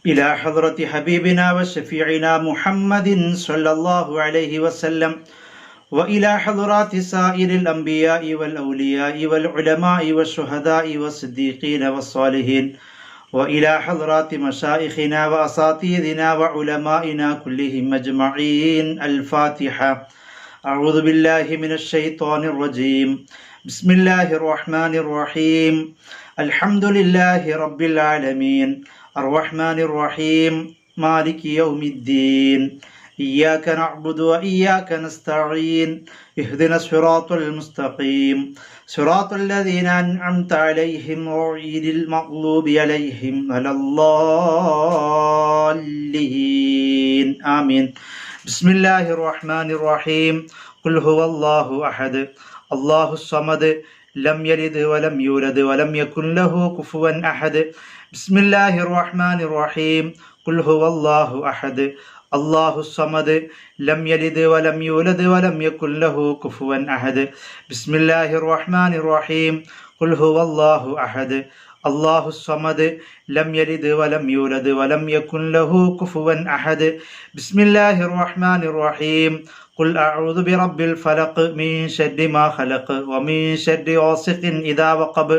إلى حضرة حبيبنا وشفيعنا محمد صلى الله عليه وسلم وإلى حضرات سائر الأنبياء والأولياء والعلماء والشهداء والصديقين والصالحين وإلى حضرات مشايخنا وأساتذتنا وعلمائنا كلهم أجمعين. الفاتحة. أعوذ بالله من الشيطان الرجيم. بسم الله الرحمن الرحيم. الحمد لله رب العالمين الرحمن الرحيم مالك يوم الدين إياك نعبد وإياك نستعين اهدنا الصراط المستقيم صراط الذين أنعمت عليهم غير المغضوب عليهم ولا الضالين آمين. بسم الله الرحمن الرحيم. قل هو الله أحد الله الصمد لم يلد ولم يولد ولم يكن له كفوا أحد. بسم الله الرحمن الرحيم. قل هو الله أحد الله الصمد لم يلد ولم يولد ولم يكن له كفوا أحد. بسم الله الرحمن الرحيم. قل هو الله أحد الله الصمد لم يلد ولم يولد ولم يكن له كفوا أحد. بسم الله الرحمن الرحيم. قل أعوذ برب الفلق من شر ما خلق ومن شر غاسق إذا وقب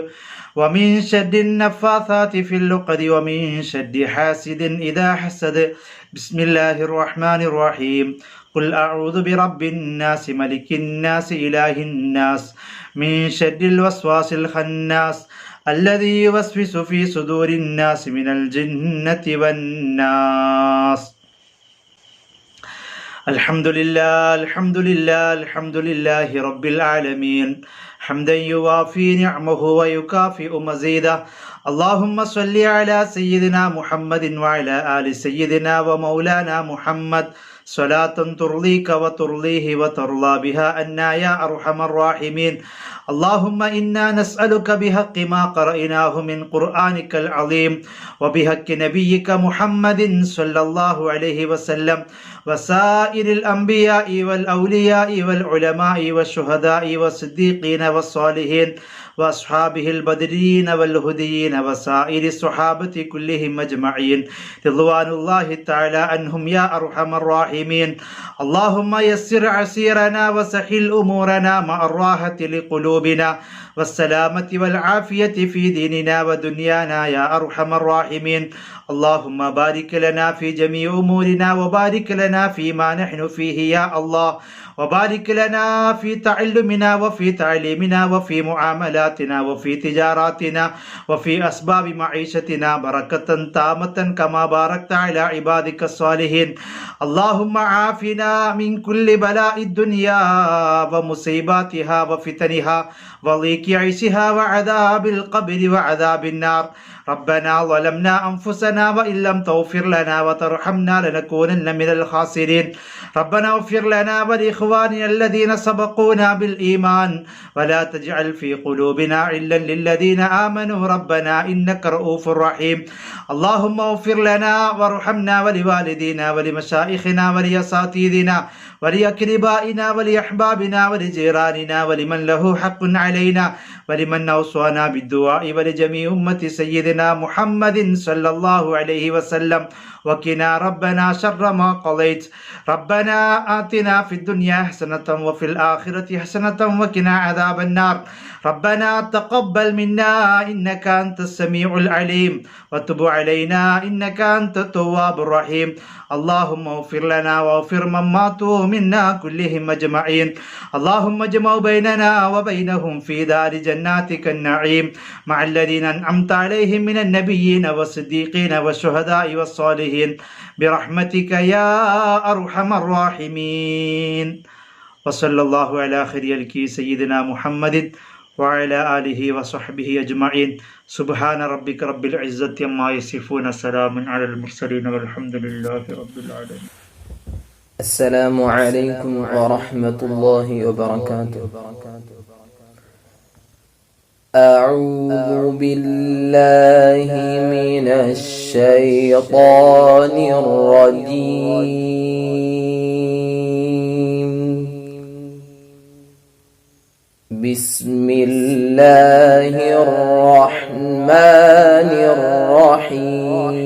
ومن شر النفاثات في اللقد ومن شر حاسد إذا حسد. بسم الله الرحمن الرحيم. قل أعوذ برب الناس ملك الناس إله الناس من شر الوسواس الخناس الذي يوسوس في صدور الناس من الجنة والناس. الحمد لله الحمد لله الحمد لله رب العالمين حمدا يوافي نعمه ويكافئ مزيده. اللهم صل على سيدنا محمد وعلى آل سيدنا ومولانا محمد صلاة ترضيك وترضيه وترضى بها أنا يا أرحم الراحمين. اللهم إنا نسألك بحق ما قرأناه من قرآنك العظيم وبحق نبيك محمد صلى الله عليه وسلم وسائر الأنبياء والأولياء والعلماء والشهداء والصديقين والصالحين وأصحابه البدرين والهديين وسائر الصحابة كلهم أجمعين رضوان الله تعالى عنهم يا أرحم الراحمين. اللهم يسر عسيرنا وسهل أمورنا مع الراحة لقلوبنا والسلامة والعافية في ديننا ودنيانا يا أرحم الراحمين. اللهم بارك لنا في جميع أمورنا وبارك لنا فيما نحن فيه يا الله وبارك لنا في تعلمنا وفي تعليمنا وفي معاملاتنا وفي تجاراتنا وفي أسباب معيشتنا بركة تامة كما باركت على عبادك الصالحين. اللهم عافنا من كل بلاء الدنيا ومصيباتها وفتنها وضيق عيشها وعذاب القبر وعذاب النار. ربنا ظلمنا أنفسنا وإن لم تغفر لنا وترحمنا لنكونن من الخاسرين. ربنا اغفر لنا ولإخواننا الذين سبقونا بالإيمان ولا تجعل في قلوبنا غلا للذين آمنوا ربنا إنك رؤوف رحيم. اللهم اغفر لنا وارحمنا ولوالدينا ولمشايخنا ولأساتذتنا ولأقربائنا ولأحبابنا ولجيراننا ولمن له حق علينا ولمن أوصانا بالدعاء ولجميع أمة سيدنا محمد صلى الله عليه وسلم. وقنا ربنا شر ما قضيت. ربنا آتنا في الدنيا حسنة وفي الآخرة حسنة وقنا عذاب النار. ربنا تقبل منا إنك أنت السميع العليم وتب علينا إنك أنت التواب الرحيم. اللهم اغفر لنا واغفر من ماتوا منا كلهم أجمعين. اللهم اجمع بيننا وبينهم في دار جناتك النعيم مع الذين أنعمت عليهم من النبيين والصديقين والشهداء والصالحين برحمتك يا أرحم الراحمين. وصلى الله على خير خلقه سيدنا محمد وعلى آله وصحبه أجمعين. سبحان ربك رب العزة عما يصفون سلام على المرسلين والحمد لله رب العالمين. السلام عليكم ورحمة الله وبركاته. أعوذ بالله من الشيطان الرجيم. بسم الله الرحمن الرحيم.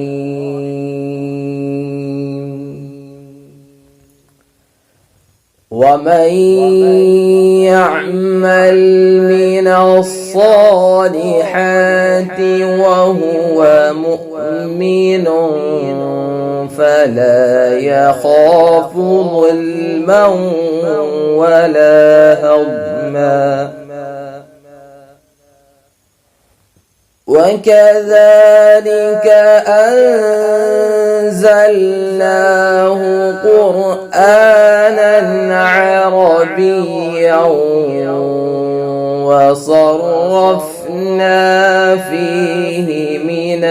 ومن يعمل من الصالحات وهو مؤمن فلا يخاف ظلما ولا هضما وكذلك أنزلناه قرآنا عربيا وصرفنا فيه من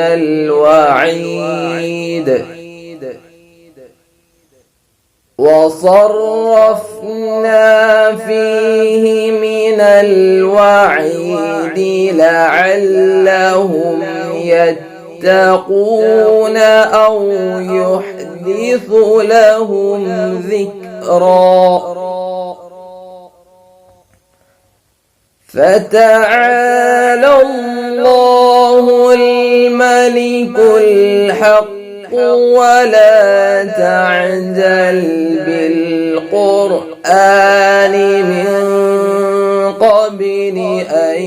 الوعيد لعلهم يتقون أو يحدث لهم ذكرا فتعالى الله الملك الحق ولا تعجل بالقرآن من قبل أن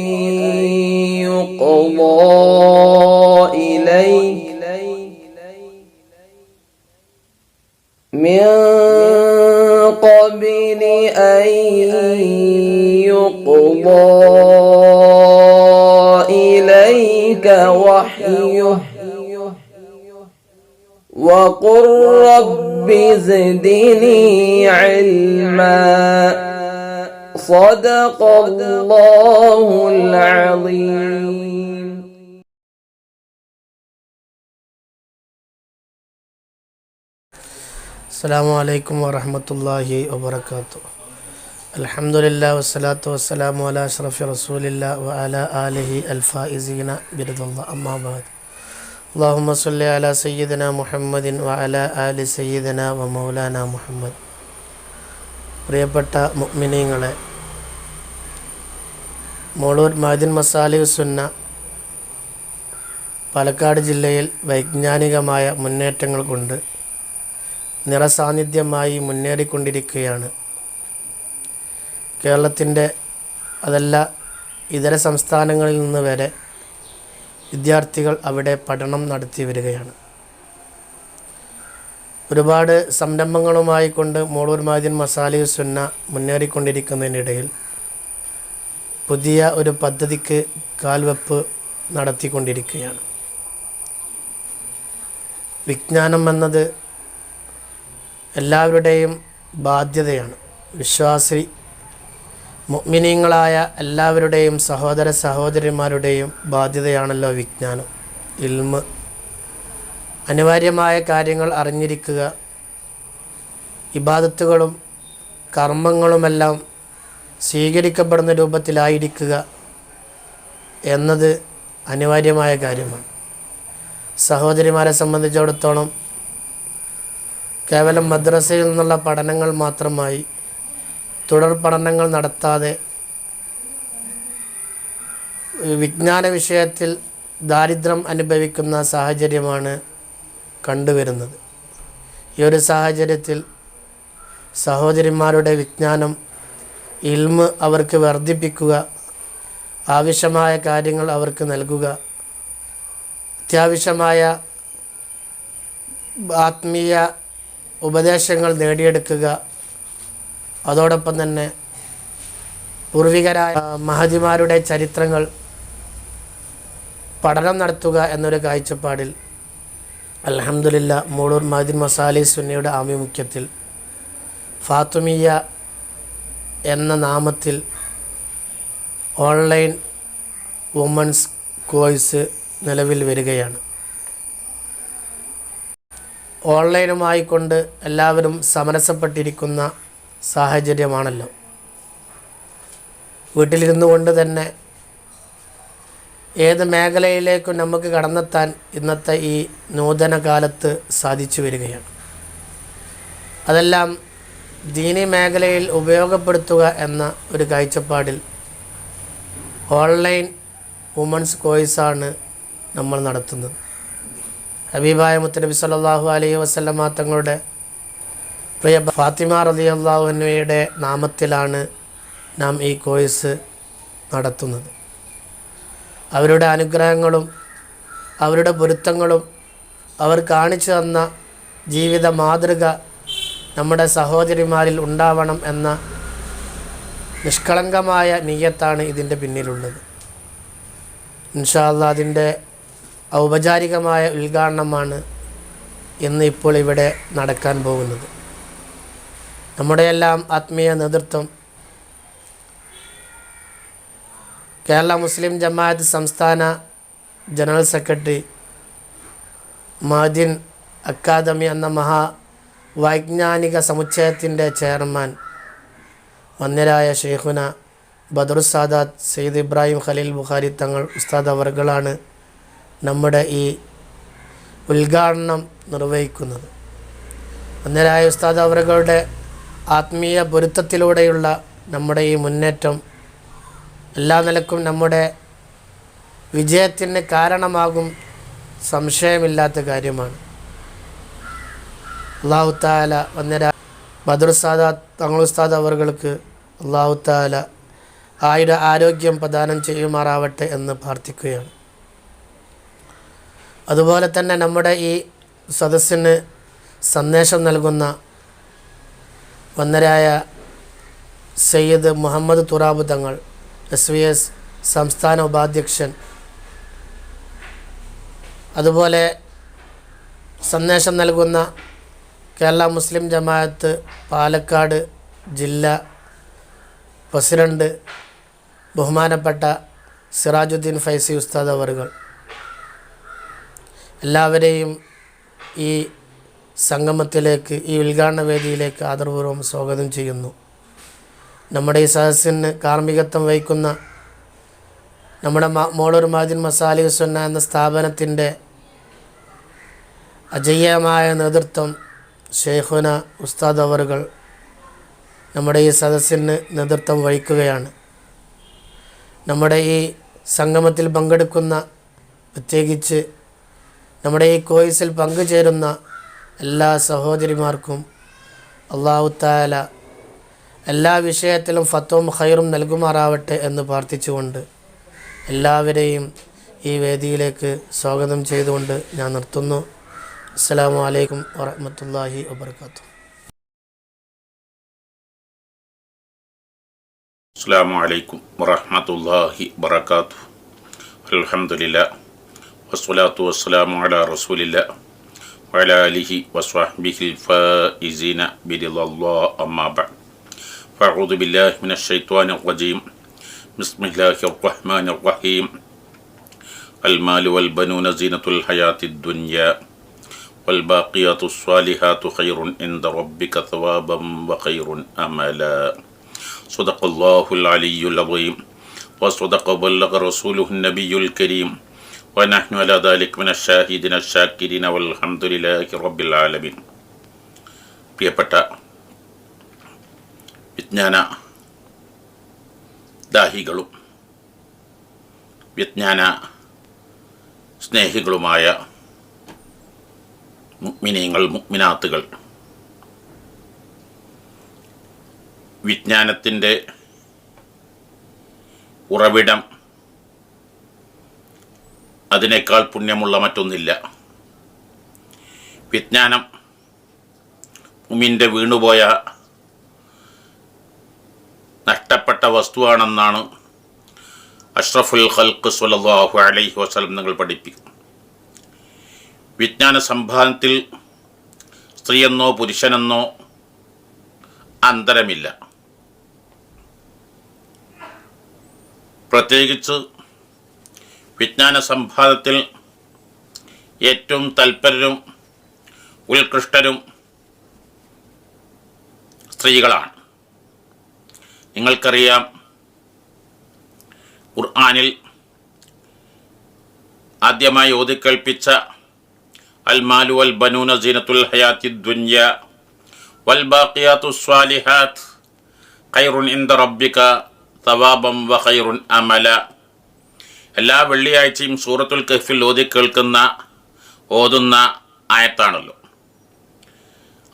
يقضى إليك وحيه وقل رب زدني علما صدق الله العظيم. അസ്സലാമു അലൈക്കും വറഹ്മത്തുള്ളാഹി വബറകാതുഹു. അൽഹംദുലില്ലാഹി വസ്സലാത്തു വസ്സലാമു അലാ അഷ്റഫി റസൂലില്ലാഹി വഅലാ ആലിഹി അൽഫായിസീന ബിറദല്ലാഹി അമ്മാ ബഅദ്. അല്ലാഹുമ്മ സ്വല്ലി അലാ സയ്യിദിനാ മുഹമ്മദിൻ വഅലാ ആലി സയ്യിദിനാ വമൗലാനാ മുഹമ്മദ്. പ്രിയപ്പെട്ട മുഅ്മിനീങ്ങളെ, മോളൂർ മഅദിൻ മസാലിഹ് സുന്ന പാലക്കാട് ജില്ലയിൽ വൈജ്ഞാനികമായ മുന്നേറ്റങ്ങൾ കൊണ്ട് നിറസാന്നിധ്യമായി മുന്നേറിക്കൊണ്ടിരിക്കുകയാണ്. കേരളത്തിൻ്റെ അതല്ല ഇതര സംസ്ഥാനങ്ങളിൽ നിന്ന് വരെ വിദ്യാർത്ഥികൾ അവിടെ പഠനം നടത്തി വരികയാണ്. ഒരുപാട് സംരംഭങ്ങളുമായി കൊണ്ട് മോളൂർ മഅദിൻ മസാലിഹ് സുന്ന മുന്നേറിക്കൊണ്ടിരിക്കുന്നതിനിടയിൽ പുതിയ ഒരു പദ്ധതിക്ക് കാൽവെപ്പ് നടത്തിക്കൊണ്ടിരിക്കുകയാണ്. വിജ്ഞാനം എന്നത് എല്ലാവരുടെയും ബാധ്യതയാണ്. വിശ്വാസി മുഅ്മിനീങ്ങളായ എല്ലാവരുടെയും സഹോദര സഹോദരിമാരുടെയും ബാധ്യതയാണല്ലോ വിജ്ഞാനം. ഇൽമ്, അനിവാര്യമായ കാര്യങ്ങൾ അറിഞ്ഞിരിക്കുക, ഇബാദത്തുകളും കർമ്മങ്ങളുമെല്ലാം സ്വീകരിക്കപ്പെടുന്ന രൂപത്തിലായിരിക്കുക എന്നത് അനിവാര്യമായ കാര്യമാണ്. സഹോദരിമാരെ സംബന്ധിച്ചിടത്തോളം കേവലം മദ്രസയിൽ നിന്നുള്ള പഠനങ്ങൾ മാത്രമായി തുടർ പഠനങ്ങൾ നടത്താതെ വിജ്ഞാന വിഷയത്തിൽ ദാരിദ്ര്യം അനുഭവിക്കുന്ന സാഹചര്യമാണ് കണ്ടുവരുന്നത്. ഈ ഒരു സാഹചര്യത്തിൽ സഹോദരിമാരുടെ വിജ്ഞാനം, ഇൽമ് അവർക്ക് വർദ്ധിപ്പിക്കുക, ആവശ്യമായ കാര്യങ്ങൾ അവർക്ക് നൽകുക, അത്യാവശ്യമായ ആത്മീയ ഉപദേശങ്ങൾ നേടിയെടുക്കുക, അതോടൊപ്പം തന്നെ പൂർവികരായ മഹദിമാരുടെ ചരിത്രങ്ങൾ പഠനം നടത്തുക എന്നൊരു കാഴ്ചപ്പാടിൽ അൽഹംദുലില്ലാഹ് മോളൂർ മഅദിൻ മസാലിഹ് സുന്നയുടെ ആഭിമുഖ്യത്തിൽ ഫാത്തുമിയ എന്ന നാമത്തിൽ ഓൺലൈൻ വുമൻസ് കോഴ്സ് നിലവിൽ വരികയാണ്. ഓൺലൈനുമായി കൊണ്ട് എല്ലാവരും സമരസപ്പെട്ടിരിക്കുന്ന സാഹചര്യമാണല്ലോ. വീട്ടിലിരുന്നു കൊണ്ട് തന്നെ ഏത് മേഖലയിലേക്കും നമുക്ക് കടന്നെത്താൻ ഇന്നത്തെ ഈ നൂതന കാലത്ത് സാധിച്ചു വരികയാണ്. അതെല്ലാം ദീനി മേഖലയിൽ ഉപയോഗപ്പെടുത്തുക എന്ന ഒരു കാഴ്ചപ്പാടിൽ ഓൺലൈൻ വുമൻസ് കോഴ്സാണ് നമ്മൾ നടത്തുന്നത്. ഹബീബായ മുത്തനബി സല്ലല്ലാഹു അലൈഹി വസല്ലമ തങ്ങളുടെ പ്രിയ ഫാത്തിമ റളിയല്ലാഹു അൻഹയുടെ നാമത്തിലാണ് നാം ഈ കോഴ്സ് നടത്തുന്നത്. അവരുടെ അനുഗ്രഹങ്ങളും അവരുടെ പൊരുത്തങ്ങളും അവർ കാണിച്ചു തന്ന ജീവിത മാതൃക നമ്മുടെ സഹോദരിമാരിൽ ഉണ്ടാവണം എന്ന നിഷ്കളങ്കമായ നിയ്യത്താണ് ഇതിൻ്റെ പിന്നിലുള്ളത്. ഇൻഷാ അല്ലാഹ് അതിൻ്റെ ഔപചാരികമായ ഉദ്ഘാടനമാണ് ഇന്ന് ഇപ്പോൾ ഇവിടെ നടക്കാൻ പോകുന്നത്. നമ്മുടെയെല്ലാം ആത്മീയ നേതൃത്വം കേരള മുസ്ലിം ജമാഅത്ത് സംസ്ഥാന ജനറൽ സെക്രട്ടറി മഅദിൻ അക്കാദമി എന്ന വൈജ്ഞാനിക സമുച്ചയത്തിൻ്റെ ചെയർമാൻ വന്യരായ ഷെയ്ഖുന ബദറുസ്സാദാത്ത് സയ്യിദ് ഇബ്രാഹിം ഖലീൽ ബുഖാരി തങ്ങൾ ഉസ്താദ് അവർകളാണ് നമ്മുടെ ഈ ഉദ്ഘാടനം നിർവഹിക്കുന്നത്. വന്യരായ ഉസ്താദ് അവറുകളുടെ ആത്മീയ പൊരുത്തത്തിലൂടെയുള്ള നമ്മുടെ ഈ മുന്നേറ്റം എല്ലാ നിലക്കും നമ്മുടെ വിജയത്തിന് കാരണമാകും, സംശയമില്ലാത്ത കാര്യമാണ്. അല്ലാഹു തആല വന്യരായ ബദറുസ്സാദാത്ത് തങ്ങൾ ഉസ്താദ് അവറുകൾക്ക് അല്ലാഹു തആല ആരോഗ്യം പ്രദാനം ചെയ്യുമാറാവട്ടെ എന്ന് പ്രാർത്ഥിക്കുകയാണ്. അതുപോലെ തന്നെ നമ്മുടെ ഈ സദസ്സിന് സന്ദേശം നൽകുന്ന വന്യരായ സയ്യിദ് മുഹമ്മദ് തുറാബ് തങ്ങൾ SVS സംസ്ഥാന ഉപാധ്യക്ഷൻ, അതുപോലെ സന്ദേശം നൽകുന്ന കേരള മുസ്ലിം ജമാഅത്ത് പാലക്കാട് ജില്ലാ പ്രസിഡന്റ് ബഹുമാനപ്പെട്ട സിറാജുദ്ദീൻ ഫൈസി ഉസ്താദ് അവറുകൾ, എല്ലാവരെയും ഈ സംഗമത്തിലേക്ക്, ഈ ഉദ്ഘാടന വേദിയിലേക്ക് ആദരപൂർവ്വം സ്വാഗതം ചെയ്യുന്നു. നമ്മുടെ ഈ സദസ്സിന് കാർമ്മികത്വം വഹിക്കുന്ന നമ്മുടെ മോളൂർ മഅദിൻ മസാലിഹ് സുന്ന എന്ന സ്ഥാപനത്തിൻ്റെ അജയ്യമായ നേതൃത്വം ഷെയ്ഖുന ഉസ്താദ് അവറുകൾ നമ്മുടെ ഈ സദസ്സിന് നേതൃത്വം വഹിക്കുകയാണ്. നമ്മുടെ ഈ സംഗമത്തിൽ പങ്കെടുക്കുന്ന, പ്രത്യേകിച്ച് നമ്മുടെ ഈ കോഴ്സിൽ പങ്കുചേരുന്ന എല്ലാ സഹോദരിമാർക്കും അല്ലാഹു തആല എല്ലാ വിഷയത്തിലും ഫത്വയും ഖൈറും നൽകുമാറാവട്ടെ എന്ന് പ്രാർത്ഥിച്ചുകൊണ്ട് എല്ലാവരെയും ഈ വേദിയിലേക്ക് സ്വാഗതം ചെയ്തുകൊണ്ട് ഞാൻ നിർത്തുന്നു. അസ്സലാമു അലൈക്കും വറഹ്മത്തുള്ളാഹി വബറകാതുഹു. അസ്സലാമു അലൈക്കും വറഹ്മത്തുള്ളാഹി വബറകാതുഹു. അൽഹംദുലില്ലാ വസ്സലാത്തു വസ്സലാമു അലാ റസൂലില്ലാ വഅലാ ആലിഹി വസ്വഹ്ബിഹിൽ ഫായിസീന ബിറിളല്ലാഹി അമ്മാ ബഅദ്. ഫഅഊദു ബില്ലാഹി മിനശ് ശൈത്വാനിർ റജീം. ബിസ്മില്ലാഹിർ റഹ്മാനിർ റഹീം. അൽ മാലു വൽ ബനൂന സീനത്തുൽ ഹയാത്തിദ് ദുനിയാ വൽ ബാഖിയാത്തുസ് സ്വാലിഹാത്തു ഖൈറുൻ ഇൻദ റബ്ബിക സവാബൻ വഖൈറുൻ അമലാ. സദഖല്ലാഹുൽ അലിയ്യുൽ അളീം വസദഖ വബല്ലഗ റസൂലുഹുൻ നബിയ്യുൽ കരീം വനഹ്നു അലാ ദാലിക മിനശ് ഷാഹിദീന അശ്ശാകിരീന വൽഹംദുലില്ലാഹി റബ്ബിൽ ആലമീൻ. പ്രിയപ്പെട്ട വിജ്ഞാന ദാഹികളും വിജ്ഞാന സ്നേഹികളുമായ മുഅ്മിനീങ്ങൾ, മുഅ്മിനാത്തുകൾ, വിജ്ഞാനത്തിൻ്റെ ഉറവിടം അതിനേക്കാൾ പുണ്യമുള്ള മറ്റൊന്നില്ല. വിജ്ഞാനം മുഅ്മിൻ്റെ വീണുപോയ നഷ്ടപ്പെട്ട വസ്തുവാണെന്നാണ് അഷ്റഫുൽ ഖൽഖ് സ്വല്ലല്ലാഹു അലൈഹി വസല്ലം നിങ്ങൾ പഠിപ്പിക്കും. വിജ്ഞാന സമ്പാദനത്തിൽ സ്ത്രീയെന്നോ പുരുഷനെന്നോ അന്തരമില്ല. പ്രത്യേകിച്ച് വിജ്ഞാന സമ്പാദനത്തിൽ ഏറ്റവും തൽപരരും ഉത്കൃഷ്ടരും സ്ത്രീകളാണ്. നിങ്ങൾക്കറിയാം, ഖുർആനിൽ ആദ്യമായി ഓതിക്കേൾപ്പിച്ച അൽ മാലു വൽ ബനൂന സീനത്തുൽ ഹയാത്തിദ് ദുനിയാ വൽ ബാഖിയാത്തുസ് സ്വാലിഹാത്ത് ഖൈറുൻ ഇൻദ റബ്ബിക സവാബൻ വ ഖൈറുൻ അമല. എല്ലാ വെള്ളിയാഴ്ചയും സൂറത്തുൽ കഹ്ഫിൽ ഓതുന്ന ആയത്താണല്ലോ.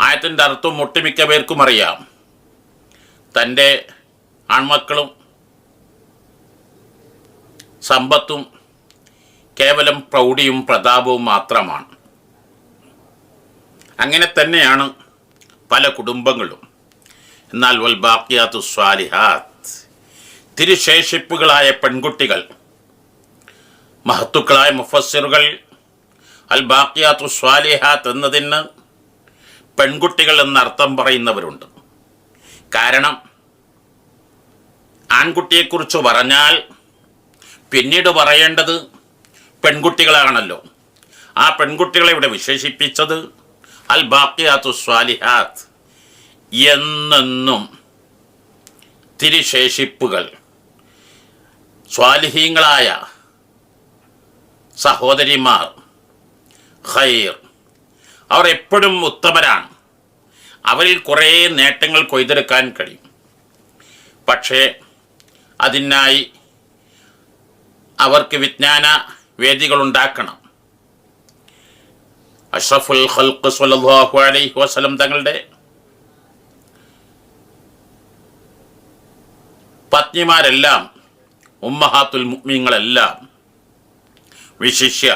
ആയത്തിൻ്റെ അർത്ഥം ഒട്ടുമിക്ക പേർക്കും അറിയാം. തൻ്റെ ആൺമക്കളും സമ്പത്തും കേവലം പ്രൗഢിയും പ്രതാപവും മാത്രമാണ്. അങ്ങനെ തന്നെയാണ് പല കുടുംബങ്ങളും. എന്നാൽ വൽ ബാഖിയാത്തു സ്വാലിഹാത്ത്, തിരുശേഷിപ്പുകളായ പെൺകുട്ടികൾ, മഹത്തുക്കളായ മുഫസ്സിറുകൾ അൽ ബാഖിയാത്തു സ്വാലിഹാത്ത് എന്നതിന് പെൺകുട്ടികൾ എന്നർത്ഥം പറയുന്നവരുണ്ട്. കാരണം ആൺകുട്ടിയെക്കുറിച്ച് പറഞ്ഞാൽ പിന്നീട് പറയേണ്ടത് പെൺകുട്ടികളാണല്ലോ. ആ പെൺകുട്ടികളെ ഇവിടെ വിശേഷിപ്പിച്ചത് അൽ ബാഖിയാത്തു സ്വാലിഹാത്ത്, എന്നെന്നും തിരുശേഷിപ്പുകൾ, സ്വാലിഹീങ്ങളായ സഹോദരിമാർ, ഖൈർ, അവർ എപ്പോഴും ഉത്തമരാണ്. അവരിൽ കുറേ നേട്ടങ്ങൾ കൊയ്തെടുക്കാൻ കഴിയും. പക്ഷേ അതിനായി അവർക്ക് വിജ്ഞാന വേദികളുണ്ടാക്കണം. അഷ്റഫുൽ ഖൽഖ് സ്വല്ലല്ലാഹു അലൈഹി വസല്ലം തങ്ങളുടെ പത്നിമാരെല്ലാം, ഉമ്മഹാത്തുൽ മുഅ്മിനീങ്ങളെല്ലാം, വിശിഷ്യ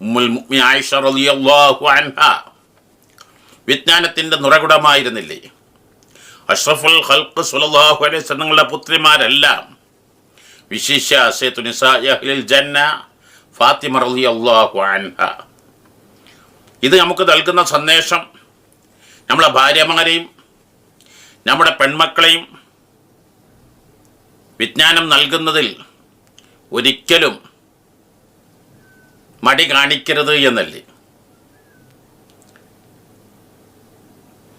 ഉമ്മുൽ മുഅ്മിനീൻ ആയിഷ റളിയല്ലാഹു അൻഹ വിജ്ഞാനത്തിൻ്റെ നുറകുടമായിരുന്നില്ലേ? അഷ്റഫുൽ ഖൽഖ് സ്വല്ലല്ലാഹു അലൈഹി വസല്ലം തങ്ങളുടെ പുത്രിമാരെല്ലാം, വിശിഷ്യ സയ്യിദു നിസാഇ അഹ്ലിൽ ജന്ന ഫാത്തിമ റളിയല്ലാഹു അൻഹ. ഇത് നമുക്ക് നൽകുന്ന സന്ദേശം നമ്മളെ ഭാര്യമാരെയും നമ്മുടെ പെൺമക്കളെയും വിജ്ഞാനം നൽകുന്നതിൽ ഒരിക്കലും മടി കാണിക്കരുത് എന്നല്ലേ.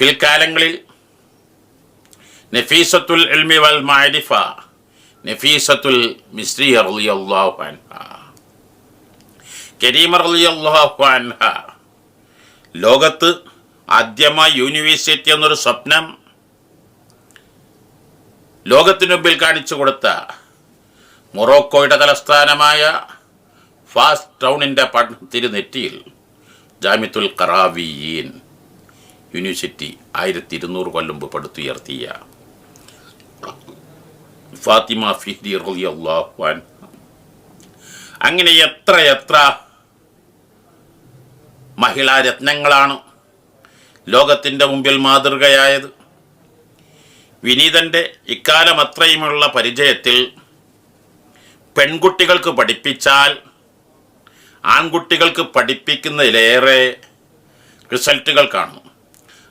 പിൽക്കാലങ്ങളിൽ നഫീസത്തുൽ ഇൽമി വൽ മഅരിഫ, നഫീസത്തുൽ മിസ്രി റളിയല്ലാഹു അൻഹ, കരീമ റളിയല്ലാഹു അൻഹ ലോകത്ത് ആദ്യമായി യൂണിവേഴ്സിറ്റി എന്നൊരു സ്വപ്നം ലോകത്തിനു മുമ്പിൽ കാണിച്ചു കൊടുത്ത മൊറോക്കോയുടെ തലസ്ഥാനമായ ഫാസ് ടൗണിൻ്റെ തിരുനെറ്റിയിൽ ജാമിത്തുൽ ഖറാവിയീൻ യൂണിവേഴ്സിറ്റി 1200 കൊല്ലം മുമ്പ് പടുത്തുയർത്തിയ ഫാത്തിമ ഫിഹ്രി റളിയല്ലാഹു അൻഹ. അങ്ങനെ എത്ര മഹിളാരത്നങ്ങളാണ് ലോകത്തിൻ്റെ മുമ്പിൽ മാതൃകയായത്. വിനീതൻ്റെ ഇക്കാലം അത്രയുമുള്ള പരിചയത്തിൽ പെൺകുട്ടികൾക്ക് പഠിപ്പിച്ചാൽ ആൺകുട്ടികൾക്ക് പഠിപ്പിക്കുന്നതിലേറെ റിസൾട്ടുകൾ കാണും.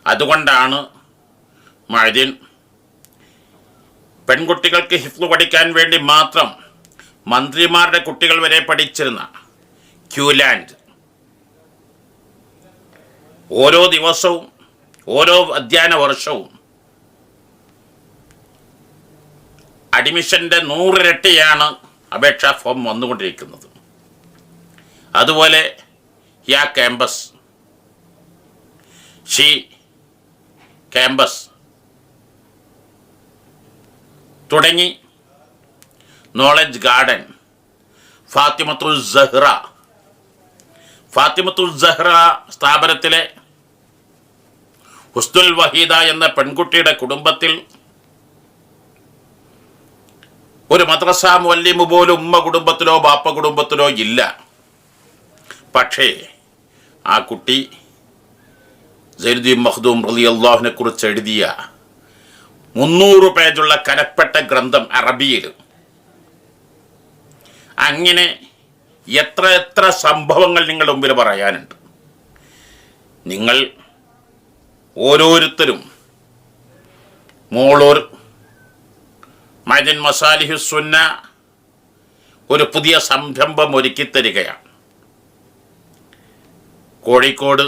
അതുകൊണ്ടാണ് മഅദിൻ പെൺകുട്ടികൾക്ക് ഹിഫ്ള് പഠിക്കാൻ വേണ്ടി മാത്രം മന്ത്രിമാരുടെ കുട്ടികൾ വരെ പഠിച്ചിരുന്ന ക്യൂലാൻഡ് ഓരോ ദിവസവും ഓരോ അധ്യയന വർഷവും അഡ്മിഷൻ്റെ 100 ഇരട്ടിയാണ് അപേക്ഷാ ഫോം വന്നുകൊണ്ടിരിക്കുന്നത്. അതുപോലെ യാ ക്യാമ്പസ്, ഷീ ക്യാമ്പസ് തുടങ്ങി നോളജ് ഗാർഡൻ, ഫാത്തിമത്തുൽ സഹ്റ സ്ഥാപനത്തിലെ ഹുസ്നുൽ വഹീദ എന്ന പെൺകുട്ടിയുടെ കുടുംബത്തിൽ ഒരു മദ്രസ മുഅല്ലിമ് പോലും ഉമ്മ കുടുംബത്തിലോ ബാപ്പ കുടുംബത്തിലോ ഇല്ല. പക്ഷേ ആ കുട്ടി സയ്യിദ് മഖ്ദൂം റളിയല്ലാഹുവിനെ കുറിച്ച് എഴുതിയ 300 പേജുള്ള കനപ്പെട്ട ഗ്രന്ഥം അറബിയിൽ, അങ്ങനെ എത്ര സംഭവങ്ങൾ നിങ്ങളുടെ മുമ്പിൽ പറയാനുണ്ട്. നിങ്ങൾ ഓരോരുത്തരും മോളൂർ മഅദിൻ മസാലിഹുസ് സുന്ന ഒരു പുതിയ സംരംഭം ഒരുക്കിത്തരികയാണ്. കോഴിക്കോട്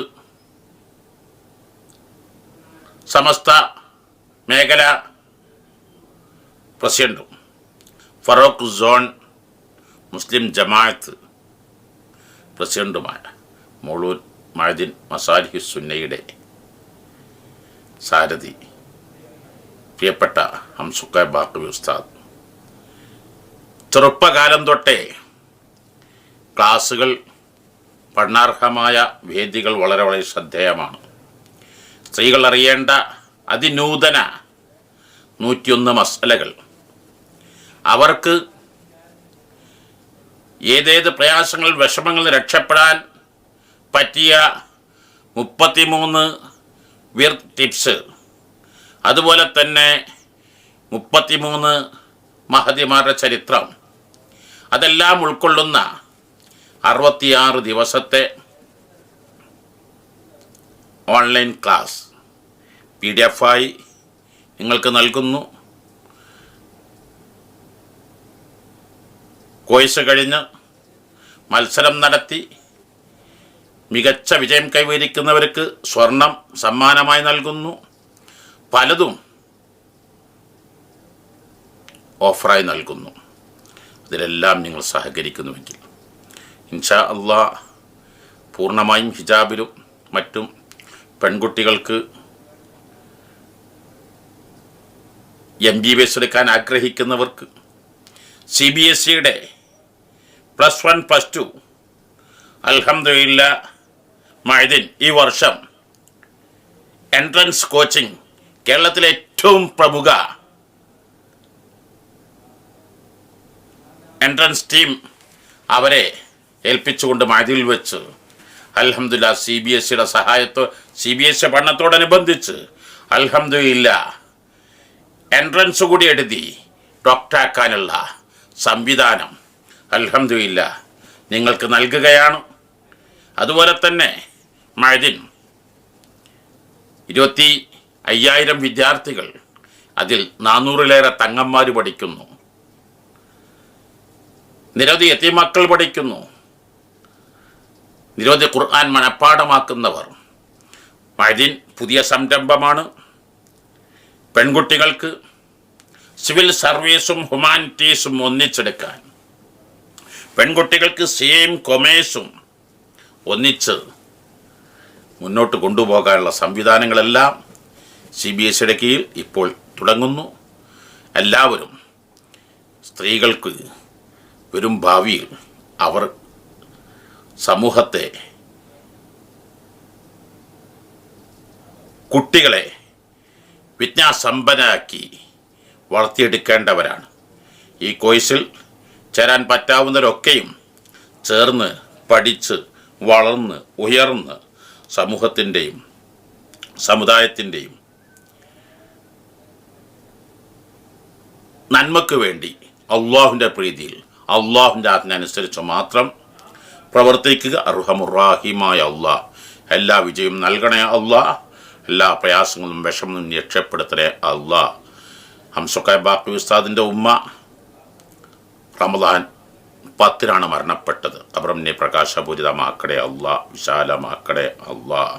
സമസ്ത മേഖല പ്രസിഡന്റും ഫറൂഖ് സോൺ മുസ്ലിം ജമാഅത്ത് പ്രസിഡന്റുമായ മോളൂർ മഅദിൻ മസാലിഹുസ് സുന്നയുടെ സാരഥി പ്രിയപ്പെട്ട ഹംസുക്ക ബാഖവി ഉസ്താദ് ചെറുപ്പകാലം തൊട്ടേ ക്ലാസുകൾ, പഠനാർഹമായ വേദികൾ വളരെ ശ്രദ്ധേയമാണ്. സ്ത്രീകൾ അറിയേണ്ട അതിനൂതന 101 മസലകൾ, അവർക്ക് ഏതേത് പ്രയാസങ്ങൾ വിഷമങ്ങളിൽ രക്ഷപ്പെടാൻ പറ്റിയ 33 ടിപ്സ്, അതുപോലെ തന്നെ 33 മഹതിമാരുടെ ചരിത്രം, അതെല്ലാം ഉൾക്കൊള്ളുന്ന 66 ദിവസത്തെ ഓൺലൈൻ ക്ലാസ് PDF ആയി നിങ്ങൾക്ക് നൽകുന്നു. കോഴ്സ് കഴിഞ്ഞ് മത്സരം നടത്തി മികച്ച വിജയം കൈവരിക്കുന്നവർക്ക് സ്വർണം സമ്മാനമായി നൽകുന്നു. പലതും ഓഫറായി നൽകുന്നു. ഇതിലെല്ലാം നിങ്ങൾ സഹകരിക്കുന്നുവെങ്കിൽ ഇൻഷാ അല്ലാഹ് പൂർണ്ണമായും ഹിജാബിലും മറ്റും പെൺകുട്ടികൾക്ക് MBBS എടുക്കാൻ ആഗ്രഹിക്കുന്നവർക്ക് CBSEയുടെ +1 +2 അൽഹംദുലില്ലാ മഅദിൻ ഈ വർഷം എൻട്രൻസ് കോച്ചിങ് കേരളത്തിലെ ഏറ്റവും പ്രമുഖ എൻട്രൻസ് ടീം അവരെ ഏൽപ്പിച്ചുകൊണ്ട് മഅദിൽ വെച്ച് അൽഹംദുലില്ലാ CBSEയുടെ CBSE പഠനത്തോടനുബന്ധിച്ച് അൽഹംദുലില്ലാ എൻട്രൻസ് കൂടി എഴുതി ഡോക്ടറാക്കാനുള്ള സംവിധാനം അൽഹംദുലില്ലാ നിങ്ങൾക്ക് നൽകുകയാണ്. അതുപോലെ തന്നെ മഅദിൻ 25,000 വിദ്യാർത്ഥികൾ, അതിൽ 400-ലേറെ തങ്ങന്മാർ പഠിക്കുന്നു, നിരവധി യതീമക്കൾ പഠിക്കുന്നു, നിരവധി ഖുർആൻ മനഃപ്പാഠമാക്കുന്നവർ. മഅദിൻ പുതിയ സംരംഭമാണ്. പെൺകുട്ടികൾക്ക് സിവിൽ സർവീസും ഹ്യൂമാനിറ്റീസും ഒന്നിച്ചെടുക്കാൻ, പെൺകുട്ടികൾക്ക് CA കൊമേഴ്സും ഒന്നിച്ച് മുന്നോട്ട് കൊണ്ടുപോകാനുള്ള സംവിധാനങ്ങളെല്ലാം CBSEയുടെ കീഴിൽ ഇപ്പോൾ തുടങ്ങുന്നു. എല്ലാവരും സ്ത്രീകൾക്ക് വരും ഭാവിയിൽ അവർ സമൂഹത്തെ, കുട്ടികളെ വിജ്ഞാനസമ്പന്നരാക്കി വളർത്തിയെടുക്കേണ്ടവരാണ്. ഈ കോഴ്സിൽ ചേരാൻ പറ്റാവുന്നവരൊക്കെയും ചേർന്ന് പഠിച്ച് വളർന്ന് ഉയർന്ന് സമൂഹത്തിൻ്റെയും സമുദായത്തിൻ്റെയും നന്മയ്ക്ക് വേണ്ടി അള്ളാഹുവിൻ്റെ പ്രീതിയിൽ അള്ളാഹുവിൻ്റെ ആജ്ഞ അനുസരിച്ച് മാത്രം പ്രവർത്തിക്കുക. അർഹമുറാഹിമായ അള്ളാഹ് എല്ലാ വിജയവും നൽകണേ അള്ളാഹ്. എല്ലാ പ്രയാസങ്ങളും വിഷമവും രക്ഷപ്പെടുത്തണേ അള്ളാഹ്. ഹംസക്കായ ബാപ്പി ഉസ്താദിൻ്റെ ഉമ്മ റമദാൻ 10-നാണ് മരണപ്പെട്ടത്. ഖബറിനെ പ്രകാശപൂരിതമാക്കണേ അള്ളാഹ്, വിശാലമാക്കണേ അള്ളാഹ്.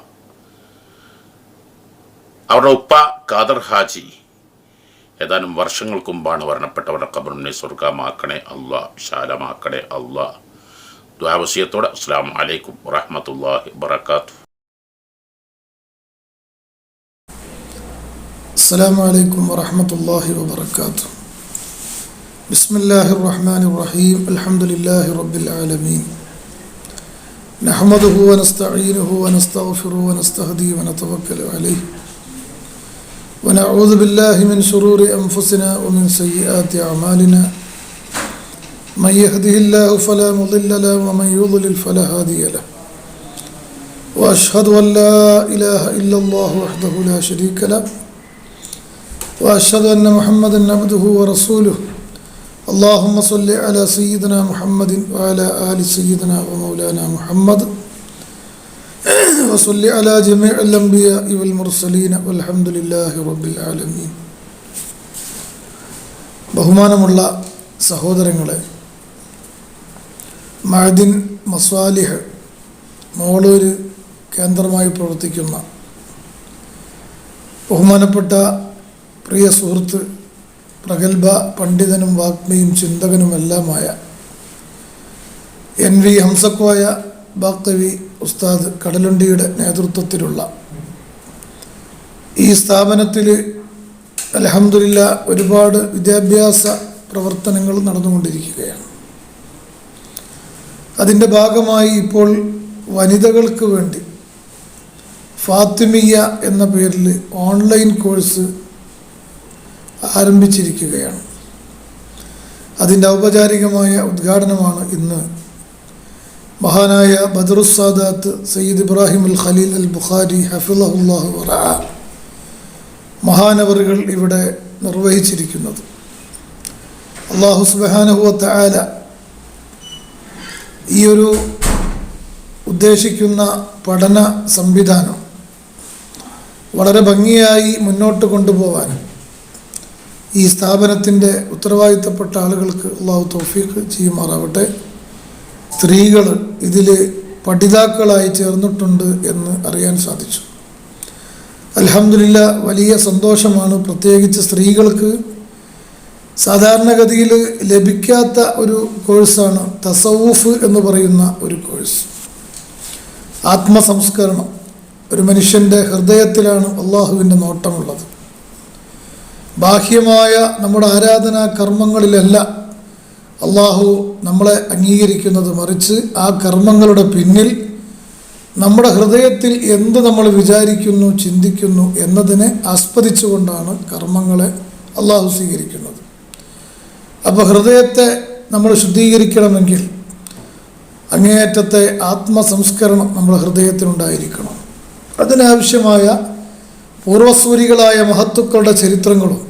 അവരുടെ ഉപ്പ ഖാദർ ഹാജി ഏതാനും വർഷങ്ങൾക്ക് മുമ്പാണ് മരണപ്പെട്ടവരുടെ ഖബറിനെ സ്വർഗമാക്കണേ അള്ളാഹ്, വിശാലമാക്കണേ അള്ളാഹ്. ദുആ വസിയത്തോടെ അസ്സലാമു അലൈക്കും വറഹ്മത്തുള്ളാഹി വബറകാതുഹു. السلام عليكم ورحمة الله وبركاته. بسم الله الرحمن الرحيم. الحمد لله رب العالمين. نحمده ونستعينه ونستغفره ونستهديه ونتوكل عليه ونعوذ بالله من شرور أنفسنا ومن سيئات أعمالنا. من يهده الله فلا مضل له ومن يضلل فلا هادي له. وأشهد أن لا إله إلا الله وحده لا شريك له وأشهد أن محمدا عبده ورسوله. اللهم صل على سيدنا محمد وعلى آل سيدنا ومولانا محمد وصل على جميع الأنبياء والمرسلين والحمد لله رب العالمين. ബഹുമാനമുള്ള സഹോദരങ്ങളെ, മഅദിൻ മസ്വാലിഹ് മോളൂര് കേന്ദ്രമായി പ്രവർത്തിക്കുന്ന ബഹുമാനപ്പെട്ട പ്രിയ സുഹൃത്ത്, പ്രഗത്ഭ പണ്ഡിതനും വാഗ്മിയും ചിന്തകനുമെല്ലാമായ NV ഹംസക്കോയ ബാക്തവി ഉസ്താദ് കടലുണ്ടിയുടെ നേതൃത്വത്തിലുള്ള ഈ സ്ഥാപനത്തിൽ അൽഹംദുലില്ലാ ഒരുപാട് വിദ്യാഭ്യാസ പ്രവർത്തനങ്ങൾ നടന്നുകൊണ്ടിരിക്കുകയാണ്. അതിൻ്റെ ഭാഗമായി ഇപ്പോൾ വനിതകൾക്ക് വേണ്ടി ഫാത്തിമിയ എന്ന പേരിൽ ഓൺലൈൻ കോഴ്സ് ആരംഭിച്ചിരിക്കുകയാണ്. അതിൻ്റെ ഔപചാരികമായ ഉദ്ഘാടനമാണ് ഇന്ന് മഹാനായ ബദറുസ്സാദാത്ത് സയ്യിദ് ഇബ്രാഹിം അൽ ഖലീൽ അൽ ബുഖാരി ഹഫിളഹുല്ലാഹു വറഅ മഹാനവറുകൾ ഇവിടെ നിർവഹിച്ചിരിക്കുന്നത്. അല്ലാഹു സുബ്ഹാനഹു വ തആല ഈ ഒരു ഉദ്ദേശിക്കുന്ന പഠന സംവിധാനം വളരെ ഭംഗിയായി മുന്നോട്ട് കൊണ്ടുപോകാനും ഈ സ്ഥാപനത്തിൻ്റെ ഉത്തരവാദിത്തപ്പെട്ട ആളുകൾക്ക് അല്ലാഹു തൗഫീഖ് ചെയ്യുമാറാവട്ടെ. സ്ത്രീകൾ ഇതിൽ പഠിതാക്കളായി ചേർന്നിട്ടുണ്ട് എന്ന് അറിയാൻ സാധിച്ചു. അൽഹംദുലില്ലാ, വലിയ സന്തോഷമാണ്. പ്രത്യേകിച്ച് സ്ത്രീകൾക്ക് സാധാരണഗതിയിൽ ലഭിക്കാത്ത ഒരു കോഴ്സാണ് തസവൂഫ് എന്ന് പറയുന്ന ഒരു കോഴ്സ്. ആത്മസംസ്കരണം. ഒരു മനുഷ്യൻ്റെ ഹൃദയത്തിലാണ് അള്ളാഹുവിൻ്റെ നോട്ടമുള്ളത്. ബാഹ്യമായ നമ്മുടെ ആരാധനാ കർമ്മങ്ങളിലല്ല അള്ളാഹു നമ്മളെ അംഗീകരിക്കുന്നത്, മറിച്ച് ആ കർമ്മങ്ങളുടെ പിന്നിൽ നമ്മുടെ ഹൃദയത്തിൽ എന്ത് നമ്മൾ വിചാരിക്കുന്നു, ചിന്തിക്കുന്നു എന്നതിനെ ആസ്പദിച്ചുകൊണ്ടാണ് കർമ്മങ്ങളെ അള്ളാഹു സ്വീകരിക്കുന്നത്. അപ്പോൾ ഹൃദയത്തെ നമ്മൾ ശുദ്ധീകരിക്കണമെങ്കിൽ അങ്ങേയറ്റത്തെ ആത്മസംസ്കരണം നമ്മുടെ ഹൃദയത്തിനുണ്ടായിരിക്കണം. അതിനാവശ്യമായ പൂർവസൂരികളായ മഹത്തുക്കളുടെ ചരിത്രങ്ങളും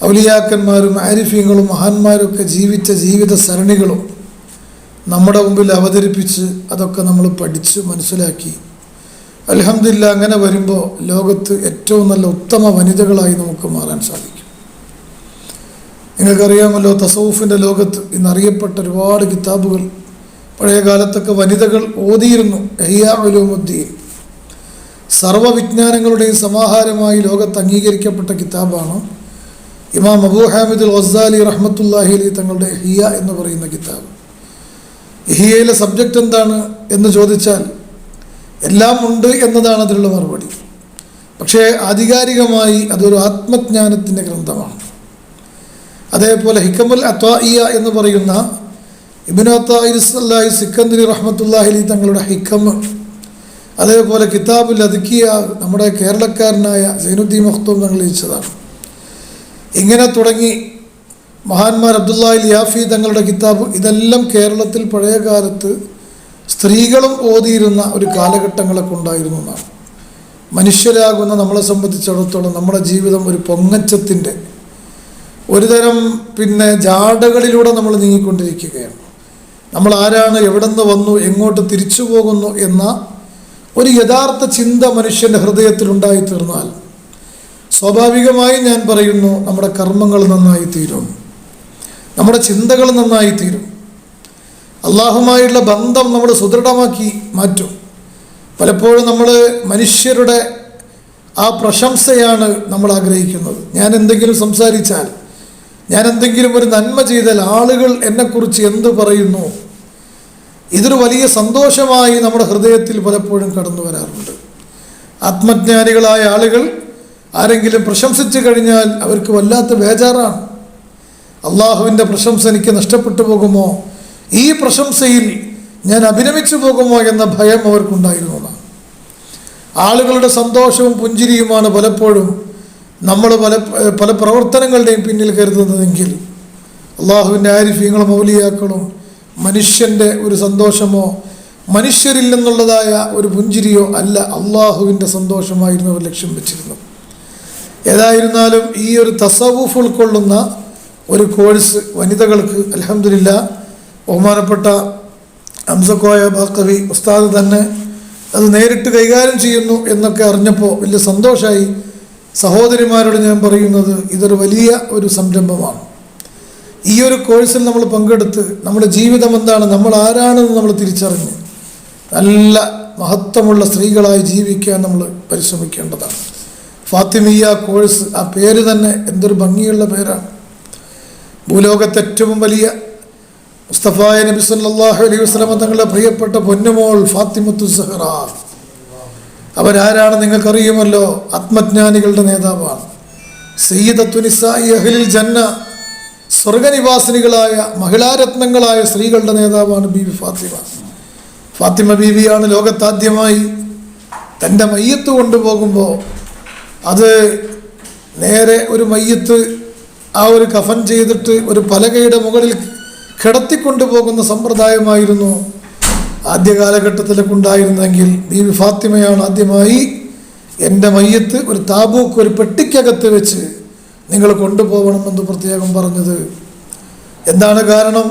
ഔലിയാക്കന്മാരും ആരിഫീങ്ങളും മഹാന്മാരൊക്കെ ജീവിച്ച ജീവിത സരണികളും നമ്മുടെ മുമ്പിൽ അവതരിപ്പിച്ച് അതൊക്കെ നമ്മൾ പഠിച്ച് മനസ്സിലാക്കി അൽഹംദുലില്ലാ അങ്ങനെ വരുമ്പോൾ ലോകത്ത് ഏറ്റവും നല്ല ഉത്തമ വനിതകളായി നമുക്ക് മാറാൻ സാധിക്കും. നിങ്ങൾക്കറിയാമല്ലോ, തസവുഫിൻ്റെ ലോകത്ത് ഇന്നറിയപ്പെട്ട ഒരുപാട് കിതാബുകൾ പഴയ കാലത്തൊക്കെ വനിതകൾ ഓതിയിരുന്നു. ഇഹ്യാ ഉലൂമുദ്ദീൻ സർവ്വവിജ്ഞാനങ്ങളുടെയും സമാഹാരമായി ലോകത്ത് അംഗീകരിക്കപ്പെട്ട കിതാബാണ് ഇമാം അബൂ ഹാമിദ് അൽ ഗസ്സാലി റഹ്മത്തുള്ളാഹി അലൈഹി തങ്ങളുടെ ഇഹ്യ എന്ന് പറയുന്ന കിതാബ്. ഇഹ്യയിലെ സബ്ജക്റ്റ് എന്താണ് എന്ന് ചോദിച്ചാൽ എല്ലാം ഉണ്ട് എന്നതാണ് അതിലുള്ള മറുപടി. പക്ഷേ ആധികാരികമായി അതൊരു ആത്മജ്ഞാനത്തിൻ്റെ ഗ്രന്ഥമാണ്. അതേപോലെ ഹിക്കമുൽ അത്വാഇയ എന്ന് പറയുന്ന ഇബ്നു അത്താഇ സിക്കന്ദരി റഹ്മത്തുള്ളാഹി അലൈഹി തങ്ങളുടെ ഹിക്കം, അതേപോലെ കിതാബുൽ അദ്കിയ നമ്മുടെ കേരളക്കാരനായ സൈനുദ്ദീൻ മഖ്തൂം തങ്ങൾ രചിച്ചതാണ്. ഇങ്ങനെ തുടങ്ങി മഹാന്മാർ അബ്ദുല്ലാഹിൽ യാഫി തങ്ങളുടെ കിതാബ്, ഇതെല്ലാം കേരളത്തിൽ പഴയ കാലത്ത് സ്ത്രീകളും ഓതിയിരുന്ന ഒരു കാലഘട്ടങ്ങളൊക്കെ ഉണ്ടായിരുന്നു എന്നാണ്. മനുഷ്യരാകുന്ന നമ്മളെ സംബന്ധിച്ചിടത്തോളം നമ്മുടെ ജീവിതം ഒരു പൊങ്ങച്ചത്തിൻ്റെ ഒരുതരം ജാടകളിലൂടെ നമ്മൾ നീങ്ങിക്കൊണ്ടിരിക്കുകയാണ്. നമ്മൾ ആരാണ്, എവിടെ നിന്ന് വന്നു, എങ്ങോട്ട് തിരിച്ചു പോകുന്നു എന്ന ഒരു യഥാർത്ഥ ചിന്ത മനുഷ്യൻ്റെ ഹൃദയത്തിലുണ്ടായി തീർന്നാൽ സ്വാഭാവികമായി ഞാൻ പറയുന്നു നമ്മുടെ കർമ്മങ്ങൾ നന്നായി തീരും, നമ്മുടെ ചിന്തകൾ നന്നായി തീരും, അള്ളാഹുമായുള്ള ബന്ധം നമ്മൾ സുദൃഢമാക്കി മാറ്റും. പലപ്പോഴും നമ്മൾ മനുഷ്യരുടെ ആ പ്രശംസയാണ് നമ്മൾ ആഗ്രഹിക്കുന്നത്. ഞാൻ എന്തെങ്കിലും സംസാരിച്ചാൽ, ഞാൻ എന്തെങ്കിലും ഒരു നന്മ ചെയ്താൽ ആളുകൾ എന്നെക്കുറിച്ച് എന്ത് പറയുന്നു, ഇതൊരു വലിയ സന്തോഷമായി നമ്മുടെ ഹൃദയത്തിൽ പലപ്പോഴും കടന്നു വരാറുണ്ട്. ആത്മജ്ഞാനികളായ ആളുകൾ ആരെങ്കിലും പ്രശംസിച്ചു കഴിഞ്ഞാൽ അവർക്ക് വല്ലാത്ത ബേജാറാണ്. അള്ളാഹുവിൻ്റെ പ്രശംസ എനിക്ക് നഷ്ടപ്പെട്ടു പോകുമോ, ഈ പ്രശംസയിൽ ഞാൻ അഭിനമിച്ചു പോകുമോ എന്ന ഭയം അവർക്കുണ്ടായിരുന്നതാണ്. ആളുകളുടെ സന്തോഷവും പുഞ്ചിരിയുമാണ് പലപ്പോഴും നമ്മൾ പല പ്രവർത്തനങ്ങളുടെയും പിന്നിൽ കരുതുന്നതെങ്കിൽ അള്ളാഹുവിൻ്റെ ആരിഫീങ്ങളും ഔലിയാക്കളും മനുഷ്യൻ്റെ ഒരു സന്തോഷമോ മനുഷ്യരിൽ നിന്നുള്ളതായ ഒരു പുഞ്ചിരിയോ അല്ല, അള്ളാഹുവിൻ്റെ സന്തോഷമായിരുന്നു അവർ ലക്ഷ്യം വെച്ചിരുന്നത്. ഏതായിരുന്നാലും ഈ ഒരു തസവുഫ് ഉൾക്കൊള്ളുന്ന ഒരു കോഴ്സ് വനിതകൾക്ക് അൽഹംദുലില്ലാ ബഹുമാനപ്പെട്ട ഹംസക്കോയ ബാക്കവി ഉസ്താദ് തന്നെ അത് നേരിട്ട് കൈകാര്യം ചെയ്യുന്നു എന്നൊക്കെ അറിഞ്ഞപ്പോൾ വലിയ സന്തോഷമായി. സഹോദരിമാരോട് ഞാൻ പറയുന്നത് ഇതൊരു വലിയ ഒരു സംരംഭമാണ്. ഈ ഒരു കോഴ്സിൽ നമ്മൾ പങ്കെടുത്ത് നമ്മുടെ ജീവിതം എന്താണ്, നമ്മൾ ആരാണെന്ന് നമ്മൾ തിരിച്ചറിഞ്ഞ് നല്ല മഹത്വമുള്ള സ്ത്രീകളായി ജീവിക്കാൻ നമ്മൾ പരിശ്രമിക്കേണ്ടതാണ്. ഫാത്തിമിയ കോഴ്സ്, ആ പേര് തന്നെ എന്തൊരു ഭംഗിയുള്ള പേരാണ്. ഭൂലോകത്തെ ഏറ്റവും വലിയ മുസ്തഫായ നബി സല്ലല്ലാഹു അലൈഹി വസല്ലം തങ്ങളുടെ പ്രിയപ്പെട്ട പൊന്നുമോൾ ഫാത്തിമത്തു സഹറ, അവരാരാണ് നിങ്ങൾക്കറിയുമല്ലോ, ആത്മജ്ഞാനികളുടെ നേതാവാണ്. സയ്യിദത്തു നിസാഇ അഹ്ലിൽ ജന്ന, സ്വർഗനിവാസിനികളായ മഹിളാരത്നങ്ങളായ സ്ത്രീകളുടെ നേതാവാണ് ബീവി ഫാത്തിമ. ഫാത്തിമ ബീവിയാണ് ലോകത്താദ്യമായി തൻ്റെ മയ്യത്ത് കൊണ്ടുപോകുമ്പോൾ അത് നേരെ ഒരു മയ്യത്ത് ആ ഒരു കഫൻ ചെയ്തിട്ട് ഒരു പലകയുടെ മുകളിൽ കിടത്തിക്കൊണ്ടുപോകുന്ന സമ്പ്രദായമായിരുന്നു ആദ്യ കാലഘട്ടത്തിലൊക്കെ ഉണ്ടായിരുന്നെങ്കിൽ ബീവി ഫാത്തിമയാണ് ആദ്യമായി എൻ്റെ മയ്യത്ത് ഒരു താബൂക്ക് ഒരു പെട്ടിക്കകത്ത് വെച്ച് നിങ്ങൾ കൊണ്ടുപോകണമെന്ന് പ്രത്യേകം പറഞ്ഞത്. എന്താണ് കാരണം?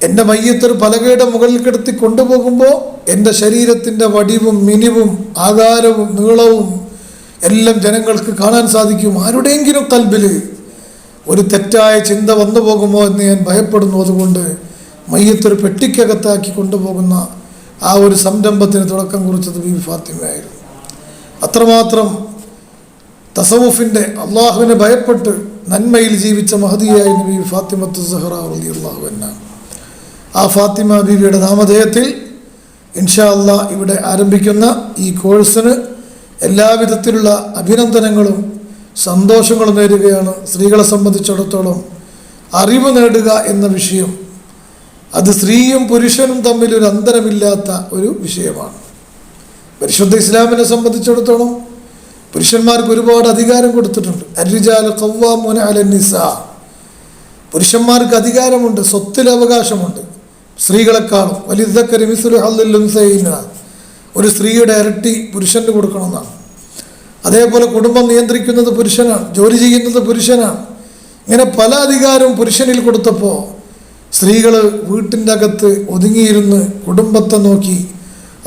എൻ്റെ മയ്യത്തൊരു പലകയുടെ മുകളിൽ കിടത്തി കൊണ്ടുപോകുമ്പോൾ എൻ്റെ ശരീരത്തിൻ്റെ വടിവും മിനിവും ആകാരവും നീളവും എല്ലാം ജനങ്ങൾക്ക് കാണാൻ സാധിക്കും. ആരുടെയെങ്കിലും കൽബിൽ ഒരു തെറ്റായ ചിന്ത വന്നു പോകുമോ എന്ന് ഞാൻ ഭയപ്പെടുന്നു. അതുകൊണ്ട് മയ്യത്തൊരു പെട്ടിക്കകത്താക്കി കൊണ്ടുപോകുന്ന ആ ഒരു സംരംഭത്തിന് തുടക്കം കുറിച്ചത് ബീവി ഫാത്തിമയായിരുന്നു. അത്രമാത്രം തസവുഫിൻ്റെ അള്ളാഹുവിനെ ഭയപ്പെട്ട് നന്മയിൽ ജീവിച്ച മഹദിയായിരുന്നു ബീവി ഫാത്തിമത്തു സഹറ റളിയല്ലാഹു അൻഹ. ആ ഫാത്തിമ ബീവിയുടെ നാമധേയത്തിൽ ഇൻഷാ അല്ലാഹ് ഇവിടെ ആരംഭിക്കുന്ന ഈ കോഴ്സിന് എല്ലാവിധത്തിലുള്ള അഭിനന്ദനങ്ങളും സന്തോഷങ്ങളും നേരുകയാണ്. സ്ത്രീകളെ സംബന്ധിച്ചിടത്തോളം അറിവ് നേടുക എന്ന വിഷയം അത് സ്ത്രീയും പുരുഷനും തമ്മിൽ ഒരു അന്തരമില്ലാത്ത ഒരു വിഷയമാണ്. പരിശുദ്ധ ഇസ്ലാമിനെ സംബന്ധിച്ചിടത്തോളം പുരുഷന്മാർക്ക് ഒരുപാട് അധികാരം കൊടുത്തിട്ടുണ്ട്. അർരിജാലു ഖവ്വാമൂന അലൻ നിസാ, പുരുഷന്മാർക്ക് അധികാരമുണ്ട്, സ്വത്തിൽ അവകാശമുണ്ട് സ്ത്രീകളെക്കാളും. വലിദ്ദക്കരി മിസ്ലു ഹള്ളിൽ ഉൻസയൈന, ഒരു സ്ത്രീയുടെ ഇരട്ടി പുരുഷന് കൊടുക്കണമെന്നാണ്. അതേപോലെ കുടുംബം നിയന്ത്രിക്കുന്നത് പുരുഷനാണ്, ജോലി ചെയ്യുന്നത് പുരുഷനാണ്. ഇങ്ങനെ പല അധികാരവും പുരുഷനിൽ കൊടുത്തപ്പോൾ സ്ത്രീകൾ വീട്ടിൻ്റെ അകത്ത് ഒതുങ്ങിയിരുന്ന് കുടുംബത്തെ നോക്കി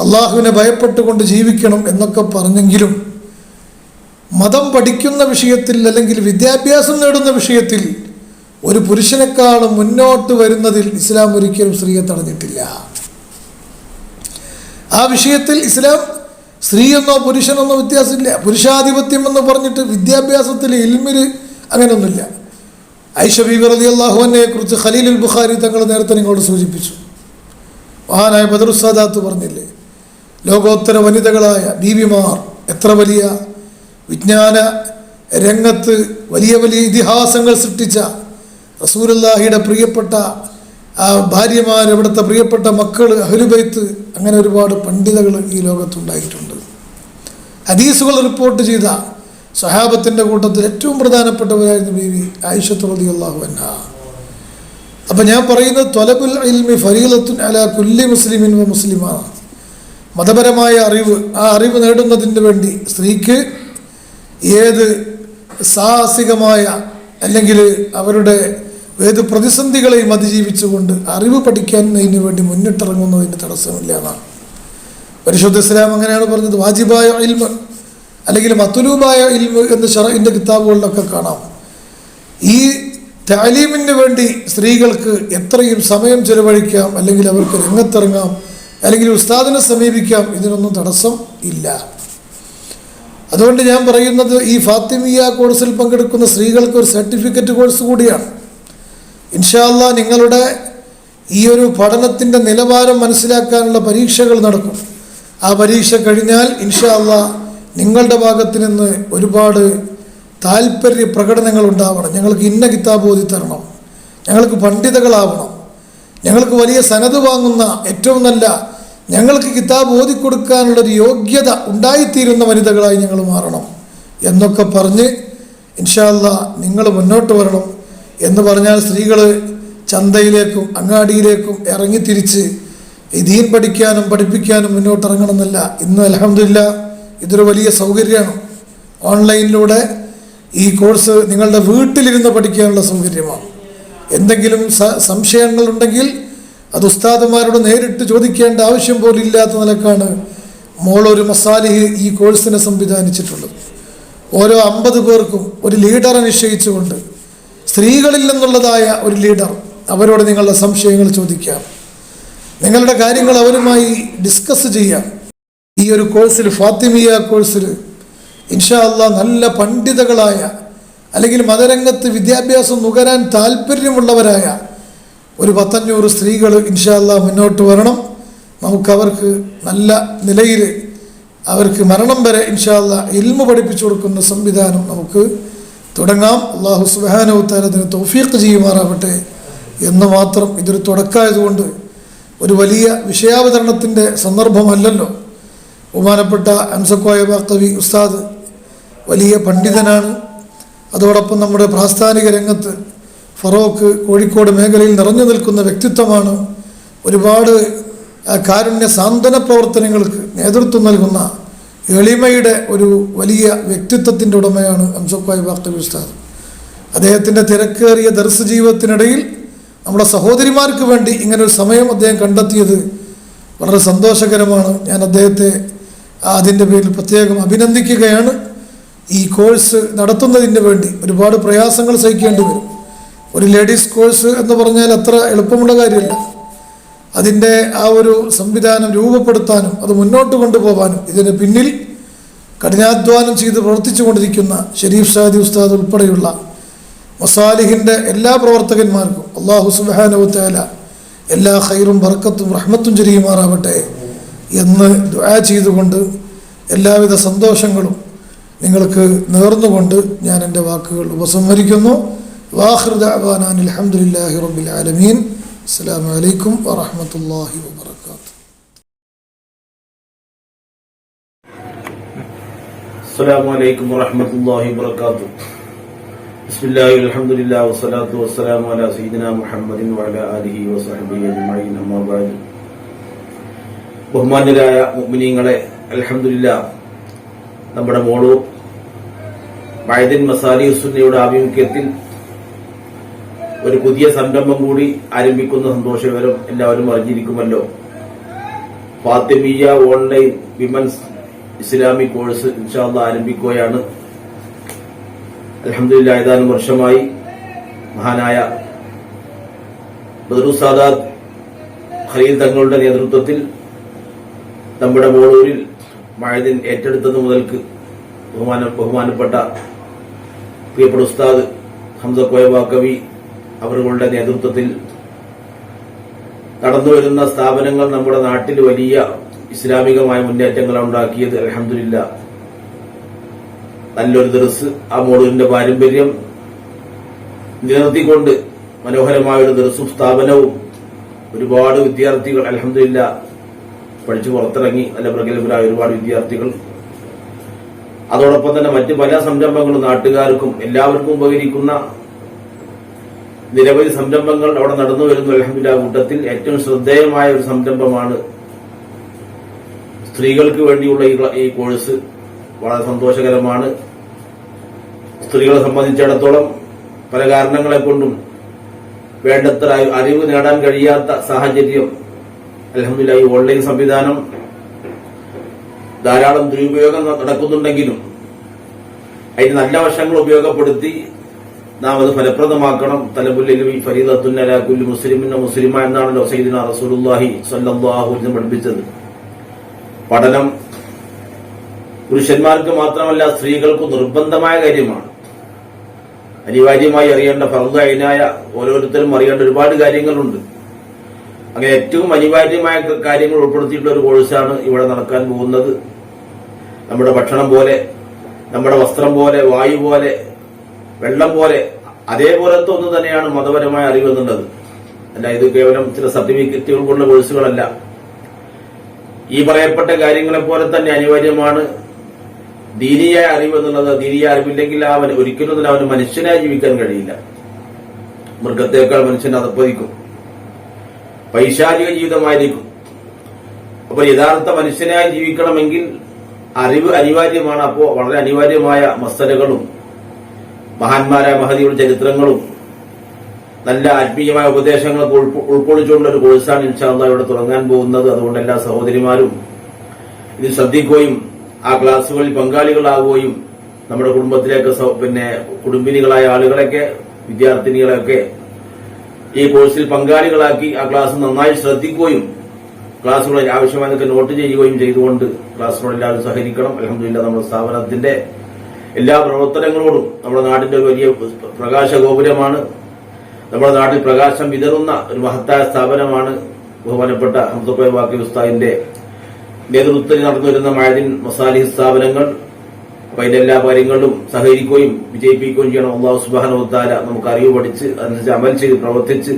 അള്ളാഹുവിനെ ഭയപ്പെട്ടുകൊണ്ട് ജീവിക്കണം എന്നൊക്കെ പറഞ്ഞെങ്കിലും മതം പഠിക്കുന്ന വിഷയത്തിൽ അല്ലെങ്കിൽ വിദ്യാഭ്യാസം നേടുന്ന വിഷയത്തിൽ ഒരു പുരുഷനേക്കാളും മുന്നോട്ട് വരുന്നതിൽ ഇസ്ലാം ഒരിക്കലും സ്ത്രീയെ തടഞ്ഞിട്ടില്ല. ആ വിഷയത്തിൽ ഇസ്ലാം സ്ത്രീയെന്നോ പുരുഷനെന്നോ വ്യത്യാസമില്ല. പുരുഷാധിപത്യം എന്ന് പറഞ്ഞിട്ട് വിദ്യാഭ്യാസത്തിൽ ഇൽമിൽ അങ്ങനെയൊന്നുമില്ല. ഐഷ ബീബി റളിയല്ലാഹു അൻഹയെ കുറിച്ച് ഖലീലുൽ ബുഖാരി തങ്ങൾ നേരത്തെ നിങ്ങളോട് സൂചിപ്പിച്ചു. മഹാനായ ബദറുസ്സാദാത്ത് പറഞ്ഞില്ലേ, ലോകോത്തര വനിതകളായ ബീവിമാർ എത്ര വലിയ വിജ്ഞാന രംഗത്ത് വലിയ വലിയ ഇതിഹാസങ്ങൾ സൃഷ്ടിച്ച റസൂലുള്ളാഹിയുടെ പ്രിയപ്പെട്ട ഭാര്യമാർ, അവിടുത്തെ പ്രിയപ്പെട്ട മക്കൾ, അഹ്ലുബൈത്ത്, അങ്ങനെ ഒരുപാട് പണ്ഡിതകൾ ഈ ലോകത്തുണ്ടായിട്ടുണ്ട്. ഹദീസുകൾ റിപ്പോർട്ട് ചെയ്ത സഹാബത്തിൻ്റെ കൂട്ടത്തിൽ ഏറ്റവും പ്രധാനപ്പെട്ടവരായിരുന്നു ബീവി ആയിഷത്ത് റളിയല്ലാഹു അൻഹ. അപ്പം ഞാൻ പറയുന്നത് ത്വലബുൽ ഇൽമി ഫരീളത്തുൻ അലാ കുല്ലി മുസ്ലിമിൻ വ മുസ്ലിമ. മതപരമായ അറിവ്, ആ അറിവ് നേടുന്നതിന് വേണ്ടി സ്ത്രീക്ക് ഏത് സാഹസികമായ അല്ലെങ്കിൽ അവരുടെ ഏത് പ്രതിസന്ധികളെയും അതിജീവിച്ചുകൊണ്ട് അറിവ് പഠിക്കുന്നതിന് വേണ്ടി മുന്നിട്ടിറങ്ങുന്നതിന് തടസ്സമില്ല എന്നാണ് പരിശുദ്ധ ഇസ്ലാം. അങ്ങനെയാണ് പറഞ്ഞത്. വാജിബായ ഇൽമ് അല്ലെങ്കിൽ മത്ലൂബായ ഇൽമ് എന്ന് ശറഇന്റെ കിതാബുകളിലൊക്കെ കാണാം. ഈ തഅലീമിന് വേണ്ടി സ്ത്രീകൾക്ക് എത്രയും സമയം ചെലവഴിക്കാം, അല്ലെങ്കിൽ അവർക്ക് രംഗത്തിറങ്ങാം, അല്ലെങ്കിൽ ഉസ്താദിനെ സമീപിക്കാം. ഇതിനൊന്നും തടസ്സം ഇല്ല. അതുകൊണ്ട് ഞാൻ പറയുന്നത് ഈ ഫാത്തിമിയ കോഴ്സിൽ പങ്കെടുക്കുന്ന സ്ത്രീകൾക്ക് ഒരു സർട്ടിഫിക്കറ്റ് കോഴ്സ് കൂടിയാണ്. ഇൻഷാ അല്ലാഹ് നിങ്ങളുടെ ഈ ഒരു പഠനത്തിൻ്റെ നിലവാരം മനസ്സിലാക്കാനുള്ള പരീക്ഷകൾ നടക്കും. ആ പരീക്ഷ കഴിഞ്ഞാൽ ഇൻഷാ അല്ലാഹ് നിങ്ങളുടെ ഭാഗത്ത് നിന്ന് ഒരുപാട് താല്പര്യ പ്രകടനങ്ങൾ ഉണ്ടാവണം. ഞങ്ങൾക്ക് ഇന്ന കിതാബ് ഓതി തരണം, ഞങ്ങൾക്ക് പണ്ഡിതകളാവണം, ഞങ്ങൾക്ക് വലിയ സനത് വാങ്ങുന്ന ഏറ്റവും നല്ല ഞങ്ങൾക്ക് കിതാബ് ഓതിക്കൊടുക്കാനുള്ളൊരു യോഗ്യത ഉണ്ടായിത്തീരുന്ന വനിതകളായി ഞങ്ങൾ മാറണം എന്നൊക്കെ പറഞ്ഞ് ഇൻഷാ അല്ലാഹ് നിങ്ങൾ മുന്നോട്ട് വരണം. എന്ന് പറഞ്ഞാൽ സ്ത്രീകൾ ചന്തയിലേക്കും അങ്ങാടിയിലേക്കും ഇറങ്ങിത്തിരിച്ച് ഈ ദീൻ പഠിക്കാനും പഠിപ്പിക്കാനും മുന്നോട്ടിറങ്ങണമെന്നല്ല. ഇന്ന് അൽഹംദുലില്ലാഹ് ഇതൊരു വലിയ സൗകര്യമാണ്. ഓൺലൈനിലൂടെ ഈ കോഴ്സ് നിങ്ങളുടെ വീട്ടിലിരുന്ന് പഠിക്കാനുള്ള സൗകര്യമാണ്. എന്തെങ്കിലും സംശയങ്ങളുണ്ടെങ്കിൽ അത് ഉസ്താദുമാരോട് നേരിട്ട് ചോദിക്കേണ്ട ആവശ്യം പോലും ഇല്ലാത്ത നിലക്കാണ് മോളൊരു മസാലിഹ് ഈ കോഴ്സിനെ സംവിധാനിച്ചിട്ടുള്ളത്. ഓരോ 50 പേർക്കും ഒരു ലീഡറെ നിശ്ചയിച്ചുകൊണ്ട് സ്ത്രീകളിൽ നിന്നുള്ളതായ ഒരു ലീഡർ, അവരോട് നിങ്ങളുടെ സംശയങ്ങൾ ചോദിക്കാം, നിങ്ങളുടെ കാര്യങ്ങൾ അവരുമായി ഡിസ്കസ് ചെയ്യാം. ഈ ഒരു കോഴ്സിൽ, ഫാത്തിമിയ കോഴ്സിൽ ഇൻഷാ അല്ലാഹ് നല്ല പണ്ഡിതകളായ അല്ലെങ്കിൽ മതരംഗത്ത് വിദ്യാഭ്യാസം നുകരാൻ താല്പര്യമുള്ളവരായ ഒരു 500 സ്ത്രീകൾ ഇൻഷാ അല്ലാഹ് മുന്നോട്ട് വരണം. നമുക്കവർക്ക് നല്ല നിലയിൽ അവർക്ക് മരണം വരെ ഇൻഷാ അല്ലാഹ് ഇൽമു പഠിപ്പിച്ചു കൊടുക്കുന്ന സംവിധാനം നമുക്ക് തുടങ്ങാം. അല്ലാഹു സുബ്ഹാനഹു വ തആല അതിന് തൗഫീഖ് ചെയ്യുമാറാവട്ടെ എന്ന് മാത്രം. ഇതൊരു തുടക്കമായതുകൊണ്ട് ഒരു വലിയ വിഷയാവതരണത്തിൻ്റെ സന്ദർഭമല്ലല്ലോ. ബഹുമാനപ്പെട്ട ഹംസക്കോയ ബാക്കവി ഉസ്താദ് വലിയ പണ്ഡിതനാണ്. അതോടൊപ്പം നമ്മുടെ പ്രാസ്ഥാനിക രംഗത്ത് ഫറോക്ക് കോഴിക്കോട് മേഖലയിൽ നിറഞ്ഞു നിൽക്കുന്ന വ്യക്തിത്വമാണ്. ഒരുപാട് കാരുണ്യ സാന്ത്വന പ്രവർത്തനങ്ങൾക്ക് നേതൃത്വം നൽകുന്ന എളിമയുടെ ഒരു വലിയ വ്യക്തിത്വത്തിൻ്റെ ഉടമയാണ് ഹംസക്കോയ ബാക്കവി ഉസ്താദ്. അദ്ദേഹത്തിൻ്റെ തിരക്കേറിയ ദർസ് ജീവിതത്തിനിടയിൽ നമ്മുടെ സഹോദരിമാർക്ക് വേണ്ടി ഇങ്ങനൊരു സമയം അദ്ദേഹം കണ്ടെത്തിയത് വളരെ സന്തോഷകരമാണ്. ഞാൻ അദ്ദേഹത്തെ അതിൻ്റെ പേരിൽ പ്രത്യേകം അഭിനന്ദിക്കുകയാണ്. ഈ കോഴ്സ് നടത്തുന്നതിന് വേണ്ടി ഒരുപാട് പ്രയാസങ്ങൾ സഹിക്കേണ്ടി വരും. ഒരു ലേഡീസ് കോഴ്സ് എന്ന് പറഞ്ഞാൽ അത്ര എളുപ്പമുള്ള കാര്യമല്ല. അതിൻ്റെ ആ ഒരു സംവിധാനം രൂപപ്പെടുത്താനും അത് മുന്നോട്ട് കൊണ്ടുപോകാനും ഇതിന് പിന്നിൽ കഠിനാധ്വാനം ചെയ്ത് പ്രവർത്തിച്ചു കൊണ്ടിരിക്കുന്ന ഷരീഫ് സാദി ഉസ്താദ് ഉൾപ്പെടെയുള്ള മസാലിഹിൻ്റെ എല്ലാ പ്രവർത്തകന്മാർക്കും അല്ലാഹു സുബ്ഹാനഹു വ തആല എല്ലാ ഖൈറും ബർക്കത്തും റഹ്മത്തും ചൊരിയുമാറാവട്ടെ എന്ന് ദുആ ചെയ്തുകൊണ്ട് എല്ലാവിധ സന്തോഷങ്ങളും നിങ്ങൾക്ക് നേർന്നുകൊണ്ട് ഞാൻ എൻ്റെ വാക്കുകൾ ഉപസംഹരിക്കുന്നു. വാഖിറു ദഅ്വാനാ അൽഹംദുലില്ലാഹി റബ്ബിൽ ആലമീൻ. അസ്സലാമു അലൈക്കും വറഹ്മത്തുള്ളാഹി വബറകാതുഹു. അസ്സലാമു അലൈക്കും വറഹ്മത്തുള്ളാഹി വബറകാതുഹു. ബിസ്മില്ലാഹി അൽഹംദുലില്ലാഹി വസ്സലാത്തു വസ്സലാമു അലാ സയ്യിദിനാ മുഹമ്മദിൻ വഅലാ ആലിഹി വസഹ്ബിഹി അജ്മഈൻ. അമ്മാ ബഅദ്. ബഹുമാന്യരായ മുഅ്മിനീങ്ങളെ, അൽഹംദുലില്ലാഹ് നമ്മുടെ മോളൂർ മഅദിൻ മസാലിഹ് സുന്നയുടെ ആഭിമുഖ്യത്തിൽ ഒരു പുതിയ സംരംഭം കൂടി ആരംഭിക്കുന്ന സന്തോഷകരം എല്ലാവരും അറിഞ്ഞിരിക്കുമല്ലോ. ഫാത്തിമിയ്യ ഓൺലൈൻ വിമൻസ് ഇസ്ലാമിക് കോഴ്സ് ഇൻഷാ അല്ലാഹ് ആരംഭിക്കുകയാണ്. അൽഹംദുലില്ലാഹ് ഏതാനും വർഷമായി മഹാനായ ബദറു സാദാത്ത് ഖലീൽ തങ്ങളുടെ നേതൃത്വത്തിൽ നമ്മുടെ മോളൂരിൽ മഅദിൻ ഏറ്റെടുത്തത് മുതൽക്ക് ബഹുമാനപ്പെട്ട പ്രിയപ്പെട്ട ഉസ്താദ് ഹംസക്കോയ ബാക്കവി അവരുടെ നേതൃത്വത്തിൽ നടന്നുവരുന്ന സ്ഥാപനങ്ങൾ നമ്മുടെ നാട്ടിൽ വലിയ ഇസ്ലാമികമായ മുന്നേറ്റങ്ങളാണ് ഉണ്ടാക്കിയത്. അൽഹംദുലില്ലാഹ് നല്ലൊരു ദർസ്, ആ മോളൂരിന്റെ പാരമ്പര്യം നിലനിർത്തിക്കൊണ്ട് മനോഹരമായ ഒരു ദർസും സ്ഥാപനവും ഒരുപാട് വിദ്യാർത്ഥികൾ അൽഹംദുലില്ലാഹ് പഠിച്ചു പുറത്തിറങ്ങി. നല്ല പ്രഗത്ഭരായ ഒരുപാട് വിദ്യാർത്ഥികൾ. അതോടൊപ്പം തന്നെ മറ്റ് പല സംരംഭങ്ങളും നാട്ടുകാർക്കും എല്ലാവർക്കും ഉപകരിക്കുന്ന നിരവധി സംരംഭങ്ങൾ അവിടെ നടന്നു വരുന്നു. അൽഹംദുലില്ലാഹ് കൂട്ടത്തിൽ ഏറ്റവും ശ്രദ്ധേയമായ ഒരു സംരംഭമാണ് സ്ത്രീകൾക്ക് വേണ്ടിയുള്ള ഈ കോഴ്സ്. വളരെ സന്തോഷകരമാണ്. സ്ത്രീകളെ സംബന്ധിച്ചിടത്തോളം പല കാരണങ്ങളെ കൊണ്ടും വേണ്ടത്ര അറിവ് നേടാൻ കഴിയാത്ത സാഹചര്യം. അൽഹംദുലില്ലാഹ് ഈ ഓൺലൈൻ സംവിധാനം ധാരാളം ദുരുപയോഗം നടക്കുന്നുണ്ടെങ്കിലും അതിന് നല്ല വശങ്ങൾ ഉപയോഗപ്പെടുത്തി നാം അത് ഫലപ്രദമാക്കണം. തലബുൽ ഇൽമി ഫരീദത്തുൻ അലാ കുല്ലി മുസ്ലിമിൻ മുസ്ലിമ എന്നാണല്ലോ സയ്യിദുനാ റസൂലുള്ളാഹി സ്വല്ലല്ലാഹു അലൈഹി വസല്ലം പഠിപ്പിച്ചത്. പഠനം പുരുഷന്മാർക്ക് മാത്രമല്ല സ്ത്രീകൾക്ക് നിർബന്ധമായ കാര്യമാണ്. അനിവാര്യമായി അറിയേണ്ട ഫർദ് ഐനായ ഓരോരുത്തരും അറിയേണ്ട ഒരുപാട് കാര്യങ്ങളുണ്ട്. അങ്ങനെ ഏറ്റവും അനിവാര്യമായ കാര്യങ്ങൾ ഉൾപ്പെടുത്തിയിട്ടുള്ള ഒരു കോഴ്സാണ് ഇവിടെ നടക്കാൻ പോകുന്നത്. നമ്മുടെ ഭക്ഷണം പോലെ, നമ്മുടെ വസ്ത്രം പോലെ, വായു പോലെ, വെള്ളം പോലെ അതേപോലത്തെ ഒന്ന് തന്നെയാണ് മതപരമായ അറിവ് എന്നുള്ളത്. അല്ല, ഇത് കേവലം ചില സർട്ടിഫിക്കറ്റുകൾ കൊണ്ടുള്ള കോഴ്സുകളല്ല. ഈ പറയപ്പെട്ട കാര്യങ്ങളെ പോലെ തന്നെ അനിവാര്യമാണ് ദീനീയ അറിവ് എന്നുള്ളത്. ദീനീയ അറിവില്ലെങ്കിൽ അവൻ ഒരിക്കലും തന്നെ അവന് മനുഷ്യനായി ജീവിക്കാൻ കഴിയില്ല. മൃഗത്തേക്കാൾ മനുഷ്യൻ അതപ്പതിക്കും, പൈശാചിക ജീവിതമായിരിക്കും. അപ്പോൾ യഥാർത്ഥ മനുഷ്യനായി ജീവിക്കണമെങ്കിൽ അറിവ് അനിവാര്യമാണ്. അപ്പോൾ വളരെ അനിവാര്യമായ മസലകളും മഹാന്മാരായ മഹദിയുടെ ചരിത്രങ്ങളും നല്ല ആത്മീയമായ ഉപദേശങ്ങളൊക്കെ ഉൾക്കൊള്ളിച്ചുകൊണ്ടുള്ള ഒരു കോഴ്സാണ് ഇൻഷാ അല്ലാഹ് ഇവിടെ തുടങ്ങാൻ പോകുന്നത്. അതുകൊണ്ട് എല്ലാ സഹോദരിമാരും ഇത് ശ്രദ്ധിക്കുകയും ആ ക്ലാസുകളിൽ പങ്കാളികളാവുകയും നമ്മുടെ കുടുംബത്തിലേക്ക് കുടുംബിനികളായ ആളുകളൊക്കെ വിദ്യാർത്ഥിനികളെയൊക്കെ ഈ കോഴ്സിൽ പങ്കാളികളാക്കി ആ ക്ലാസ് നന്നായി ശ്രദ്ധിക്കുകയും ക്ലാസുകളിൽ ആവശ്യമായതൊക്കെ നോട്ട് ചെയ്യുകയും ചെയ്തുകൊണ്ട് ക്ലാസ്സിനോട് എല്ലാവരും സഹകരിക്കണം. അൽഹംദുലില്ലാഹ് നമ്മുടെ സ്ഥാപനത്തിന്റെ എല്ലാ പ്രവർത്തനങ്ങളോടും നമ്മുടെ നാടിന്റെ ഒരു വലിയ പ്രകാശ ഗോപുരമാണ്. നമ്മുടെ നാട്ടിൽ പ്രകാശം വിതറുന്ന ഒരു മഹത്തായ സ്ഥാപനമാണ് ബഹുമാനപ്പെട്ട ഹംസക്കോയ ബാക്കവി ഉസ്താദിന്റെ നേതൃത്വത്തിൽ നടന്നുവരുന്ന മഅദിൻ മസാലിഹ് സ്ഥാപനങ്ങൾ. അപ്പൊ അതിന്റെ എല്ലാ കാര്യങ്ങളിലും സഹകരിക്കുകയും വിജയിപ്പിക്കുകയും ചെയ്യണം. അല്ലാഹു സുബ്ഹാനഹു വ തആല നമുക്ക് അറിവ് പഠിച്ച് അതിനനുസരിച്ച് അമൽ ചെയ്ത് പ്രവർത്തിച്ച്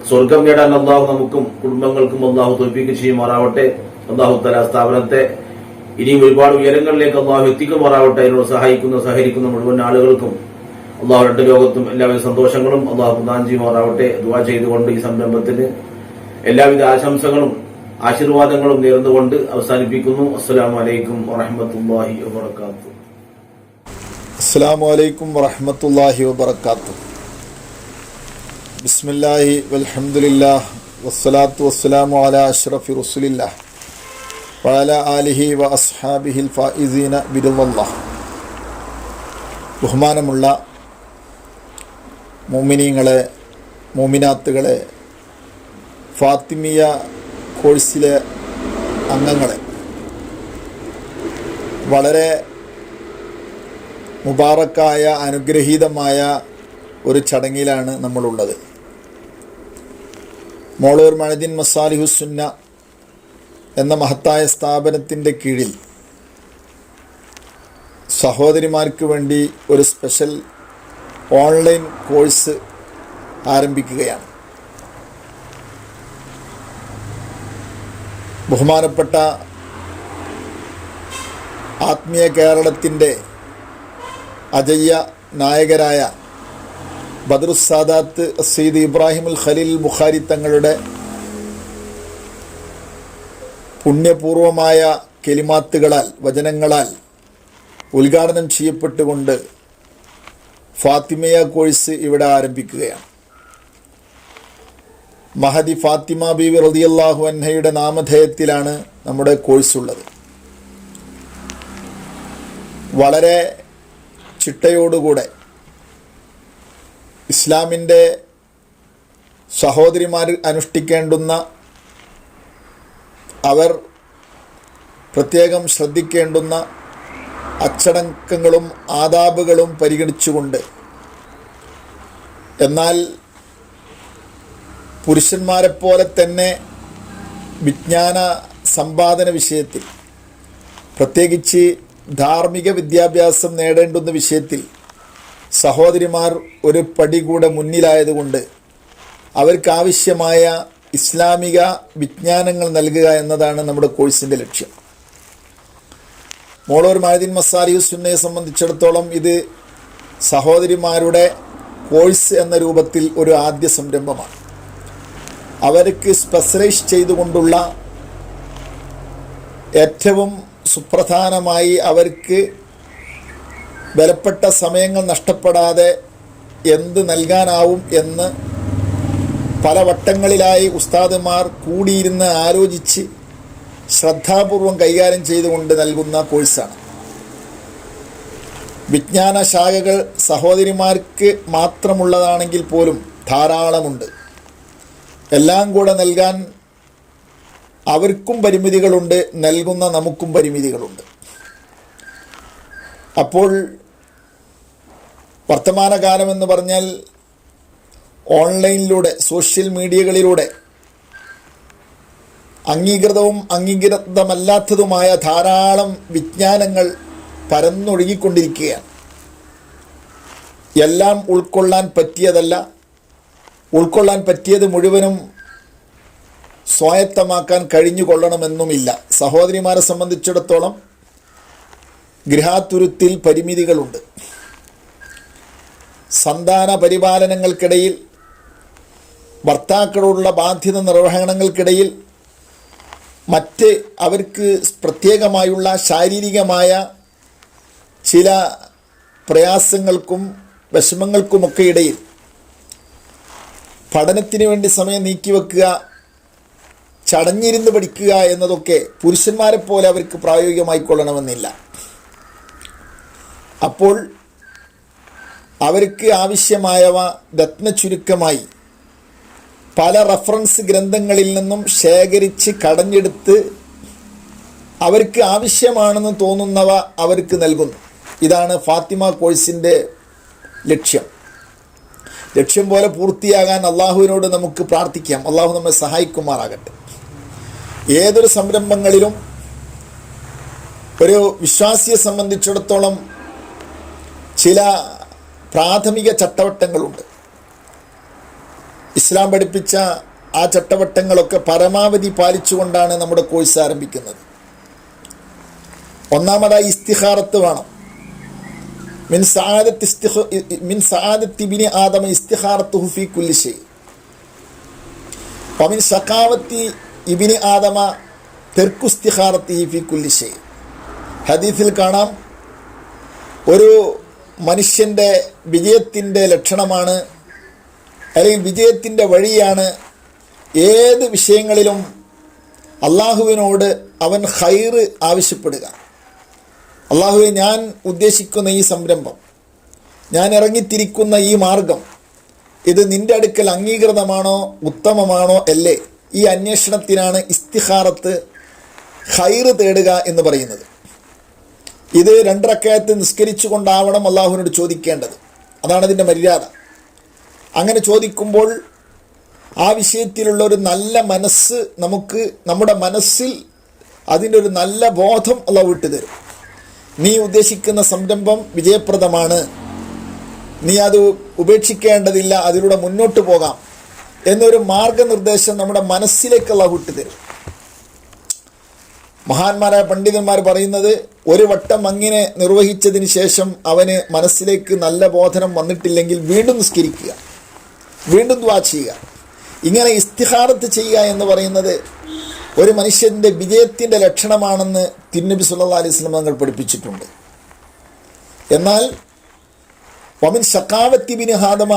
സ്വർഗം നേടാൻ അല്ലാഹു നമുക്കും കുടുംബങ്ങൾക്കും അല്ലാഹു തൗഫീഖ് ചെയ്യുമാറാവട്ടെ. അല്ലാഹു തആല സ്ഥാപനത്തെ ഇനിയും ഒരുപാട് ഉയരങ്ങളിലേക്ക് അള്ളാഹു എത്തിക്കുമാറാവട്ടെ. അതിനോട് സഹകരിക്കുന്ന മുഴുവൻ ആളുകൾക്കും അള്ളാഹു രണ്ട് ലോകത്തും എല്ലാവിധ സന്തോഷങ്ങളും അള്ളാഹു പ്രദാനം ചെയ്യുമാറാവട്ടെ. ദുആ ചെയ്തുകൊണ്ട് ഈ സംരംഭത്തിന് എല്ലാവിധ ആശംസകളും ആശീർവാദങ്ങളും നേർന്നുകൊണ്ട് അവസാനിപ്പിക്കുന്നു. അസ്സലാമു അലൈക്കും വറഹ്മത്തുള്ളാഹി വബറകാതുഹു. അസ്സലാമു അലൈക്കും വറഹ്മത്തുള്ളാഹി വബറകാതുഹു. ബിസ്മില്ലാഹി വൽഹംദുലില്ലാഹ് വസ്സലാത്തു വസ്സലാമു അലാ അഷ്റഫി റസൂലില്ലാഹ് വഅലാ ആലിഹി വ അസ്ഹാബിഹിൽ ഫായിസീന ബിറിളല്ലാഹ്. ബഹുമാനമുള്ള മുഅ്മിനീങ്ങളെ, മുഅ്മിനാത്തുകളെ, ഫാത്തിമിയ കോഴ്സിലെ അംഗങ്ങളെ, വളരെ മുബാറക്കായ അനുഗ്രഹീതമായ ഒരു ചടങ്ങിലാണ് നമ്മളുള്ളത്. മോളൂർ മഅദിൻ മസാലിഹുസുന്ന എന്ന മഹത്തായ സ്ഥാപനത്തിൻ്റെ കീഴിൽ സഹോദരിമാർക്ക് വേണ്ടി ഒരു സ്പെഷ്യൽ ഓൺലൈൻ കോഴ്സ് ആരംഭിക്കുകയാണ്. ബഹുമാനപ്പെട്ട ആത്മീയ കേരളത്തിൻ്റെ അജയ്യ നായകരായ ബദറുസ്സാദാത്ത് സയ്യിദ് ഇബ്രാഹിമുൽ ഖലീൽ ബുഖാരി തങ്ങളുടെ പുണ്യപൂർവമായ കെലിമാത്തുകളാൽ, വചനങ്ങളാൽ ഉദ്ഘാടനം ചെയ്യപ്പെട്ടുകൊണ്ട് ഫാത്തിമയ കോഴ്സ് ഇവിടെ ആരംഭിക്കുകയാണ്. മഹദി ഫാത്തിമ ബീവി റളിയല്ലാഹു അൻഹയുടെ നാമധേയത്തിലാണ് നമ്മുടെ കോഴ്സ് ഉള്ളത്. വളരെ ചിട്ടയോടുകൂടെ ഇസ്ലാമിൻ്റെ സഹോദരിമാർ അനുഷ്ഠിക്കേണ്ടുന്ന, അവർ പ്രത്യേകം ശ്രദ്ധിക്കേണ്ടുന്ന അച്ചടക്കങ്ങളും ആദാബുകളും പരിഗണിച്ചുകൊണ്ട്, എന്നാൽ പുരുഷന്മാരെപ്പോലെ തന്നെ വിജ്ഞാന സമ്പാദന വിഷയത്തിൽ, പ്രത്യേകിച്ച് ധാർമ്മിക വിദ്യാഭ്യാസം നേടേണ്ടുന്ന വിഷയത്തിൽ സഹോദരിമാർ ഒരു പടി കൂടെ മുന്നിലായതുകൊണ്ട് അവർക്കാവശ്യമായ ഇസ്ലാമിക വിജ്ഞാനങ്ങൾ നൽകുക എന്നതാണ് നമ്മുടെ കോഴ്സിൻ്റെ ലക്ഷ്യം. മോളൂർ മഅദിൻ മസാലിഹുസുന്നയെ സംബന്ധിച്ചിടത്തോളം ഇത് സഹോദരിമാരുടെ കോഴ്സ് എന്ന രൂപത്തിൽ ഒരു ആദ്യ സംരംഭമാണ്. അവർക്ക് സ്പെഷ്യലൈസ് ചെയ്തുകൊണ്ടുള്ള, ഏറ്റവും സുപ്രധാനമായി അവർക്ക് വിലപ്പെട്ട സമയങ്ങൾ നഷ്ടപ്പെടാതെ എന്ത് നൽകാനാവും എന്ന് പല വട്ടങ്ങളിലായി ഉസ്താദുമാർ കൂടിയിരുന്ന് ആലോചിച്ച് ശ്രദ്ധാപൂർവം കൈകാര്യം ചെയ്തുകൊണ്ട് നൽകുന്ന കോഴ്സാണ്. വിജ്ഞാന ശാഖകൾ സഹോദരിമാർക്ക് മാത്രമുള്ളതാണെങ്കിൽ പോലും ധാരാളമുണ്ട്. എല്ലാം കൂടെ നൽകാൻ അവർക്കും പരിമിതികളുണ്ട്, നൽകുന്ന നമുക്കും പരിമിതികളുണ്ട്. അപ്പോൾ വർത്തമാനകാലമെന്ന് പറഞ്ഞാൽ ഓൺലൈനിലൂടെ, സോഷ്യൽ മീഡിയകളിലൂടെ അംഗീകൃതവും അംഗീകൃതമല്ലാത്തതുമായ ധാരാളം വിജ്ഞാനങ്ങൾ പരന്നൊഴുകിക്കൊണ്ടിരിക്കുകയാണ്. എല്ലാം ഉൾക്കൊള്ളാൻ പറ്റിയതല്ല, ഉൾക്കൊള്ളാൻ പറ്റിയത് മുഴുവനും സ്വായത്തമാക്കാൻ കഴിഞ്ഞുകൊള്ളണമെന്നുമില്ല. സഹോദരിമാരെ സംബന്ധിച്ചിടത്തോളം ഗൃഹാതുരത്തിൽ പരിമിതികളുണ്ട്. സന്താന പരിപാലനങ്ങൾക്കിടയിൽ, ഭർത്താക്കളോടുള്ള ബാധ്യത നിർവഹണങ്ങൾക്കിടയിൽ, മറ്റ് അവർക്ക് പ്രത്യേകമായുള്ള ശാരീരികമായ ചില പ്രയാസങ്ങൾക്കും വിഷമങ്ങൾക്കുമൊക്കെ ഇടയിൽ പഠനത്തിന് വേണ്ടി സമയം നീക്കിവെക്കുക, ചടഞ്ഞിരുന്ന് പഠിക്കുക എന്നതൊക്കെ പുരുഷന്മാരെ പോലെ അവർക്ക് പ്രായോഗികമായിക്കൊള്ളണമെന്നില്ല. അപ്പോൾ അവർക്ക് ആവശ്യമായവ രത്നചുരുക്കമായി പല റഫറൻസ് ഗ്രന്ഥങ്ങളിൽ നിന്നും ശേഖരിച്ച് കടഞ്ഞെടുത്ത് അവർക്ക് ആവശ്യമാണെന്ന് തോന്നുന്നവ അവർക്ക് നൽകുന്നു. ഇതാണ് ഫാത്തിമ കോഴ്സിൻ്റെ ലക്ഷ്യം. ലക്ഷ്യം പോലെ പൂർത്തിയാകാൻ അള്ളാഹുവിനോട് നമുക്ക് പ്രാർത്ഥിക്കാം. അള്ളാഹു നമ്മെ സഹായിക്കുമാറാകട്ടെ. ഏതൊരു സംരംഭങ്ങളിലും ഒരു വിശ്വാസിയെ സംബന്ധിച്ചിടത്തോളം ചില പ്രാഥമിക ചട്ടവട്ടങ്ങളുണ്ട്. ഇസ്ലാം പഠിപ്പിച്ച ആ ചട്ടവട്ടങ്ങളൊക്കെ പരമാവധി പാലിച്ചുകൊണ്ടാണ് നമ്മുടെ കോഴ്സ് ആരംഭിക്കുന്നത്. ഒന്നാമതായി ഇസ്തിഖാറത്ത് വേണം. മിൻ സആദത്തി ഇബ്നി ആദമ ഇസ്തിഖാറത്തുഹു ഫീ കുല്ലി ഷൈ വമിൻ ശഖാവത്തി ഇബ്നി ആദമ തർക്കു ഇസ്തിഖാറത്തിഹി ഫീ കുല്ലി ഷൈ. ഹദീസിൽ കാണാം, ഒരു മനുഷ്യൻ്റെ വിജയത്തിൻ്റെ ലക്ഷണമാണ്, അല്ലെങ്കിൽ വിജയത്തിൻ്റെ വഴിയാണ് ഏത് വിഷയങ്ങളിലും അള്ളാഹുവിനോട് അവൻ ഖൈറ് ആവശ്യപ്പെടുക. അള്ളാഹുവെ, ഞാൻ ഉദ്ദേശിക്കുന്ന ഈ സംരംഭം, ഞാൻ ഇറങ്ങിത്തിരിക്കുന്ന ഈ മാർഗം, ഇത് നിൻ്റെ അടുക്കൽ അംഗീകൃതമാണോ ഉത്തമമാണോ അല്ലേ? ഈ അന്വേഷണത്തിനാണ് ഇസ്തിഖാറത്ത്, ഖൈറ് തേടുക എന്ന് പറയുന്നത്. ഇത് 2 റക്അത്ത് നിസ്കരിച്ചു കൊണ്ടാവണം അള്ളാഹുവിനോട് ചോദിക്കേണ്ടത്. അതാണ് അതിൻ്റെ മര്യാദ. അങ്ങനെ ചോദിക്കുമ്പോൾ ആ വിഷയത്തിലുള്ള ഒരു നല്ല മനസ്സ്, നമുക്ക് നമ്മുടെ മനസ്സിൽ അതിൻ്റെ ഒരു നല്ല ബോധം അള്ളാഹു വിട്ടു തരും. നീ ഉദ്ദേശിക്കുന്ന സംരംഭം വിജയപ്രദമാണ്, നീ അത് ഉപേക്ഷിക്കേണ്ടതില്ല, അതിലൂടെ മുന്നോട്ട് പോകാം എന്നൊരു മാർഗനിർദ്ദേശം നമ്മുടെ മനസ്സിലേക്ക് അള്ളാഹു വിട്ടു തരും. മഹാന്മാരായ പണ്ഡിതന്മാർ പറയുന്നത്, ഒരു വട്ടം അങ്ങനെ നിർവഹിച്ചതിന് ശേഷം അവന് മനസ്സിലേക്ക് നല്ല ബോധനം വന്നിട്ടില്ലെങ്കിൽ വീണ്ടും നിസ്കരിക്കുക, വീണ്ടും ദുആ ചെയ്യുക. ഇങ്ങനെ ഇസ്തിഖാറത്ത് ചെയ്യുക എന്ന് പറയുന്നത് ഒരു മനുഷ്യൻ്റെ വിജയത്തിൻ്റെ ലക്ഷണമാണെന്ന് തിരുനബി സല്ലല്ലാഹു അലൈഹി വസല്ലം തങ്ങൾ പഠിപ്പിച്ചിട്ടുണ്ട്. എന്നാൽ വമിൻ ശഖാവത്തി ഇബ്നി ആദമ,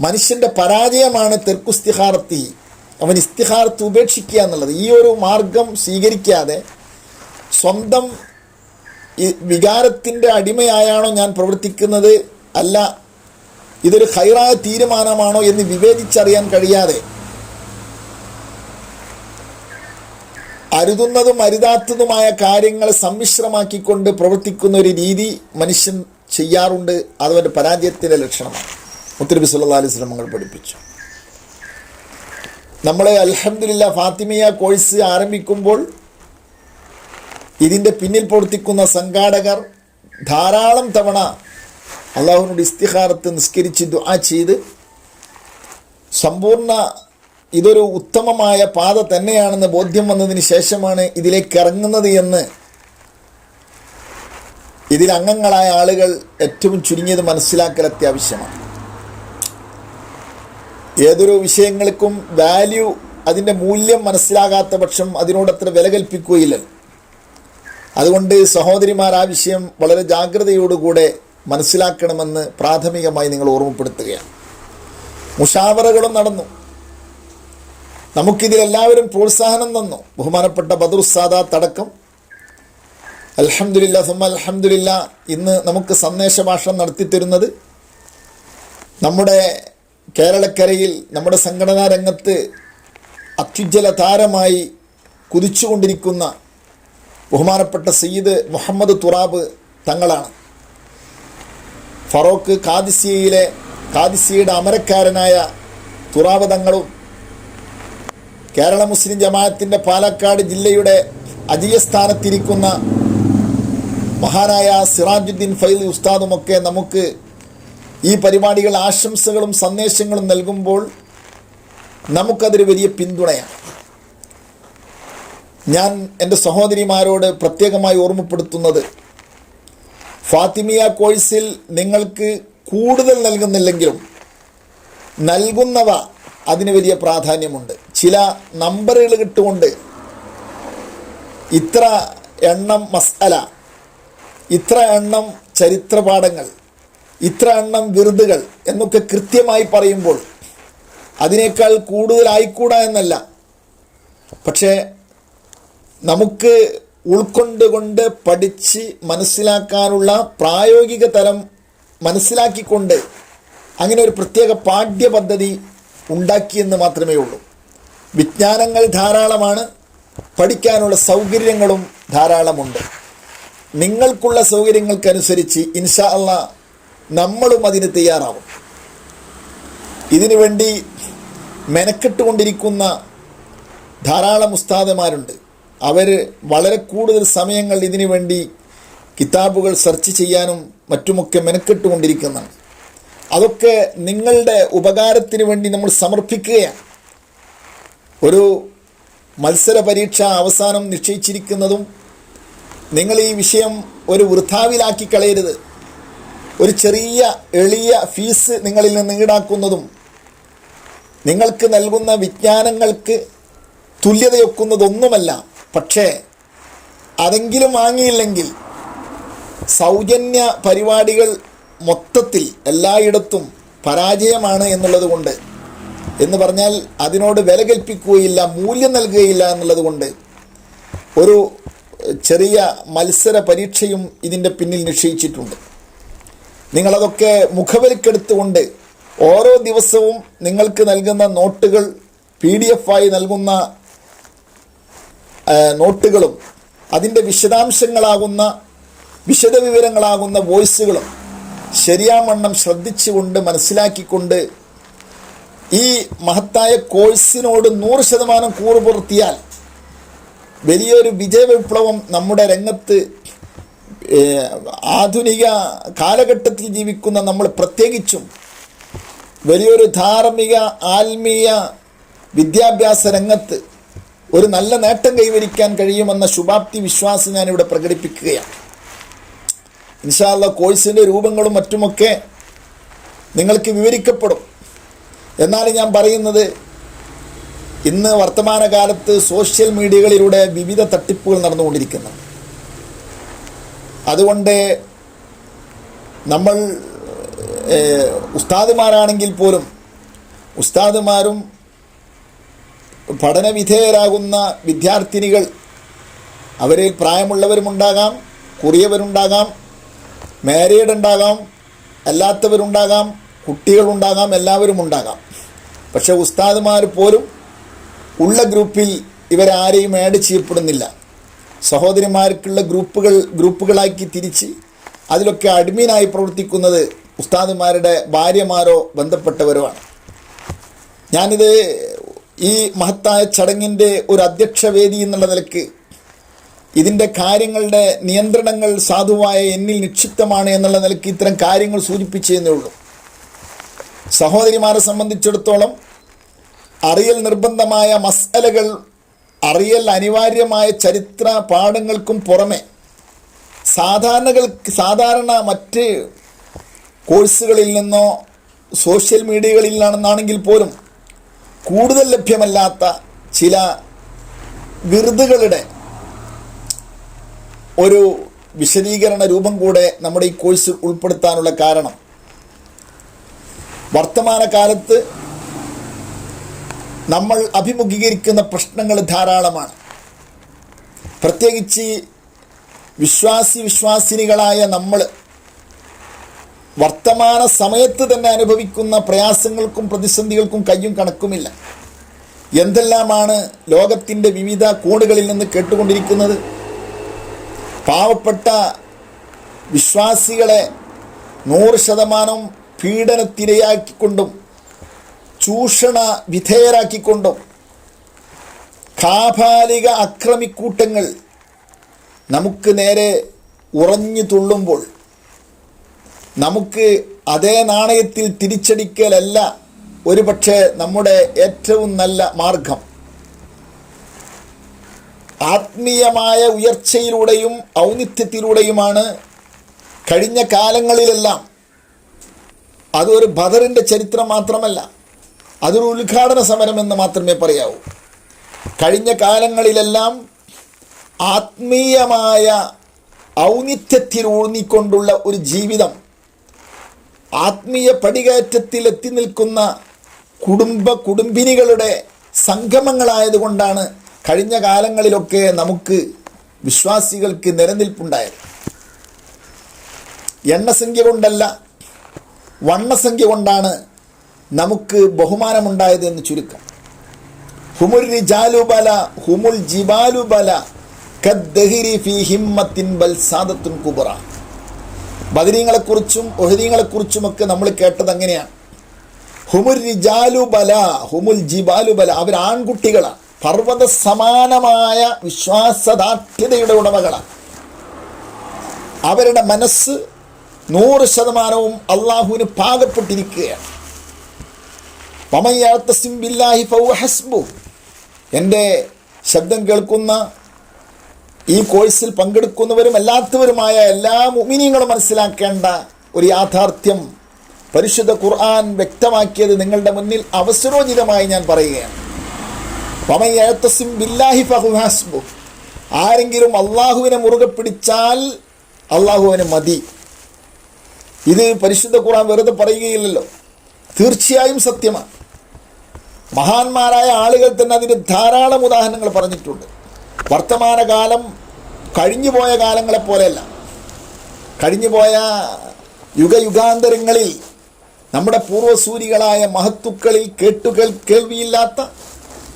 മനുഷ്യൻ്റെ പരാജയമാണ് തർക്കു ഇസ്തിഖാറത്തി, അവൻ ഇസ്തിഖാറത്ത് ഉപേക്ഷിക്കുക എന്നുള്ളത്. ഈ ഒരു മാർഗം സ്വീകരിക്കാതെ സ്വന്തം വികാരത്തിൻ്റെ അടിമയായാണോ ഞാൻ പ്രവർത്തിക്കുന്നത്, അല്ല ഇതൊരു ഖൈറായ തീരുമാനമാണോ എന്ന് വിവേചിച്ചറിയാൻ കഴിയാതെ അരുതുന്നതും അരുതാത്തതുമായ കാര്യങ്ങൾ സമ്മിശ്രമാക്കിക്കൊണ്ട് പ്രവർത്തിക്കുന്ന ഒരു രീതി മനുഷ്യൻ ചെയ്യാറുണ്ട്. അതവൻ്റെ പരാജയത്തിൻ്റെ ലക്ഷണമാണ്. മുത്തുനബി സല്ലല്ലാഹു അലൈഹി വസല്ലം തങ്ങൾ പഠിപ്പിച്ചു. നമ്മൾ അൽഹംദുലില്ലാ ഫാത്തിമിയ കോഴ്സ് ആരംഭിക്കുമ്പോൾ ഇതിൻ്റെ പിന്നിൽ പ്രവർത്തിക്കുന്ന സംഘാടകർ ധാരാളം തവണ അള്ളാഹുവിനോട് ഇസ്തിഖാറത്ത് നിസ്കരിച്ച് ദുആ ചെയ്ത് സമ്പൂർണ്ണ ഇതൊരു ഉത്തമമായ പാത തന്നെയാണെന്ന് ബോധ്യം വന്നതിന് ശേഷമാണ് ഇതിലേക്ക് ഇറങ്ങുന്നത് എന്ന് ഇതിൽ അംഗങ്ങളായ ആളുകൾ ഏറ്റവും ചുരുങ്ങിയത് മനസ്സിലാക്കൽ അത്യാവശ്യമാണ്. ഏതൊരു വിഷയങ്ങൾക്കും വാല്യൂ, അതിൻ്റെ മൂല്യം മനസ്സിലാകാത്ത പക്ഷം അതിനോടത്ര വില കൽപ്പിക്കുകയില്ലല്ലോ. അതുകൊണ്ട് സഹോദരിമാർ ആ വിഷയം വളരെ ജാഗ്രതയോടുകൂടെ മനസ്സിലാക്കണമെന്ന് പ്രാഥമികമായി നിങ്ങൾ ഓർമ്മപ്പെടുത്തുകയാണ്. മുഷാവറകളും നടന്നു, നമുക്കിതിലെല്ലാവരും പ്രോത്സാഹനം തന്നു. ബഹുമാനപ്പെട്ട ബദറുസ് സാദാത്ത് അടക്കം അൽഹംദുലില്ലാ സുമ്മ അൽഹംദുലില്ലാ ഇന്ന് നമുക്ക് സന്ദേശ ഭാഷണം നടത്തിത്തരുന്നത് നമ്മുടെ കേരളക്കരയിൽ നമ്മുടെ സംഘടനാ രംഗത്ത് അത്യുജ്വല താരമായി കുതിച്ചുകൊണ്ടിരിക്കുന്ന ബഹുമാനപ്പെട്ട സയ്യിദ് മുഹമ്മദ് തുറാബ് തങ്ങളാണ്. ഫറോക്ക് ഖാദിസിയയുടെ അമരക്കാരനായ തുറാബ് തങ്ങളും കേരള മുസ്ലിം ജമാഅത്തിൻ്റെ പാലക്കാട് ജില്ലയുടെ അജീയസ്ഥാനത്തിരിക്കുന്ന മഹാനായ സിറാജുദ്ദീൻ ഫൈലി ഉസ്താദുമൊക്കെ നമുക്ക് ഈ പരിപാടികൾ ആശംസകളും സന്ദേശങ്ങളും നൽകുമ്പോൾ നമുക്കതൊരു വലിയ പിന്തുണയാണ്. ഞാൻ എൻ്റെ സഹോദരിമാരോട് പ്രത്യേകമായി ഓർമ്മപ്പെടുത്തുന്നത്, ഫാത്തിമിയ കോഴ്സിൽ നിങ്ങൾക്ക് കൂടുതൽ നൽകുന്നില്ലെങ്കിലും നൽകുന്നവ അതിന് വലിയ പ്രാധാന്യമുണ്ട്. ചില നമ്പറുകൾ കിട്ടുകൊണ്ട് ഇത്ര എണ്ണം മസ്അല, ഇത്ര എണ്ണം ചരിത്രപാഠങ്ങൾ, ഇത്ര എണ്ണം വിറുതുകൾ എന്നൊക്കെ കൃത്യമായി പറയുമ്പോൾ അതിനേക്കാൾ കൂടുതലായിക്കൂടാ എന്നല്ല, പക്ഷേ നമുക്ക് ഉൾക്കൊണ്ടുകൊണ്ട് പഠിച്ച് മനസ്സിലാക്കാനുള്ള പ്രായോഗിക തലം മനസ്സിലാക്കിക്കൊണ്ട് അങ്ങനെ ഒരു പ്രത്യേക പാഠ്യപദ്ധതി ഉണ്ടാക്കിയെന്ന് മാത്രമേ ഉള്ളൂ. വിജ്ഞാനങ്ങൾ ധാരാളമാണ്, പഠിക്കാനുള്ള സൗകര്യങ്ങളും ധാരാളമുണ്ട്. നിങ്ങൾക്കുള്ള സൗകര്യങ്ങൾക്കനുസരിച്ച് ഇൻഷാ അല്ലാഹ് നമ്മളും അതിന് തയ്യാറാവും. ഇതിനു വേണ്ടി മെനക്കെട്ടുകൊണ്ടിരിക്കുന്ന ധാരാളം ഉസ്താദുമാരുണ്ട്. അവർ വളരെ കൂടുതൽ സമയങ്ങൾ ഇതിനു വേണ്ടി കിതാബുകൾ സെർച്ച് ചെയ്യാനും മറ്റുമൊക്കെ മെനക്കെട്ടുകൊണ്ടിരിക്കുന്നതാണ്. അതൊക്കെ നിങ്ങളുടെ ഉപകാരത്തിന് വേണ്ടി നമ്മൾ സമർപ്പിക്കുകയാണ്. ഒരു മത്സര പരീക്ഷ അവസാനം നിശ്ചയിച്ചിരിക്കുന്നതും നിങ്ങൾ ഈ വിഷയം ഒരു വൃഥാവിലാക്കി കളയരുത്. ഒരു ചെറിയ എളിയ ഫീസ് നിങ്ങളിൽ നിന്ന് ഈടാക്കുന്നതും നിങ്ങൾക്ക് നൽകുന്ന വിജ്ഞാനങ്ങൾക്ക് തുല്യതയൊക്കുന്നതൊന്നുമല്ല. പക്ഷേ അതെങ്കിലും വാങ്ങിയില്ലെങ്കിൽ സൗജന്യ പരിപാടികൾ മൊത്തത്തിൽ എല്ലായിടത്തും പരാജയമാണ് എന്നുള്ളത് കൊണ്ട്, എന്ന് പറഞ്ഞാൽ അതിനോട് വില കൽപ്പിക്കുകയില്ല, മൂല്യം നൽകുകയില്ല എന്നുള്ളത് കൊണ്ട് ഒരു ചെറിയ മത്സര പരീക്ഷയും ഇതിൻ്റെ പിന്നിൽ നിശ്ചയിച്ചിട്ടുണ്ട്. നിങ്ങളതൊക്കെ മുഖവിലക്കെടുത്തുകൊണ്ട് ഓരോ ദിവസവും നിങ്ങൾക്ക് നൽകുന്ന നോട്ടുകൾ, PDF ആയി നൽകുന്ന നോട്ടുകളും അതിൻ്റെ വിശദാംശങ്ങളാകുന്ന വിശദവിവരങ്ങളാകുന്ന വോയിസുകളും ശരിയാവണ്ണം ശ്രദ്ധിച്ചുകൊണ്ട് മനസ്സിലാക്കിക്കൊണ്ട് ഈ മഹത്തായ കോഴ്സിനോട് 100% കൂറ് പുലർത്തിയാൽ വലിയൊരു വിജയവിപ്ലവം നമ്മുടെ രംഗത്ത്, ആധുനിക കാലഘട്ടത്തിൽ ജീവിക്കുന്ന നമ്മൾ പ്രത്യേകിച്ചും വലിയൊരു ധാർമ്മിക ആത്മീയ വിദ്യാഭ്യാസ രംഗത്ത് ഒരു നല്ല നേട്ടം കൈവരിക്കാൻ കഴിയുമെന്ന ശുഭാപ്തി വിശ്വാസം ഞാനിവിടെ പ്രകടിപ്പിക്കുകയാണ്. ഇൻഷാ അല്ലാഹ് കോഴ്സിൻ്റെ രൂപങ്ങളും മറ്റുമൊക്കെ നിങ്ങൾക്ക് വിവരിക്കപ്പെടും. എന്നാൽ ഞാൻ പറയുന്നത്, ഇന്ന് വർത്തമാനകാലത്ത് സോഷ്യൽ മീഡിയകളിലൂടെ വിവിധ തട്ടിപ്പുകൾ നടന്നുകൊണ്ടിരിക്കുന്നു. അതുകൊണ്ട് നമ്മൾ ഉസ്താദുമാരാണെങ്കിൽ പോലും ഉസ്താദുമാരും പഠനവിധേയരാകുന്ന വിദ്യാർത്ഥിനികൾ, അവരിൽ പ്രായമുള്ളവരുമുണ്ടാകാം, കുറിയവരുണ്ടാകാം, മാരീഡ് ഉണ്ടാകാം, അല്ലാത്തവരുണ്ടാകാം, കുട്ടികളുണ്ടാകാം, എല്ലാവരും ഉണ്ടാകാം. പക്ഷേ ഉസ്താദുമാർ പോലും ഉള്ള ഗ്രൂപ്പിൽ ഇവരാരെയും ആഡ് ചെയ്യപ്പെടുന്നില്ല. സഹോദരിമാർക്കുള്ള ഗ്രൂപ്പുകളാക്കി തിരിച്ച് അതിലൊക്കെ അഡ്മിനായി പ്രവർത്തിക്കുന്നത് ഉസ്താദുമാരുടെ ഭാര്യമാരോ ബന്ധപ്പെട്ടവരോ ആണ്. ഞാനിത് ഈ മഹത്തായ ചടങ്ങിൻ്റെ ഒരു അധ്യക്ഷവേദി എന്നുള്ള നിലയ്ക്ക് ഇതിൻ്റെ കാര്യങ്ങളുടെ നിയന്ത്രണങ്ങൾ സാധുവായ എന്നിൽ നിക്ഷിപ്തമാണ് എന്നുള്ള നിലയ്ക്ക് ഇത്തരം കാര്യങ്ങൾ സൂചിപ്പിച്ചതേ ഉള്ളൂ. സഹോദരിമാരെ സംബന്ധിച്ചിടത്തോളം അറിയൽ നിർബന്ധമായ മസ്അലകൾ, അറിയൽ അനിവാര്യമായ ചരിത്ര പാഠങ്ങൾക്കും പുറമെ സാധാരണ മറ്റ് കോഴ്സുകളിൽ നിന്നോ സോഷ്യൽ മീഡിയകളിൽ നിന്നാണെങ്കിൽ പോലും കൂടുതൽ ലഭ്യമല്ലാത്ത ചില വിറുതുകളുടെ ഒരു വിശദീകരണ രൂപം കൂടെ നമ്മുടെ ഈ കോഴ്സിൽ ഉൾപ്പെടുത്താനുള്ള കാരണം, വർത്തമാനകാലത്ത് നമ്മൾ അഭിമുഖീകരിക്കുന്ന പ്രശ്നങ്ങൾ ധാരാളമാണ്. പ്രത്യേകിച്ച് വിശ്വാസിനികളായ നമ്മൾ വർത്തമാന സമയത്ത് തന്നെ അനുഭവിക്കുന്ന പ്രയാസങ്ങൾക്കും പ്രതിസന്ധികൾക്കും കയ്യും കണക്കുമില്ല. എന്തെല്ലാമാണ് ലോകത്തിൻ്റെ വിവിധ കോണുകളിൽ നിന്ന് കേട്ടുകൊണ്ടിരിക്കുന്നത്. പാവപ്പെട്ട വിശ്വാസികളെ 100% പീഡനത്തിരയാക്കിക്കൊണ്ടും ചൂഷണ വിധേയരാക്കിക്കൊണ്ടും കാപാലിക അക്രമിക്കൂട്ടങ്ങൾ നമുക്ക് നേരെ ഉറഞ്ഞു തുള്ളുമ്പോൾ നമുക്ക് അതേ നാണയത്തിൽ തിരിച്ചടിക്കലല്ല ഒരുപക്ഷെ നമ്മുടെ ഏറ്റവും നല്ല മാർഗം. ആത്മീയമായ ഉയർച്ചയിലൂടെയും ഔന്നിത്യത്തിലൂടെയുമാണ് കഴിഞ്ഞ കാലങ്ങളിലെല്ലാം, അതൊരു ബദറിൻ്റെ ചരിത്രം മാത്രമല്ല, അതൊരു ഉദ്ഘാടന സമരമെന്ന് മാത്രമേ പറയാവൂ. കഴിഞ്ഞ കാലങ്ങളിലെല്ലാം ആത്മീയമായ ഔന്നിത്യത്തിലൂന്നിക്കൊണ്ടുള്ള ഒരു ജീവിതം, ആത്മീയ പടികയറ്റത്തിൽ എത്തി നിൽക്കുന്ന കുടുംബിനികളുടെ സംഗമങ്ങളായതുകൊണ്ടാണ് കഴിഞ്ഞ കാലങ്ങളിലൊക്കെ നമുക്ക് വിശ്വാസികൾക്ക് നിലനിൽപ്പുണ്ടായത്. എണ്ണസംഖ്യ കൊണ്ടല്ല, വണ്ണസംഖ്യ കൊണ്ടാണ് നമുക്ക് ബഹുമാനമുണ്ടായത് എന്ന് ചുരുക്കം. ഹുമുൽ റിജാലു ബല ഹുമുൽ ജിബാലു ബല കദ്ദഹിരി ഫീ ഹിമ്മത്തിൻ ബൽ സാദത്തുൻ കുബ്ര. ബദരീങ്ങളെക്കുറിച്ചും ഉഹദീങ്ങളെക്കുറിച്ചുമൊക്കെ നമ്മൾ കേട്ടത് അങ്ങനെയാണ്. ഹുമുൽ റിജാലു ബല ഹുമുൽ ജിബാലു ബല, അവർ ആൺകുട്ടികളാണ്, പർവ്വത സമാനമായ വിശ്വാസദാർഢ്യതയുടെ ഉടമകളാണ്. അവരുടെ മനസ്സ് 100% അള്ളാഹുവിന് പാകപ്പെട്ടിരിക്കുകയാണ്. വമയ്യഅ്തസിം ബില്ലാഹി ഫഹുവ ഹസ്ബുഹ്. എൻ്റെ ശബ്ദം കേൾക്കുന്ന ഈ കോഴ്സിൽ പങ്കെടുക്കുന്നവരും അല്ലാത്തവരുമായ എല്ലാ മുഅ്മിനീങ്ങളും മനസ്സിലാക്കേണ്ട ഒരു യാഥാർത്ഥ്യം പരിശുദ്ധ ഖുർആൻ വ്യക്തമാക്കിയത് നിങ്ങളുടെ മുന്നിൽ അവസരോചിതമായി ഞാൻ പറയുകയാണ്. വമൻ യഅ്തസിം ബില്ലാഹി ഫഹുവ ഹസ്ബുഹ്. ആരെങ്കിലും അള്ളാഹുവിനെ മുറുകെ പിടിച്ചാൽ അള്ളാഹുവിന് മതി. ഇത് പരിശുദ്ധ ഖുർആൻ വെറുതെ പറയുകയില്ലല്ലോ, തീർച്ചയായും സത്യമാണ്. മഹാന്മാരായ ആളുകൾ തന്നെ അതിന് ധാരാളം ഉദാഹരണങ്ങൾ പറഞ്ഞിട്ടുണ്ട്. വർത്തമാനകാലം കഴിഞ്ഞുപോയ കാലങ്ങളെപ്പോലെയല്ല. കഴിഞ്ഞുപോയ യുഗയുഗാന്തരങ്ങളിൽ നമ്മുടെ പൂർവ്വസൂരികളായ മഹത്തുക്കളിൽ കേൾവിയില്ലാത്ത,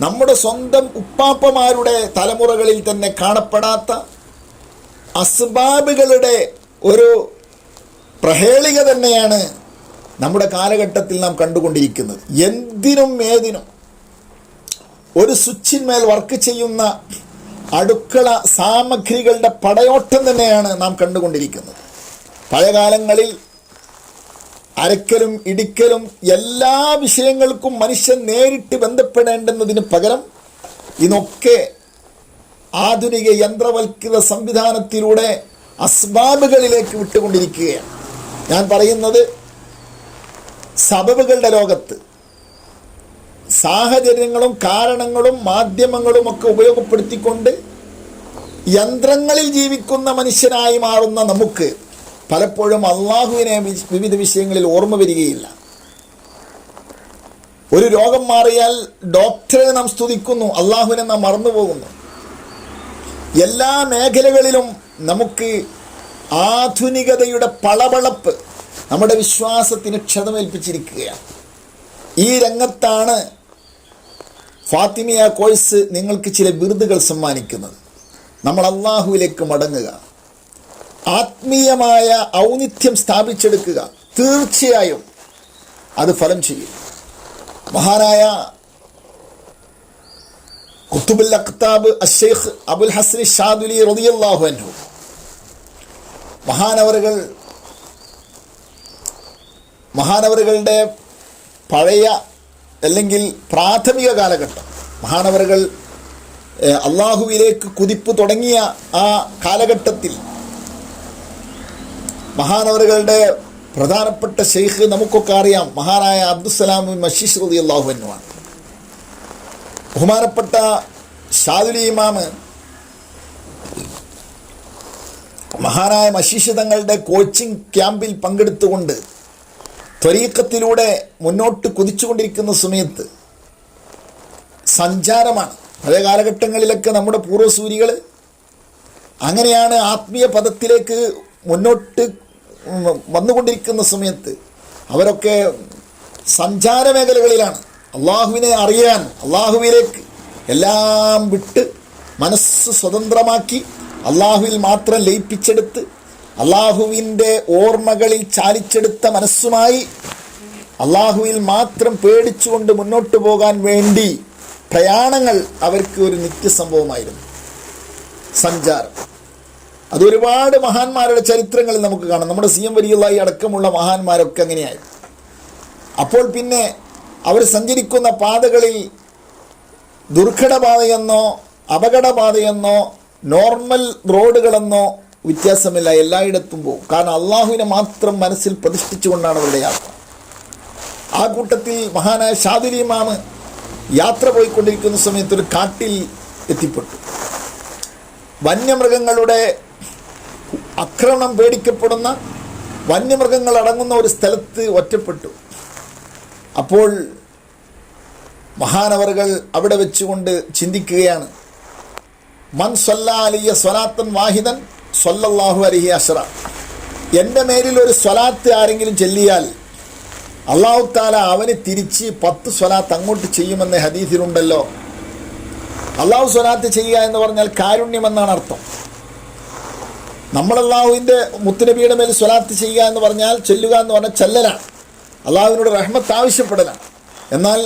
നമ്മുടെ സ്വന്തം ഉപ്പാപ്പമാരുടെ തലമുറകളിൽ തന്നെ കാണപ്പെടാത്ത അസ്ബാബുകളുടെ ഒരു പ്രഹേളിക തന്നെയാണ് നമ്മുടെ കാലഘട്ടത്തിൽ നാം കണ്ടുകൊണ്ടിരിക്കുന്നത്. എന്തിനും ഏതിനും ഒരു സ്വിച്ചിന്മേൽ വർക്ക് ചെയ്യുന്ന അടുക്കള സാമഗ്രികളുടെ പടയോട്ടം തന്നെയാണ് നാം കണ്ടുകൊണ്ടിരിക്കുന്നത്. പഴയകാലങ്ങളിൽ അരക്കലും ഇടിക്കലും എല്ലാ വിഷയങ്ങൾക്കും മനുഷ്യൻ നേരിട്ട് ബന്ധപ്പെടേണ്ടുന്നതിന് പകരം ഇതൊക്കെ ആധുനിക യന്ത്രവൽകൃത സംവിധാനത്തിലൂടെ അസ്ബാബുകളിലേക്ക് വിട്ടുകൊണ്ടിരിക്കുകയാണ്. ഞാൻ പറയുന്നത് സബബുകളുടെ ലോകത്ത് സാഹചര്യങ്ങളും കാരണങ്ങളും മാധ്യമങ്ങളും ഒക്കെ ഉപയോഗപ്പെടുത്തിക്കൊണ്ട് യന്ത്രങ്ങളിൽ ജീവിക്കുന്ന മനുഷ്യനായി മാറുന്ന നമുക്ക് പലപ്പോഴും അള്ളാഹുവിനെ വിവിധ വിഷയങ്ങളിൽ ഓർമ്മ വരികയില്ല. ഒരു രോഗം മാറിയാൽ ഡോക്ടറെ നാം സ്തുതിക്കുന്നു, അള്ളാഹുവിനെ നാം മറന്നുപോകുന്നു. എല്ലാ മേഖലകളിലും നമുക്ക് ആധുനികതയുടെ പളപളപ്പ് നമ്മുടെ വിശ്വാസത്തിന് ക്ഷതമേൽപ്പിച്ചിരിക്കുകയാണ്. ഈ രംഗത്താണ് ഫാത്തിമിയ കോഴ്സ് നിങ്ങൾക്ക് ചില ബിരുദുകൾ സമ്മാനിക്കുന്നത്. നമ്മൾ അള്ളാഹുവിലേക്ക് മടങ്ങുക, ആത്മീയമായ ഔന്നിത്യം സ്ഥാപിച്ചെടുക്കുക, തീർച്ചയായും അത് ഫലം ചെയ്യും. മഹാനായ ഖുത്ബുൽ അഖ്താബ് അശ്ശൈഖ് അബുൽ ഹസൻ ഷാദുലി റളിയല്ലാഹു അൻഹു മഹാനവറുകളുടെ പഴയ അല്ലെങ്കിൽ പ്രാഥമിക കാലഘട്ടം, മഹാനവറുകൾ അള്ളാഹുവിലേക്ക് കുതിപ്പ് തുടങ്ങിയ ആ കാലഘട്ടത്തിൽ മഹാനവറുകളുടെ പ്രധാനപ്പെട്ട ഷെയ്ഖ് നമുക്കൊക്കെ അറിയാം, മഹാനായ അബ്ദുസ്സലാം മശീഷ് റളിയല്ലാഹു അൻഹുവാണ്. ബഹുമാനപ്പെട്ട ഷാദുലി ഇമാമ് മഹാനായ മശീഷ് തങ്ങളുടെ കോച്ചിങ് ക്യാമ്പിൽ പങ്കെടുത്തുകൊണ്ട് ത്വരീഖത്തിലൂടെ മുന്നോട്ട് കുതിച്ചുകൊണ്ടിരിക്കുന്ന സമയത്ത് സഞ്ചാരമാണ്. പഴയ കാലഘട്ടങ്ങളിലൊക്കെ നമ്മുടെ പൂർവ്വസൂരികൾ അങ്ങനെയാണ് ആത്മീയ പദത്തിലേക്ക് മുന്നോട്ട് വന്നുകൊണ്ടിരിക്കുന്ന സമയത്ത് അവരൊക്കെ സഞ്ചാര മേഖലകളിലാണ്. അള്ളാഹുവിനെ അറിയാൻ, അള്ളാഹുവിലേക്ക് എല്ലാം വിട്ട് മനസ്സ് സ്വതന്ത്രമാക്കി അള്ളാഹുവിൽ മാത്രം ലയിപ്പിച്ചെടുത്ത് അള്ളാഹുവിൻ്റെ ഓർമ്മകളിൽ ചാലിച്ചെടുത്ത മനസ്സുമായി അള്ളാഹുവിൽ മാത്രം പേടിച്ചുകൊണ്ട് മുന്നോട്ട് പോകാൻ വേണ്ടി പ്രയാണങ്ങൾ അവർക്ക് ഒരു നിത്യസംഭവമായിരുന്നു. സഞ്ചാരം അതൊരുപാട് മഹാന്മാരുടെ ചരിത്രങ്ങളിൽ നമുക്ക് കാണാം. നമ്മുടെ സി എം വലിയുള്ളാഹി അടക്കമുള്ള മഹാന്മാരൊക്കെ അങ്ങനെയായിരുന്നു. അപ്പോൾ പിന്നെ അവർ സഞ്ചരിക്കുന്ന പാതകളിൽ ദുർഘടപാതയെന്നോ അപകടപാതയെന്നോ നോർമൽ റോഡുകളെന്നോ വ്യത്യാസമില്ല, എല്ലായിടത്തും പോകും. കാരണം അള്ളാഹുവിനെ മാത്രം മനസ്സിൽ പ്രതിഷ്ഠിച്ചുകൊണ്ടാണ് അവരുടെ യാത്ര. ആ കൂട്ടത്തിൽ മഹാനായ ഷാദുലി ഇമാമ് യാത്ര പോയിക്കൊണ്ടിരിക്കുന്ന സമയത്ത് ഒരു കാട്ടിൽ എത്തിപ്പെട്ടു. വന്യമൃഗങ്ങളുടെ ആക്രമണം പേടിക്കപ്പെടുന്ന വന്യമൃഗങ്ങൾ അടങ്ങുന്ന ഒരു സ്ഥലത്ത് ഒറ്റപ്പെട്ടു. അപ്പോൾ മഹാനവറുകൾ അവിടെ വെച്ചുകൊണ്ട് ചിന്തിക്കുകയാണ്, മൻ സ്വല്ലാ അലയ്യ സ്വലാത്തൻ വാഹിദൻ സ്വല്ലല്ലാഹു അലൈഹി അശ്റ. എൻ്റെ മേലിൽ ഒരു സ്വലാത്ത് ആരെങ്കിലും ചൊല്ലിയാൽ അല്ലാഹു തആല അവന് തിരിച്ച് 10 സ്വലാത്ത് അങ്ങോട്ട് ചെയ്യുമെന്ന് ഹദീസിലുണ്ടല്ലോ. അള്ളാഹു സ്വലാത്ത് ചെയ്യുക എന്ന് പറഞ്ഞാൽ കാരുണ്യമെന്നാണ് അർത്ഥം. നമ്മൾ അള്ളാഹുവിൻ്റെ മുത്തുനബിയുടെ മേൽ സ്വലാത്ത് ചെയ്യുക എന്ന് പറഞ്ഞാൽ, ചൊല്ലുക എന്ന് പറഞ്ഞാൽ ചൊല്ലലാണ്, അള്ളാഹുവിനോട് റഹ്മത്ത് ആവശ്യപ്പെടലാണ്. എന്നാൽ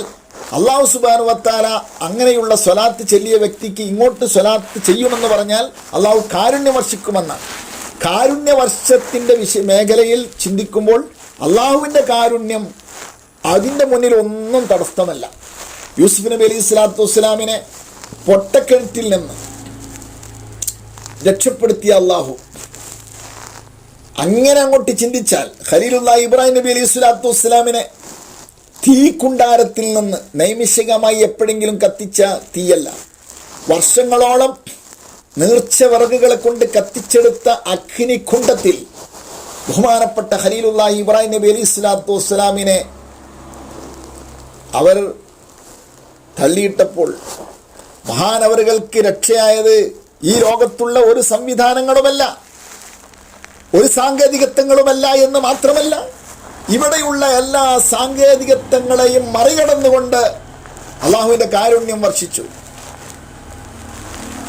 അള്ളാഹു സുബ്ഹാനഹു വ തആല അങ്ങനെയുള്ള സ്വലാത്ത് ചൊല്ലിയ വ്യക്തിക്ക് ഇങ്ങോട്ട് സ്വലാത്ത് ചെയ്യുമെന്ന് പറഞ്ഞാൽ അള്ളാഹു കാരുണ്യം വർഷിക്കുമെന്നാണ്. കാരുണ്യവർഷത്തിൻ്റെ മേഖലയിൽ ചിന്തിക്കുമ്പോൾ അള്ളാഹുവിൻ്റെ കാരുണ്യം അതിൻ്റെ മുന്നിൽ ഒന്നും തടസ്സമല്ല. യൂസുഫ് നബി അലൈഹി സ്വലാത്തു വസ്സലാമിനെ പൊട്ടക്കിണറ്റിൽ നിന്ന് രക്ഷപ്പെടുത്തിയ അള്ളാഹു. അങ്ങനെ അങ്ങോട്ട് ചിന്തിച്ചാൽ ഖലീലുല്ലാഹി ഇബ്രാഹിം നബി അലൈഹി സ്വലാത്തു വസ്സലാമിനെ തീക്കുണ്ടാരത്തിൽ നിന്ന് നൈമിഷികമായി എപ്പോഴെങ്കിലും കത്തിച്ച തീയല്ല, വർഷങ്ങളോളം നീർച്ച വിറകുകളെ കൊണ്ട് കത്തിച്ചെടുത്ത അഗ്നികുണ്ഡത്തിൽ ബഹുമാനപ്പെട്ട ഖലീലുല്ലാഹി ഇബ്രാഹിം നബി അലൈഹി സ്വലാത്തു വസ്സലാമിനെ അവർ തള്ളിയിട്ടപ്പോൾ മഹാനവറുകൾക്ക് രക്ഷയായത് ഈ ലോകത്തുള്ള ഒരു സംവിധാനങ്ങളുമല്ല, ഒരു സാങ്കേതികത്വങ്ങളുമല്ല എന്ന് മാത്രമല്ല, ഇവിടെയുള്ള എല്ലാ സാങ്കേതികത്വങ്ങളെയും മറികടന്നുകൊണ്ട് അള്ളാഹുവിൻ്റെ കാരുണ്യം വർഷിച്ചു.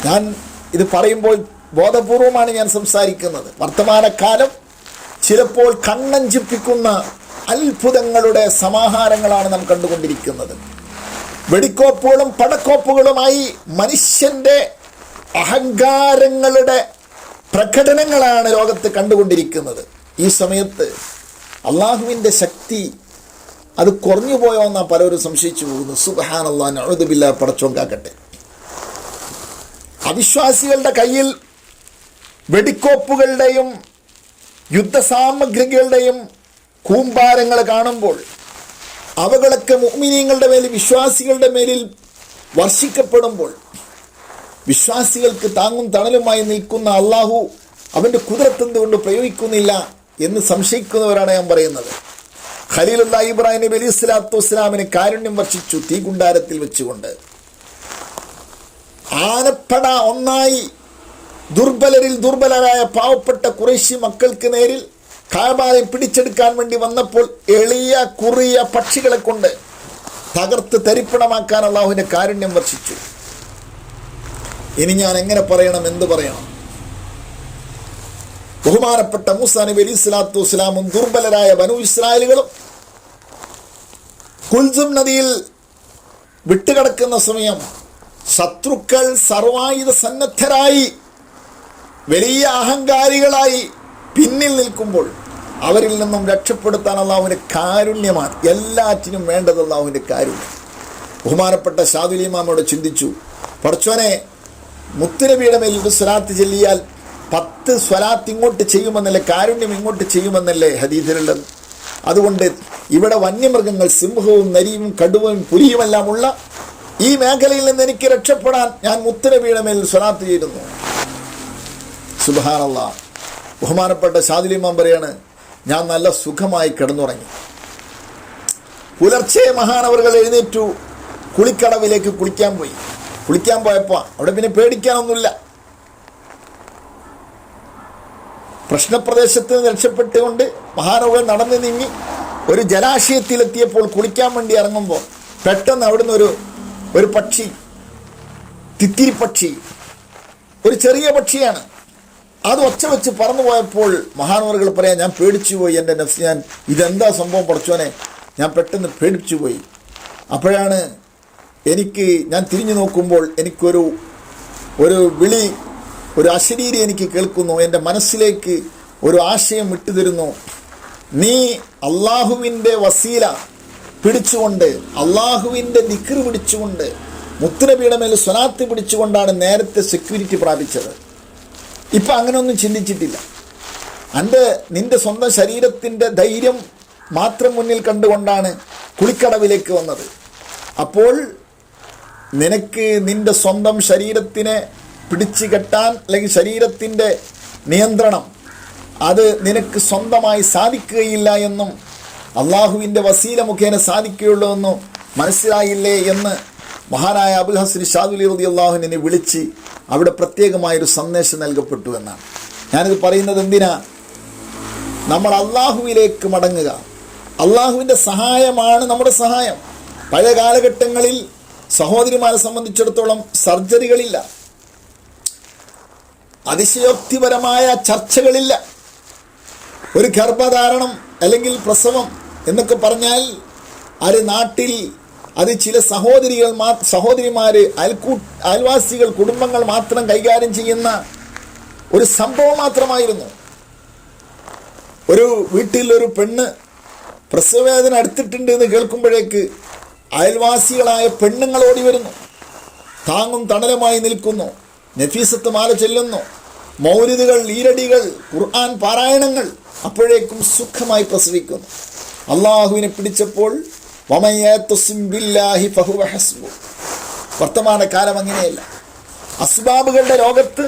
ഞാൻ ഇത് പറയുമ്പോൾ ബോധപൂർവമാണ് ഞാൻ സംസാരിക്കുന്നത്. വർത്തമാനകാലം ചിലപ്പോൾ കണ്ണഞ്ചിപ്പിക്കുന്ന അത്ഭുതങ്ങളുടെ സമാഹാരങ്ങളാണ് നാം കണ്ടുകൊണ്ടിരിക്കുന്നത്. വെടിക്കോപ്പുകളും പടക്കോപ്പുകളുമായി മനുഷ്യൻ്റെ അഹങ്കാരങ്ങളുടെ പ്രകടനങ്ങളാണ് ലോകത്ത് കണ്ടുകൊണ്ടിരിക്കുന്നത്. ഈ സമയത്ത് അള്ളാഹുവിൻ്റെ ശക്തി അത് കുറഞ്ഞു പോയോ എന്നാണ് പലരും സംശയിച്ചു പോകുന്നത്. സുബ്ഹാനല്ലാഹ്, നഊദു ബില്ലാഹ്, പടച്ചോൻ കാക്കട്ടെ. അവിശ്വാസികളുടെ കയ്യിൽ വെടിക്കോപ്പുകളുടെയും യുദ്ധസാമഗ്രികളുടെയും കൂമ്പാരങ്ങൾ കാണുമ്പോൾ അവകളൊക്കെ മുഅ്മിനീങ്ങളുടെ മേലിൽ, വിശ്വാസികളുടെ മേലിൽ വർഷിക്കപ്പെടുമ്പോൾ വിശ്വാസികൾക്ക് താങ്ങും തണലുമായി നിൽക്കുന്ന അള്ളാഹു അവൻ്റെ കുദറത്ത് എന്തുകൊണ്ട് പ്രയോഗിക്കുന്നില്ല എന്ന് സംശയിക്കുന്നവരാണ് ഞാൻ പറയുന്നത്. ഖലീലുല്ലാഹി ഇബ്രാഹിം നബി അലൈഹി സ്വലാത്തു വസ്സലാമിന് കാരുണ്യം വർഷിച്ചു തീകുണ്ടാരത്തിൽ വെച്ചുകൊണ്ട്. ആനപ്പട ഒന്നായി ദുർബലരിൽ ദുർബലരായ പാവപ്പെട്ട ഖുറൈശി മക്കൾക്ക് നേരിൽ കഅബയെ പിടിച്ചെടുക്കാൻ വേണ്ടി വന്നപ്പോൾ എളിയ കുറിയ പക്ഷികളെ കൊണ്ട് തകർത്ത് തരിപ്പണമാക്കാൻ അള്ളാഹുവിൻ്റെ കാരുണ്യം വർഷിച്ചു. ഇനി ഞാൻ എങ്ങനെ പറയണം, എന്ത് പറയണം? ബഹുമാനപ്പെട്ട മൂസാ നബി അലൈഹി സ്വലാത്തു വസ്സലാമും ദുർബലരായ ബനൂ ഇസ്രായേലുകളും കുൽസും നദിയിൽ വിട്ടുകിടക്കുന്ന സമയം ശത്രുക്കൾ സർവായുധ സന്നദ്ധരായി വലിയ അഹങ്കാരികളായി പിന്നിൽ നിൽക്കുമ്പോൾ അവരിൽ നിന്നും രക്ഷപ്പെടുത്താൻ അള്ളാഹുവിൻ്റെ കാരുണ്യമാണ് എല്ലാറ്റിനും വേണ്ടത്. അള്ളാഹുവിൻ്റെ കാരുണ്യം. ബഹുമാനപ്പെട്ട ഷാദുൽ ഇമാമോട് ചിന്തിച്ചു, പടച്ചോനെ, മുത്തുനബിയുടെ മേൽ ഒരു സ്വലാത്ത് ചൊല്ലിയാൽ 10 സ്വലാത്ത് ഇങ്ങോട്ട് ചെയ്യുമെന്നല്ലേ, കാരുണ്യം ഇങ്ങോട്ട് ചെയ്യുമെന്നല്ലേ ഹദീസിലുള്ളത്. അതുകൊണ്ട് ഇവിടെ വന്യമൃഗങ്ങൾ, സിംഹവും നരിയും കടുവയും പുലിയുമെല്ലാമുള്ള ഈ മേഖലയിൽ നിന്ന് എനിക്ക് രക്ഷപ്പെടാൻ ഞാൻ മുത്തുനബിയുടെ മേൽ സ്വലാത്ത് ചെയ്യുന്നു. സുബ്ഹാനല്ലാഹ്. ബഹുമാനപ്പെട്ട ഷാദുൽ ഇമാം പറയാണ്, ഞാൻ നല്ല സുഖമായി കിടന്നുറങ്ങി. പുലർച്ചെ മഹാനവറുകൾ എഴുന്നേറ്റു, കുളിക്കടവിലേക്ക് കുളിക്കാൻ പോയി. കുളിക്കാൻ പോയപ്പോൾ അവിടെ പിന്നെ പേടിക്കാനൊന്നുമില്ല. പ്രശ്നപ്രദേശത്ത് നിന്ന് രക്ഷപ്പെട്ടുകൊണ്ട് മഹാനവറുകൾ നടന്നു നീങ്ങി ഒരു ജലാശയത്തിലെത്തിയപ്പോൾ കുളിക്കാൻ വേണ്ടി ഇറങ്ങുമ്പോൾ പെട്ടെന്ന് അവിടുന്ന് ഒരു പക്ഷി, തിത്തിരി പക്ഷി, ഒരു ചെറിയ പക്ഷിയാണ്, അത് ഒച്ച വെച്ച് പറന്നു പോയപ്പോൾ മഹാനവറുകൾ പറയാം, ഞാൻ പേടിച്ചു പോയി. എൻ്റെ നഫ്സ്, ഞാൻ ഇതെന്താ സംഭവം പടച്ചോനെ, ഞാൻ പെട്ടെന്ന് പേടിച്ചു പോയി. അപ്പോഴാണ് ഞാൻ തിരിഞ്ഞു നോക്കുമ്പോൾ എനിക്കൊരു വിളി, ഒരു അശരീരി എനിക്ക് കേൾക്കുന്നു. എൻ്റെ മനസ്സിലേക്ക് ഒരു ആശയം വിട്ടുതരുന്നു. നീ അള്ളാഹുവിൻ്റെ വസീല പിടിച്ചുകൊണ്ട്, അള്ളാഹുവിൻ്റെ ദിക്ർ പിടിച്ചുകൊണ്ട്, മുത്തുനബിയുടെ മേൽ സ്വലാത്ത് പിടിച്ചുകൊണ്ടാണ് നേരത്തെ സെക്യൂരിറ്റി പ്രാപിച്ചത്. ഇപ്പം അങ്ങനെയൊന്നും ചിന്തിച്ചിട്ടില്ല. നിൻ്റെ സ്വന്തം ശരീരത്തിൻ്റെ ധൈര്യം മാത്രം മുന്നിൽ കണ്ടുകൊണ്ടാണ് കുളിക്കടവിലേക്ക് വന്നത്. അപ്പോൾ നിനക്ക് നിൻ്റെ സ്വന്തം ശരീരത്തിനെ പിടിച്ചു കെട്ടാൻ, അല്ലെങ്കിൽ ശരീരത്തിൻ്റെ നിയന്ത്രണം അത് നിനക്ക് സ്വന്തമായി സാധിക്കുകയില്ല എന്നും അള്ളാഹുവിൻ്റെ വസീല മുഖേന സാധിക്കുകയുള്ളൂ എന്നും മനസ്സിലായില്ലേ എന്ന് മഹാനായ അബുൽ ഹസൻ ഷാദുലി റളിയല്ലാഹുവിനെ വിളിച്ച് അവിടെ പ്രത്യേകമായൊരു സന്ദേശം നൽകപ്പെട്ടു എന്നാണ്. ഞാനിത് പറയുന്നത് എന്തിനാ? നമ്മൾ അള്ളാഹുവിലേക്ക് മടങ്ങുക. അള്ളാഹുവിൻ്റെ സഹായമാണ് നമ്മുടെ സഹായം. പഴയ കാലഘട്ടങ്ങളിൽ സഹോദരിമാരെ സംബന്ധിച്ചിടത്തോളം സർജറികളില്ല, അതിശയോക്തിപരമായ ചർച്ചകളില്ല. ഒരു ഗർഭധാരണം അല്ലെങ്കിൽ പ്രസവം എന്നൊക്കെ പറഞ്ഞാൽ അത് നാട്ടിൽ അത് ചില സഹോദരിമാർ, അയൽവാസികൾ, കുടുംബങ്ങൾ മാത്രം കൈകാര്യം ചെയ്യുന്ന ഒരു സംഭവം മാത്രമായിരുന്നു. ഒരു വീട്ടിൽ ഒരു പെണ്ണ് പ്രസവവേദന എടുത്തിട്ടുണ്ട് എന്ന് കേൾക്കുമ്പോഴേക്ക് അയൽവാസികളായ പെണ്ണുങ്ങൾ ഓടി വരുന്നു, താങ്ങും തണലുമായി നിൽക്കുന്നു, നഫീസത്ത് മാല ചെല്ലുന്നു, മൗലിദുകൾ, ഈരടികൾ, ഖുർആൻ പാരായണങ്ങൾ അപ്പോഴേക്കും സുഖമായി പ്രസവിക്കുന്നു. അള്ളാഹുവിനെ പിടിച്ചപ്പോൾ വർത്തമാനകാലം അങ്ങനെയല്ല. അസ്ബാബുകളുടെ ലോകത്ത്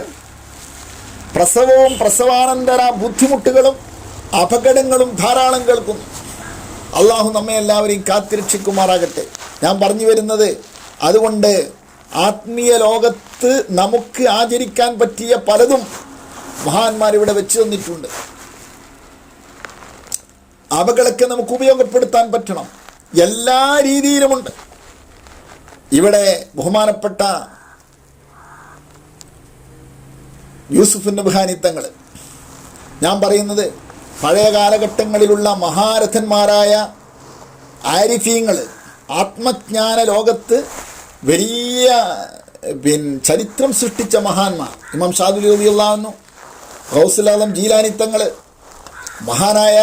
പ്രസവവും പ്രസവാനന്തര ബുദ്ധിമുട്ടുകളും അപകടങ്ങളും ധാരാളം കേൾക്കുന്നു. അള്ളാഹു നമ്മെ എല്ലാവരെയും കാത്തിരക്ഷിക്കുമാറാകട്ടെ. ഞാൻ പറഞ്ഞു വരുന്നത്, അതുകൊണ്ട് ആത്മീയ ലോകത്ത് നമുക്ക് ആചരിക്കാൻ പറ്റിയ പലതും മഹാന്മാരിവിടെ വെച്ച് തന്നിട്ടുണ്ട്. അവകളൊക്കെ നമുക്ക് ഉപയോഗപ്പെടുത്താൻ പറ്റണം. എല്ലാ രീതിയിലുമുണ്ട്. ഇവിടെ ബഹുമാനപ്പെട്ട യൂസുഫ് നബ്ഹാനി തങ്ങൾ, ഞാൻ പറയുന്നത് പഴയ കാലഘട്ടങ്ങളിലുള്ള മഹാരഥന്മാരായ ആരിഫീങ്ങൾ, ആത്മജ്ഞാന ലോകത്ത് വലിയ ചരിത്രം സൃഷ്ടിച്ച മഹാന്മാർ, ഇമാം ഷാദുലി റളിയല്ലാഹു അൻഹു, ഗൗസുൽ ആലം ജീലാനി തങ്ങൾ, മഹാനായ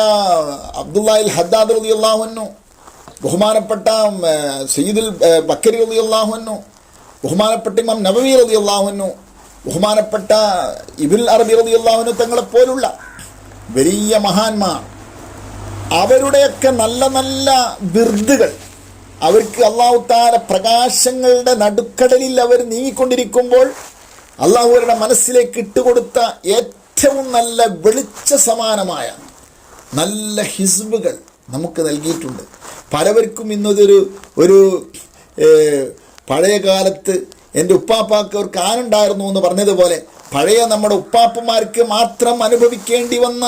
അബ്ദുല്ലാഹിൽ ഹദ്ദാദ് റളിയല്ലാഹു അൻഹു, ബഹുമാനപ്പെട്ട സയ്യിദുൽ ബക്കരി റളിയല്ലാഹു അൻഹു, ബഹുമാനപ്പെട്ട ഇമാം നബവി റളിയല്ലാഹു അൻഹു, ബഹുമാനപ്പെട്ട ഇബ്നുൽ അറബി റളിയല്ലാഹു അൻഹു തങ്ങളെപ്പോലുള്ള വലിയ മഹാന്മാർ, അവരുടെയൊക്കെ നല്ല നല്ല ബിർദുകൾ, അവർക്ക് അല്ലാഹു തആല പ്രകാശങ്ങളുടെ നടുക്കടലിൽ അവർ നീങ്ങിക്കൊണ്ടിരിക്കുമ്പോൾ അല്ലാഹു അവരുടെ മനസ്സിലേക്ക് ഇട്ടുകൊടുത്ത ഏറ്റവും നല്ല വെളിച്ച സമാനമായ നല്ല ഹിസ്ബുകൾ നമുക്ക് നൽകിയിട്ടുണ്ട്. പലവർക്കും ഇന്നതൊരു പഴയ കാലത്ത് എൻ്റെ ഉപ്പാപ്പാക്ക് അവർക്ക് ആനുണ്ടായിരുന്നു എന്ന് പറഞ്ഞതുപോലെ പഴയ നമ്മുടെ ഉപ്പാപ്പന്മാർക്ക് മാത്രം അനുഭവിക്കേണ്ടി വന്ന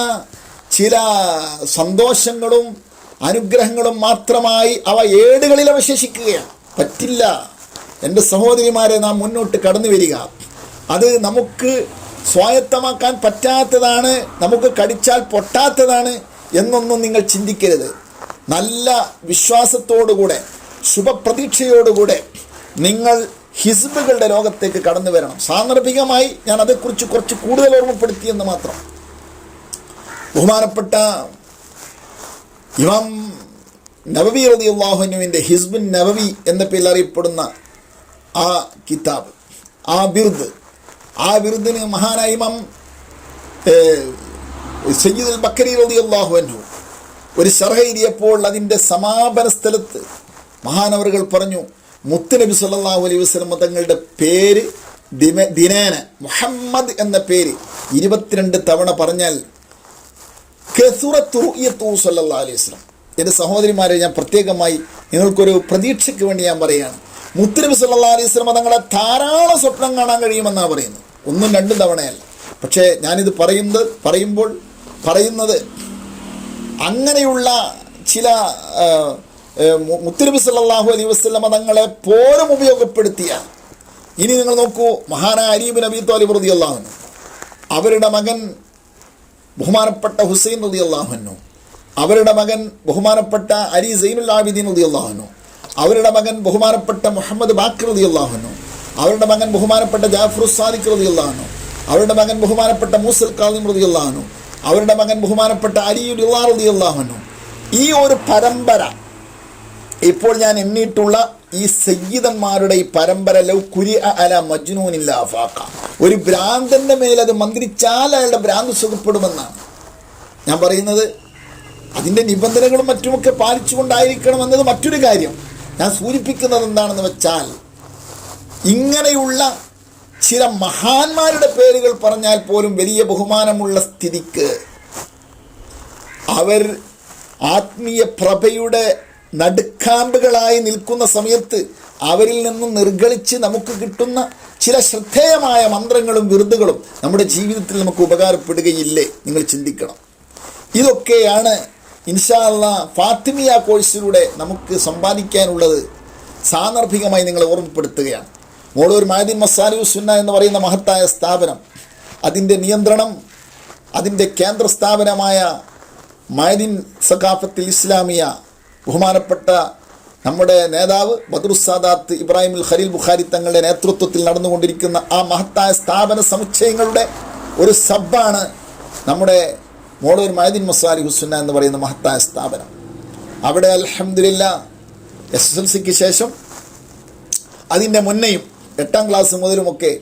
ചില സന്തോഷങ്ങളും അനുഗ്രഹങ്ങളും മാത്രമായി അവ ഏടുകളിൽ അവശേഷിക്കുകയാണ്. പറ്റില്ല എൻ്റെ സഹോദരിമാരെ, നാം മുന്നോട്ട് കടന്നു വരിക. അത് നമുക്ക് സ്വായത്തമാക്കാൻ പറ്റാത്തതാണ്, നമുക്ക് കടിച്ചാൽ പൊട്ടാത്തതാണ് എന്നൊന്നും നിങ്ങൾ ചിന്തിക്കരുത്. നല്ല വിശ്വാസത്തോടുകൂടെ ശുഭപ്രതീക്ഷയോടുകൂടെ നിങ്ങൾ ഹിസ്ബുകളുടെ ലോകത്തേക്ക് കടന്നു വരണം. സാന്ദർഭികമായി ഞാൻ അതേക്കുറിച്ച് കുറച്ച് കൂടുതൽ ഓർമ്മപ്പെടുത്തിയെന്ന് മാത്രം. ബഹുമാനപ്പെട്ട ഇമാം നബവി റളിയല്ലാഹു അൻഹുവിൻ്റെ ഹിസ്ബുൻ നബവി എന്ന പേരിൽ അറിയപ്പെടുന്ന ആ കിതാബ്, ആ ബിർദിന് മഹാനായ ഇമാം സയ്യിദുൽ ബക്കരി റളിയല്ലാഹു അൻഹു ഒരു ശർഹ എഴുതിയപ്പോൾ അതിൻ്റെ സമാപന സ്ഥലത്ത് മഹാനവറുകൾ പറഞ്ഞു, മുത്തുനബി സല്ലല്ലാഹു അലൈഹി വസല്ലം തങ്ങളുടെ പേര് ദിനേന മുഹമ്മദ് എന്ന പേര് 22 തവണ പറഞ്ഞാൽ കസുറത്തു റുഅ്യത്തു സല്ലല്ലാഹു അലൈഹി വസല്ലം. എൻ്റെ സഹോദരിമാരെ, ഞാൻ പ്രത്യേകമായി നിങ്ങൾക്കൊരു പ്രതീക്ഷയ്ക്ക് വേണ്ടി ഞാൻ പറയുകയാണ്. മുത്തുനബി സല്ലല്ലാഹു അലൈഹി വസല്ലം തങ്ങളെ ധാരാളം സ്വപ്നം കാണാൻ കഴിയുമെന്നാണ് പറയുന്നത്. 1-2 തവണയല്ല. പക്ഷേ ഞാനിത് പറയുന്നത് അങ്ങനെയുള്ള ചില മുത്തുനബി സല്ലല്ലാഹു അലൈഹി വസല്ലം തങ്ങളെ പോലും ഉപയോഗപ്പെടുത്തിയ, ഇനി നിങ്ങൾ നോക്കൂ, മഹാനായ അലി ഇബ്നു അബീ ത്വാലിബ് റളിയല്ലാഹു അൻഹു, അവരുടെ മകൻ ബഹുമാനപ്പെട്ട ഹുസൈൻ റളിയല്ലാഹു അൻഹു, അവരുടെ മകൻ ബഹുമാനപ്പെട്ട അലി സൈനുൽ ആബിദീൻ റളിയല്ലാഹു അൻഹു, അവരുടെ മകൻ ബഹുമാനപ്പെട്ട മുഹമ്മദ് ബാക്കിർ റളിയല്ലാഹു അൻഹു, അവരുടെ മകൻ ബഹുമാനപ്പെട്ട ജാഫർ സാദിഖ് റളിയല്ലാഹു അൻഹു, അവരുടെ മകൻ ബഹുമാനപ്പെട്ട മൂസൽ കാളിം റളിയല്ലാഹു അൻഹു, അവരുടെ മകൻ ബഹുമാനപ്പെട്ട അലി റളിയല്ലാഹു അൻഹു. ഈ ഒരു പരമ്പര, ഇപ്പോൾ ഞാൻ എണ്ണിയിട്ടുള്ള ഈ സയ്യിദന്മാരുടെ ഈ പരമ്പര, ലൗ കുരിഅ അല മജ്നൂനിൽ ആഫാഖ, ഒരു ഭ്രാന്തന്റെ മേൽ അത് മന്ത്രിച്ചാൽ അയാളുടെ ഭ്രാന്ത് സുഖപ്പെടുമെന്നാണ് ഞാൻ പറയുന്നത്. അതിൻ്റെ നിബന്ധനകളും മറ്റുമൊക്കെ പാലിച്ചുകൊണ്ടായിരിക്കണം എന്നത് മറ്റൊരു കാര്യം. ഞാൻ സൂചിപ്പിക്കുന്നത് എന്താണെന്ന് വെച്ചാൽ, ഇങ്ങനെയുള്ള ചില മഹാന്മാരുടെ പേരുകൾ പറഞ്ഞാൽ പോലും വലിയ ബഹുമാനമുള്ള സ്ഥിതിക്ക് അവർ ആത്മീയ പ്രഭയുടെ നടുക്കാമ്പുകളായി നിൽക്കുന്ന സമയത്ത് അവരിൽ നിന്നും നിർഗളിച്ച് നമുക്ക് കിട്ടുന്ന ചില ശ്രദ്ധേയമായ മന്ത്രങ്ങളും വിറുതുകളും നമ്മുടെ ജീവിതത്തിൽ നമുക്ക് ഉപകാരപ്പെടുകയില്ലേ? നിങ്ങൾ ചിന്തിക്കണം. ഇതൊക്കെയാണ് ഇൻഷാ അല്ലാഹ് ഫാത്തിമിയ കോഴ്സിലൂടെ നമുക്ക് സമ്പാദിക്കാനുള്ളത്. സാന്ദർഭികമായി നിങ്ങളെ ഓർമ്മപ്പെടുത്തുകയാണ്. മോളൂർ മഅദിൻ മസാലിഹുസ് സുന്ന എന്ന് പറയുന്ന മഹത്തായ സ്ഥാപനം, അതിൻ്റെ നിയന്ത്രണം അതിൻ്റെ കേന്ദ്ര സ്ഥാപനമായ മഅദിൻ സഖാഫത്തുൽ ഇസ്ലാമിയ ബഹുമാനപ്പെട്ട നമ്മുടെ നേതാവ് ബദ്റുസ്സാദാത്ത് ഇബ്രാഹിമുൽ ഖലീൽ ബുഖാരി തങ്ങളുടെ നേതൃത്വത്തിൽ നടന്നുകൊണ്ടിരിക്കുന്ന ആ മഹത്തായ സ്ഥാപന സമുച്ചയങ്ങളുടെ ഒരു സബ്ബാണ് നമ്മുടെ മോളൂർ മഅദിൻ മസാലിഹുസ് സുന്ന എന്ന് പറയുന്ന മഹത്തായ സ്ഥാപനം. അവിടെ അൽഹംദുലില്ലാഹ് SSLCക്ക് ശേഷം അതിൻ്റെ മുന്നെയും 8ാം ക്ലാസ് മുതലുമൊക്കെ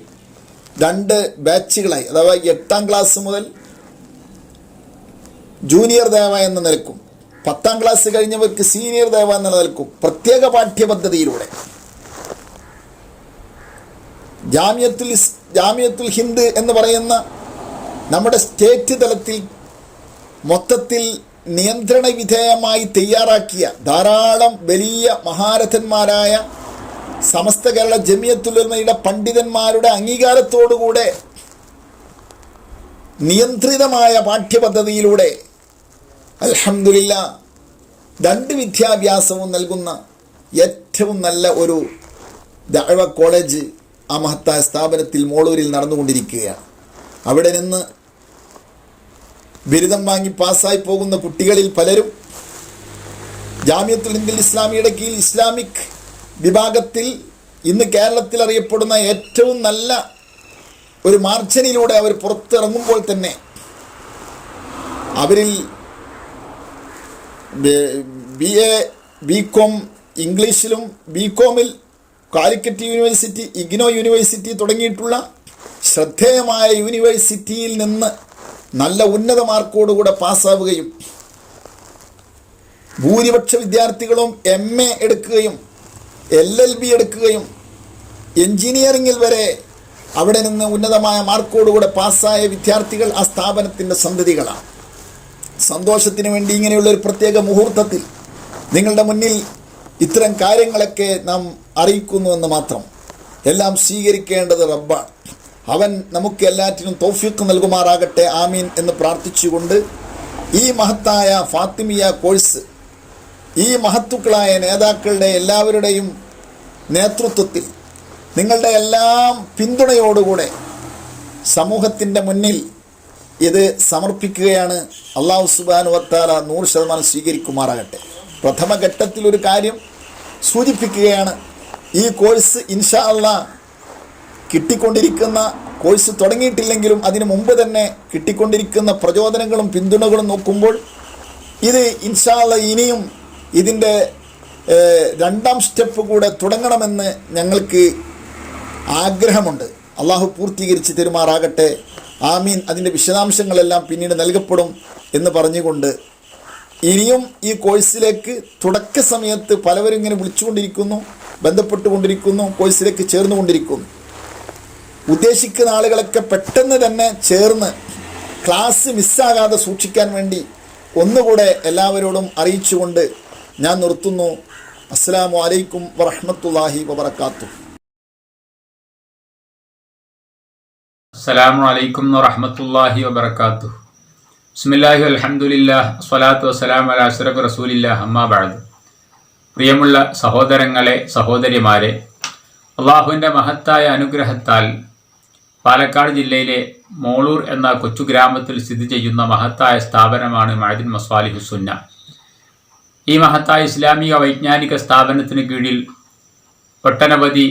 2 ബാച്ചുകളായി. അഥവാ 8ാം ക്ലാസ് മുതൽ ജൂനിയർ ദേവ എന്ന നിലക്കും 10ാം ക്ലാസ് കഴിഞ്ഞവർക്ക് സീനിയർ ദേവ എന്ന നിലക്കും പ്രത്യേക പാഠ്യപദ്ധതിയിലൂടെ ജാമിയത്തുൽ ഹിന്ദ് എന്ന് പറയുന്ന നമ്മുടെ സ്റ്റേറ്റ് തലത്തിൽ മൊത്തത്തിൽ നിയന്ത്രണ വിധേയമായി തയ്യാറാക്കിയ ധാരാളം വലിയ മഹാരഥന്മാരായ സമസ്ത കേരള ജമിയത്തുൽ ഉലമയുടെ പണ്ഡിതന്മാരുടെ അംഗീകാരത്തോടുകൂടെ നിയന്ത്രിതമായ പാഠ്യപദ്ധതിയിലൂടെ അൽഹംദുലില്ലാഹ് 2 വിദ്യാഭ്യാസവും നൽകുന്ന ഏറ്റവും നല്ല ഒരു ദഅവ കോളേജ് ആ മഹത്തായ സ്ഥാപനത്തിൽ മോളൂരിൽ നടന്നുകൊണ്ടിരിക്കുകയാണ്. അവിടെ നിന്ന് ബിരുദം വാങ്ങി പാസ്സായി പോകുന്ന കുട്ടികളിൽ പലരും ജാമിയത്തുൽ ഹിന്ദ് ഇസ്ലാമിയുടെ കീഴിൽ ഇസ്ലാമിക് വിഭാഗത്തിൽ ഇന്ന് കേരളത്തിൽ അറിയപ്പെടുന്ന ഏറ്റവും നല്ല ഒരു മാർജിനിലൂടെ അവർ പുറത്തിറങ്ങുമ്പോൾ തന്നെ അവരിൽ BA BCom ഇംഗ്ലീഷിലും BComൽ കാലിക്കറ്റ് യൂണിവേഴ്സിറ്റി, ഇഗ്നോ യൂണിവേഴ്സിറ്റി തുടങ്ങിയിട്ടുള്ള ശ്രദ്ധേയമായ യൂണിവേഴ്സിറ്റിയിൽ നിന്ന് നല്ല ഉന്നത മാർക്കോടുകൂടെ പാസ്സാവുകയും ഭൂരിപക്ഷ വിദ്യാർത്ഥികളും MA എടുക്കുകയും LLB എടുക്കുകയും എൻജിനീയറിങ്ങിൽ വരെ അവിടെ നിന്ന് ഉന്നതമായ മാർക്കോടുകൂടെ പാസ്സായ വിദ്യാർത്ഥികൾ ആ സ്ഥാപനത്തിൻ്റെ സന്തതികളാണ്. സന്തോഷത്തിന് വേണ്ടി ഇങ്ങനെയുള്ളൊരു പ്രത്യേക മുഹൂർത്തത്തിൽ നിങ്ങളുടെ മുന്നിൽ ഇത്തരം കാര്യങ്ങളൊക്കെ നാം അറിയിക്കുന്നുവെന്ന് മാത്രം. എല്ലാം സ്വീകരിക്കേണ്ടത് റബ്ബാണ്. അവൻ നമുക്ക് എല്ലാറ്റിനും തൗഫീഖ് നൽകുമാറാകട്ടെ, ആമീൻ എന്ന് പ്രാർത്ഥിച്ചുകൊണ്ട് ഈ മഹത്തായ ഫാത്തിമിയ കോഴ്സ് ഈ മഹത്തുക്കളായ നേതാക്കളുടെ എല്ലാവരുടെയും നേതൃത്വത്തിൽ നിങ്ങളുടെ എല്ലാം പിന്തുണയോടുകൂടെ സമൂഹത്തിൻ്റെ മുന്നിൽ ഇത് സമർപ്പിക്കുകയാണ്. അല്ലാഹു സുബ്ഹാനഹു വ തആല 100% സ്വീകരിക്കുമാറാകട്ടെ. പ്രഥമഘട്ടത്തിൽ ഒരു കാര്യം സൂചിപ്പിക്കുകയാണ്. ഈ കോഴ്സ് ഇൻഷാ അല്ലാഹ് കിട്ടിക്കൊണ്ടിരിക്കുന്ന കോഴ്സ് തുടങ്ങിയിട്ടില്ലെങ്കിലും അതിനു മുമ്പ് തന്നെ കിട്ടിക്കൊണ്ടിരിക്കുന്ന പ്രചോദനങ്ങളും പിന്തുണകളും നോക്കുമ്പോൾ ഇത് ഇൻഷാ അല്ലാഹ് ഇനിയും ഇതിൻ്റെ 2ാം സ്റ്റെപ്പ് കൂടെ തുടങ്ങണമെന്ന് ഞങ്ങൾക്ക് ആഗ്രഹമുണ്ട്. അള്ളാഹു പൂർത്തീകരിച്ച് തരുമാറാകട്ടെ, ആമീൻ. അതിൻ്റെ വിശദാംശങ്ങളെല്ലാം പിന്നീട് നൽകപ്പെടും എന്ന് പറഞ്ഞുകൊണ്ട് ഇനിയും ഈ കോഴ്സിലേക്ക് തുടക്ക സമയത്ത് പലവരും ഇങ്ങനെ വിളിച്ചുകൊണ്ടിരിക്കുന്നു, ബന്ധപ്പെട്ടുകൊണ്ടിരിക്കുന്നു, കോഴ്സിലേക്ക് ചേർന്നുകൊണ്ടിരിക്കുന്നു. ഉദ്ദേശിക്കുന്ന ആളുകളൊക്കെ പെട്ടെന്ന് തന്നെ ചേർന്ന് ക്ലാസ് മിസ്സാകാതെ സൂക്ഷിക്കാൻ വേണ്ടി ഒന്നുകൂടെ എല്ലാവരോടും അറിയിച്ചുകൊണ്ട് ഞാൻ നിർത്തുന്നു. അസ്സലാമു അലൈക്കും വറഹ്മത്തുള്ളാഹി വബറകാതുഹു. അസ്സലാമു അലൈക്കും വറഹ്മത്തുള്ളാഹി വബറകാതുഹു. ബിസ്മില്ലാഹി അൽഹംദുലില്ലാഹ് സ്വലാത്തു വസ്സലാമു അലാ അശ്റഫി റസൂലില്ലാഹ് അമ്മാ ബഅദ്. പ്രിയമുള്ള സഹോദരങ്ങളെ, സഹോദരിമാരെ, അള്ളാഹുവിൻ്റെ മഹത്തായ അനുഗ്രഹത്താൽ പാലക്കാട് ജില്ലയിലെ മോളൂർ എന്ന കൊച്ചു ഗ്രാമത്തിൽ സ്ഥിതി ചെയ്യുന്ന മഹത്തായ സ്ഥാപനമാണ് മഅദിൻ മസാലിഹുസ് സുന്ന. ഈ മഹത്തായ ഇസ്ലാമിക വൈജ്ഞാനിക സ്ഥാപനത്തിന് കീഴിൽ ഒട്ടനവധി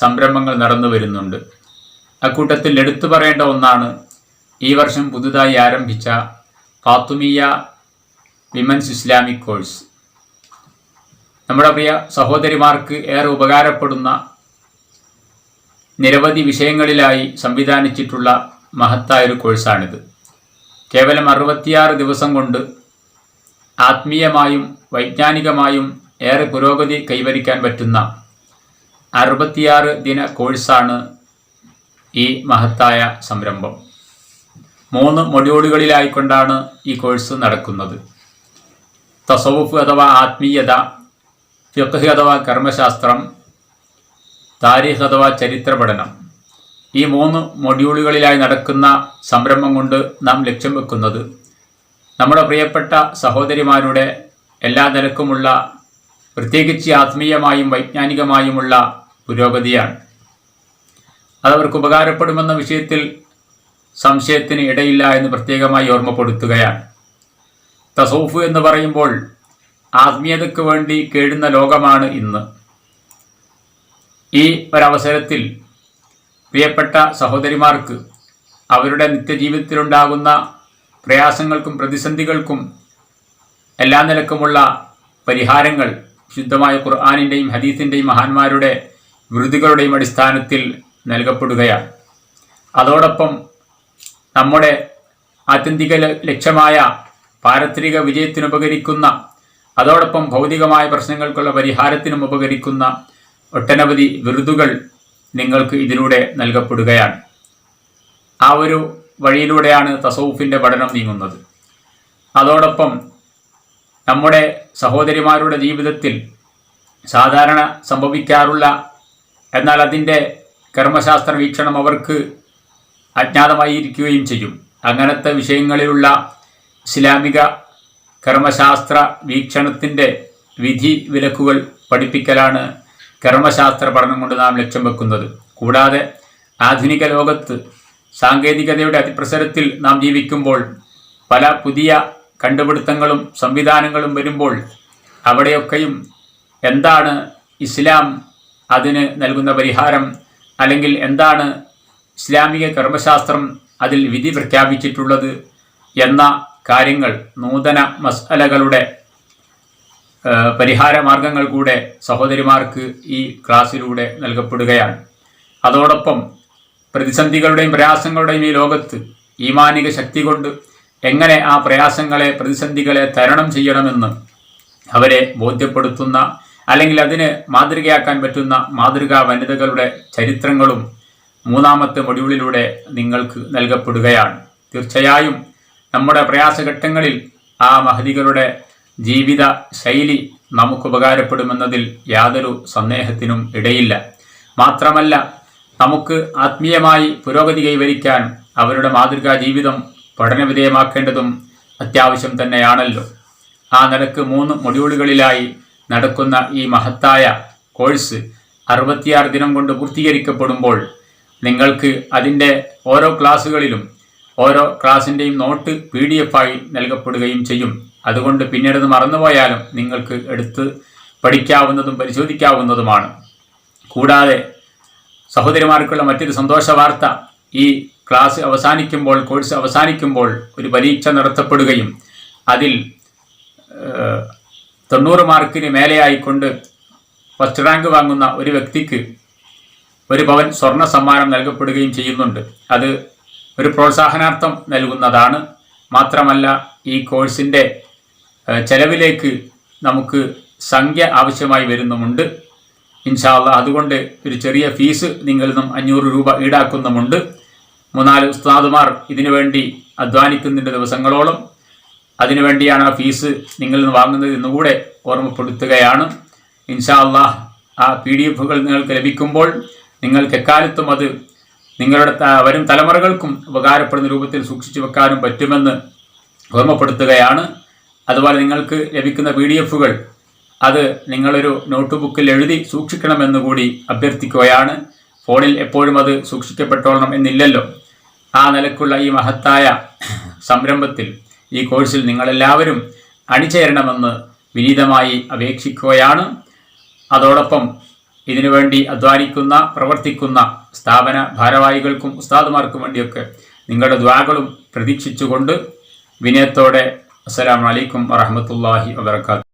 സംരംഭങ്ങൾ നടന്നു വരുന്നുണ്ട്. അക്കൂട്ടത്തിൽ എടുത്തു പറയേണ്ട ഒന്നാണ് ഈ വർഷം പുതുതായി ആരംഭിച്ച ഫാത്തിമിയ വിമൻസ് ഇസ്ലാമിക് കോഴ്സ്. നമ്മുടെ പ്രിയ സഹോദരിമാർക്ക് ഏറെ ഉപകാരപ്പെടുന്ന നിരവധി വിഷയങ്ങളിലായി സംവിധാനിച്ചിട്ടുള്ള മഹത്തായൊരു കോഴ്സാണിത്. കേവലം 66 ദിവസം കൊണ്ട് ആത്മീയമായും വൈജ്ഞാനികമായും ഏറെ പുരോഗതി കൈവരിക്കാൻ പറ്റുന്ന 66 ദിന കോഴ്സാണ് ഈ മഹത്തായ സംരംഭം. 3 മൊഡ്യൂളുകളിലായിക്കൊണ്ടാണ് ഈ കോഴ്സ് നടക്കുന്നത്. തസവുഫ് അഥവാ ആത്മീയത, ഫിഖ്ഹ് അഥവാ കർമ്മശാസ്ത്രം, താരീഖ് അഥവാ ചരിത്ര പഠനം. ഈ 3 മൊഡ്യൂളുകളിലായി നടക്കുന്ന സംരംഭം കൊണ്ട് നാം ലക്ഷ്യം വെക്കുന്നത് നമ്മുടെ പ്രിയപ്പെട്ട സഹോദരിമാരുടെ എല്ലാ നിലക്കുമുള്ള, പ്രത്യേകിച്ച് ആത്മീയമായും വൈജ്ഞാനികമായുമുള്ള പുരോഗതിയാണ്. അതവർക്ക് ഉപകാരപ്പെടുമെന്ന വിഷയത്തിൽ സംശയത്തിന് ഇടയില്ല എന്ന് പ്രത്യേകമായി ഓർമ്മപ്പെടുത്തുകയാണ്. തസൗഫ് എന്ന് പറയുമ്പോൾ ആത്മീയതയ്ക്ക് വേണ്ടി കേഴുന്ന ലോകമാണ് ഇന്ന്. ഈ ഒരവസരത്തിൽ പ്രിയപ്പെട്ട സഹോദരിമാർക്ക് അവരുടെ നിത്യജീവിതത്തിലുണ്ടാകുന്ന പ്രയാസങ്ങൾക്കും പ്രതിസന്ധികൾക്കും എല്ലാ നിലക്കുമുള്ള പരിഹാരങ്ങൾ ശുദ്ധമായ ഖുർആനിൻ്റെയും ഹദീസിൻ്റെയും മഹാന്മാരുടെ വിറുതുകളുടെയും അടിസ്ഥാനത്തിൽ നൽകപ്പെടുകയാണ്. അതോടൊപ്പം നമ്മുടെ ആത്യന്തിക ലക്ഷ്യമായ പാരത്രിക വിജയത്തിനുപകരിക്കുന്ന, അതോടൊപ്പം ഭൗതികമായ പ്രശ്നങ്ങൾക്കുള്ള പരിഹാരത്തിനും ഉപകരിക്കുന്ന ഒട്ടനവധി വിരുദുകൾ നിങ്ങൾക്ക് ഇതിലൂടെ നൽകപ്പെടുകയാണ്. ആ ഒരു വഴിയിലൂടെയാണ് തസവുഫിൻ്റെ പഠനം നീങ്ങുന്നത്. അതോടൊപ്പം നമ്മുടെ സഹോദരിമാരുടെ ജീവിതത്തിൽ സാധാരണ സംഭവിക്കാറുള്ള, എന്നാൽ അതിൻ്റെ കർമ്മശാസ്ത്ര വീക്ഷണം അവർക്ക് അജ്ഞാതമായിരിക്കുകയും ചെയ്യും, അങ്ങനത്തെ വിഷയങ്ങളിലുള്ള ഇസ്ലാമിക കർമ്മശാസ്ത്ര വീക്ഷണത്തിൻ്റെ വിധി വിലക്കുകൾ പഠിപ്പിക്കലാണ് കർമ്മശാസ്ത്ര പഠനം കൊണ്ട് നാം ലക്ഷ്യം വെക്കുന്നത്. കൂടാതെ ആധുനിക ലോകത്ത് സാങ്കേതികതയുടെ അതിപ്രസരത്തിൽ നാം ജീവിക്കുമ്പോൾ പല പുതിയ കണ്ടുപിടുത്തങ്ങളും സംവിധാനങ്ങളും വരുമ്പോൾ അവിടെയൊക്കെയും എന്താണ് ഇസ്ലാം അതിന് നൽകുന്ന പരിഹാരം, അല്ലെങ്കിൽ എന്താണ് ഇസ്ലാമിക കർമ്മശാസ്ത്രം അതിൽ വിധി പ്രഖ്യാപിച്ചിട്ടുള്ളത് എന്ന കാര്യങ്ങൾ, നൂതന മസ്അലകളുടെ പരിഹാര മാർഗങ്ങൾ കൂടെ സഹോദരിമാർക്ക് ഈ ക്ലാസ്സിലൂടെ നൽകപ്പെടുകയാണ്. അതോടൊപ്പം പ്രതിസന്ധികളുടെയും പ്രയാസങ്ങളുടെയും ഈ ലോകത്ത് ഈമാനിക ശക്തി കൊണ്ട് എങ്ങനെ ആ പ്രയാസങ്ങളെ, പ്രതിസന്ധികളെ തരണം ചെയ്യണമെന്ന് അവരെ ബോധ്യപ്പെടുത്തുന്ന, അല്ലെങ്കിൽ അതിന് മാതൃകയാക്കാൻ പറ്റുന്ന മാതൃകാ വനിതകളുടെ ചരിത്രങ്ങളും മൂന്നാമത്തെ മൊഡ്യൂളിലൂടെ നിങ്ങൾക്ക് നൽകപ്പെടുകയാണ്. തീർച്ചയായും നമ്മുടെ പ്രയാസഘട്ടങ്ങളിൽ ആ മഹദികളുടെ ജീവിത ശൈലി നമുക്ക് ഉപകാരപ്പെടുമെന്നതിൽ യാതൊരു സന്ദേഹത്തിനും ഇടയില്ല. മാത്രമല്ല, നമുക്ക് ആത്മീയമായി പുരോഗതി കൈവരിക്കാൻ അവരുടെ മാതൃകാ ജീവിതം പഠനവിധേയമാക്കേണ്ടതും അത്യാവശ്യം തന്നെയാണല്ലോ. ആ നിലക്ക് 3 മൊഡ്യൂളുകളിലായി നടക്കുന്ന ഈ മഹത്തായ കോഴ്സ് 66 ദിനം കൊണ്ട് പൂർത്തീകരിക്കപ്പെടുമ്പോൾ നിങ്ങൾക്ക് അതിൻ്റെ ഓരോ ക്ലാസ്സുകളിലും ഓരോ ക്ലാസ്സിൻ്റെയും നോട്ട് PDF ആയി നൽകപ്പെടുകയും ചെയ്യും. അതുകൊണ്ട് പിന്നീട് മറന്നുപോയാലും നിങ്ങൾക്ക് എടുത്ത് പഠിക്കാവുന്നതും പരിശോധിക്കാവുന്നതുമാണ്. കൂടാതെ സഹോദരിമാർക്കുള്ള മറ്റൊരു സന്തോഷ വാർത്ത, ഈ ക്ലാസ് അവസാനിക്കുമ്പോൾ, കോഴ്സ് അവസാനിക്കുമ്പോൾ ഒരു പരീക്ഷ നടത്തപ്പെടുകയും അതിൽ 90 മാർക്കിന് മേലെയായിക്കൊണ്ട് ഫസ്റ്റ് റാങ്ക് വാങ്ങുന്ന ഒരു വ്യക്തിക്ക് 1 പവൻ സ്വർണ്ണ സമ്മാനം നൽകപ്പെടുകയും ചെയ്യുന്നുണ്ട്. അത് ഒരു പ്രോത്സാഹനാർത്ഥം നൽകുന്നതാണ്. മാത്രമല്ല, ഈ കോഴ്സിൻ്റെ ചെലവിലേക്ക് നമുക്ക് സംഖ്യ ആവശ്യമായി വരുന്നുമുണ്ട്. ഇൻഷാ അല്ലാഹ് അതുകൊണ്ട് ഒരു ചെറിയ ഫീസ് നിങ്ങളിൽ നിന്നും 500 രൂപ ഈടാക്കുന്നുമുണ്ട്. 3-4 ഉസ്താദുമാർ ഇതിനു വേണ്ടി അധ്വാനിക്കുന്നുണ്ട് ദിവസങ്ങളോളം. അതിനുവേണ്ടിയാണ് ആ ഫീസ് നിങ്ങളിൽ നിന്ന് വാങ്ങുന്നത് എന്നുകൂടെ ഓർമ്മപ്പെടുത്തുകയാണ്. ഇൻഷാ അല്ലാഹ് ആ PDF-കൾ നിങ്ങൾക്ക് ലഭിക്കുമ്പോൾ നിങ്ങൾക്ക് എക്കാലത്തും അത് നിങ്ങളുടെ വരും തലമുറകൾക്കും ഉപകാരപ്പെടുന്ന രൂപത്തിൽ സൂക്ഷിച്ചു വെക്കാനും പറ്റുമെന്ന് ഓർമ്മപ്പെടുത്തുകയാണ്. അതുപോലെ നിങ്ങൾക്ക് ലഭിക്കുന്ന PDF-കൾ അത് നിങ്ങളൊരു നോട്ട് ബുക്കിൽ എഴുതി സൂക്ഷിക്കണമെന്നുകൂടി അഭ്യർത്ഥിക്കുകയാണ്. ഫോണിൽ എപ്പോഴും അത് സൂക്ഷിക്കപ്പെട്ടോളണം എന്നില്ലല്ലോ. ആ നിലക്കുള്ള ഈ മഹത്തായ സംരംഭത്തിൽ, ഈ കോഴ്സിൽ നിങ്ങളെല്ലാവരും അണിചേരണമെന്ന് വിനീതമായി അപേക്ഷിക്കുകയാണ്. അതോടൊപ്പം ഇതിനുവേണ്ടി അധ്വാനിക്കുന്ന, പ്രവർത്തിക്കുന്ന സ്ഥാപന ഭാരവാഹികൾക്കും ഉസ്താദുമാർക്കും വേണ്ടിയൊക്കെ നിങ്ങളുടെ ദുആകളും പ്രതീക്ഷിച്ചുകൊണ്ട് വിനയത്തോടെ അസ്സലാമു അലൈക്കും വറഹ്മത്തുള്ളാഹി വബറകാതുഹു.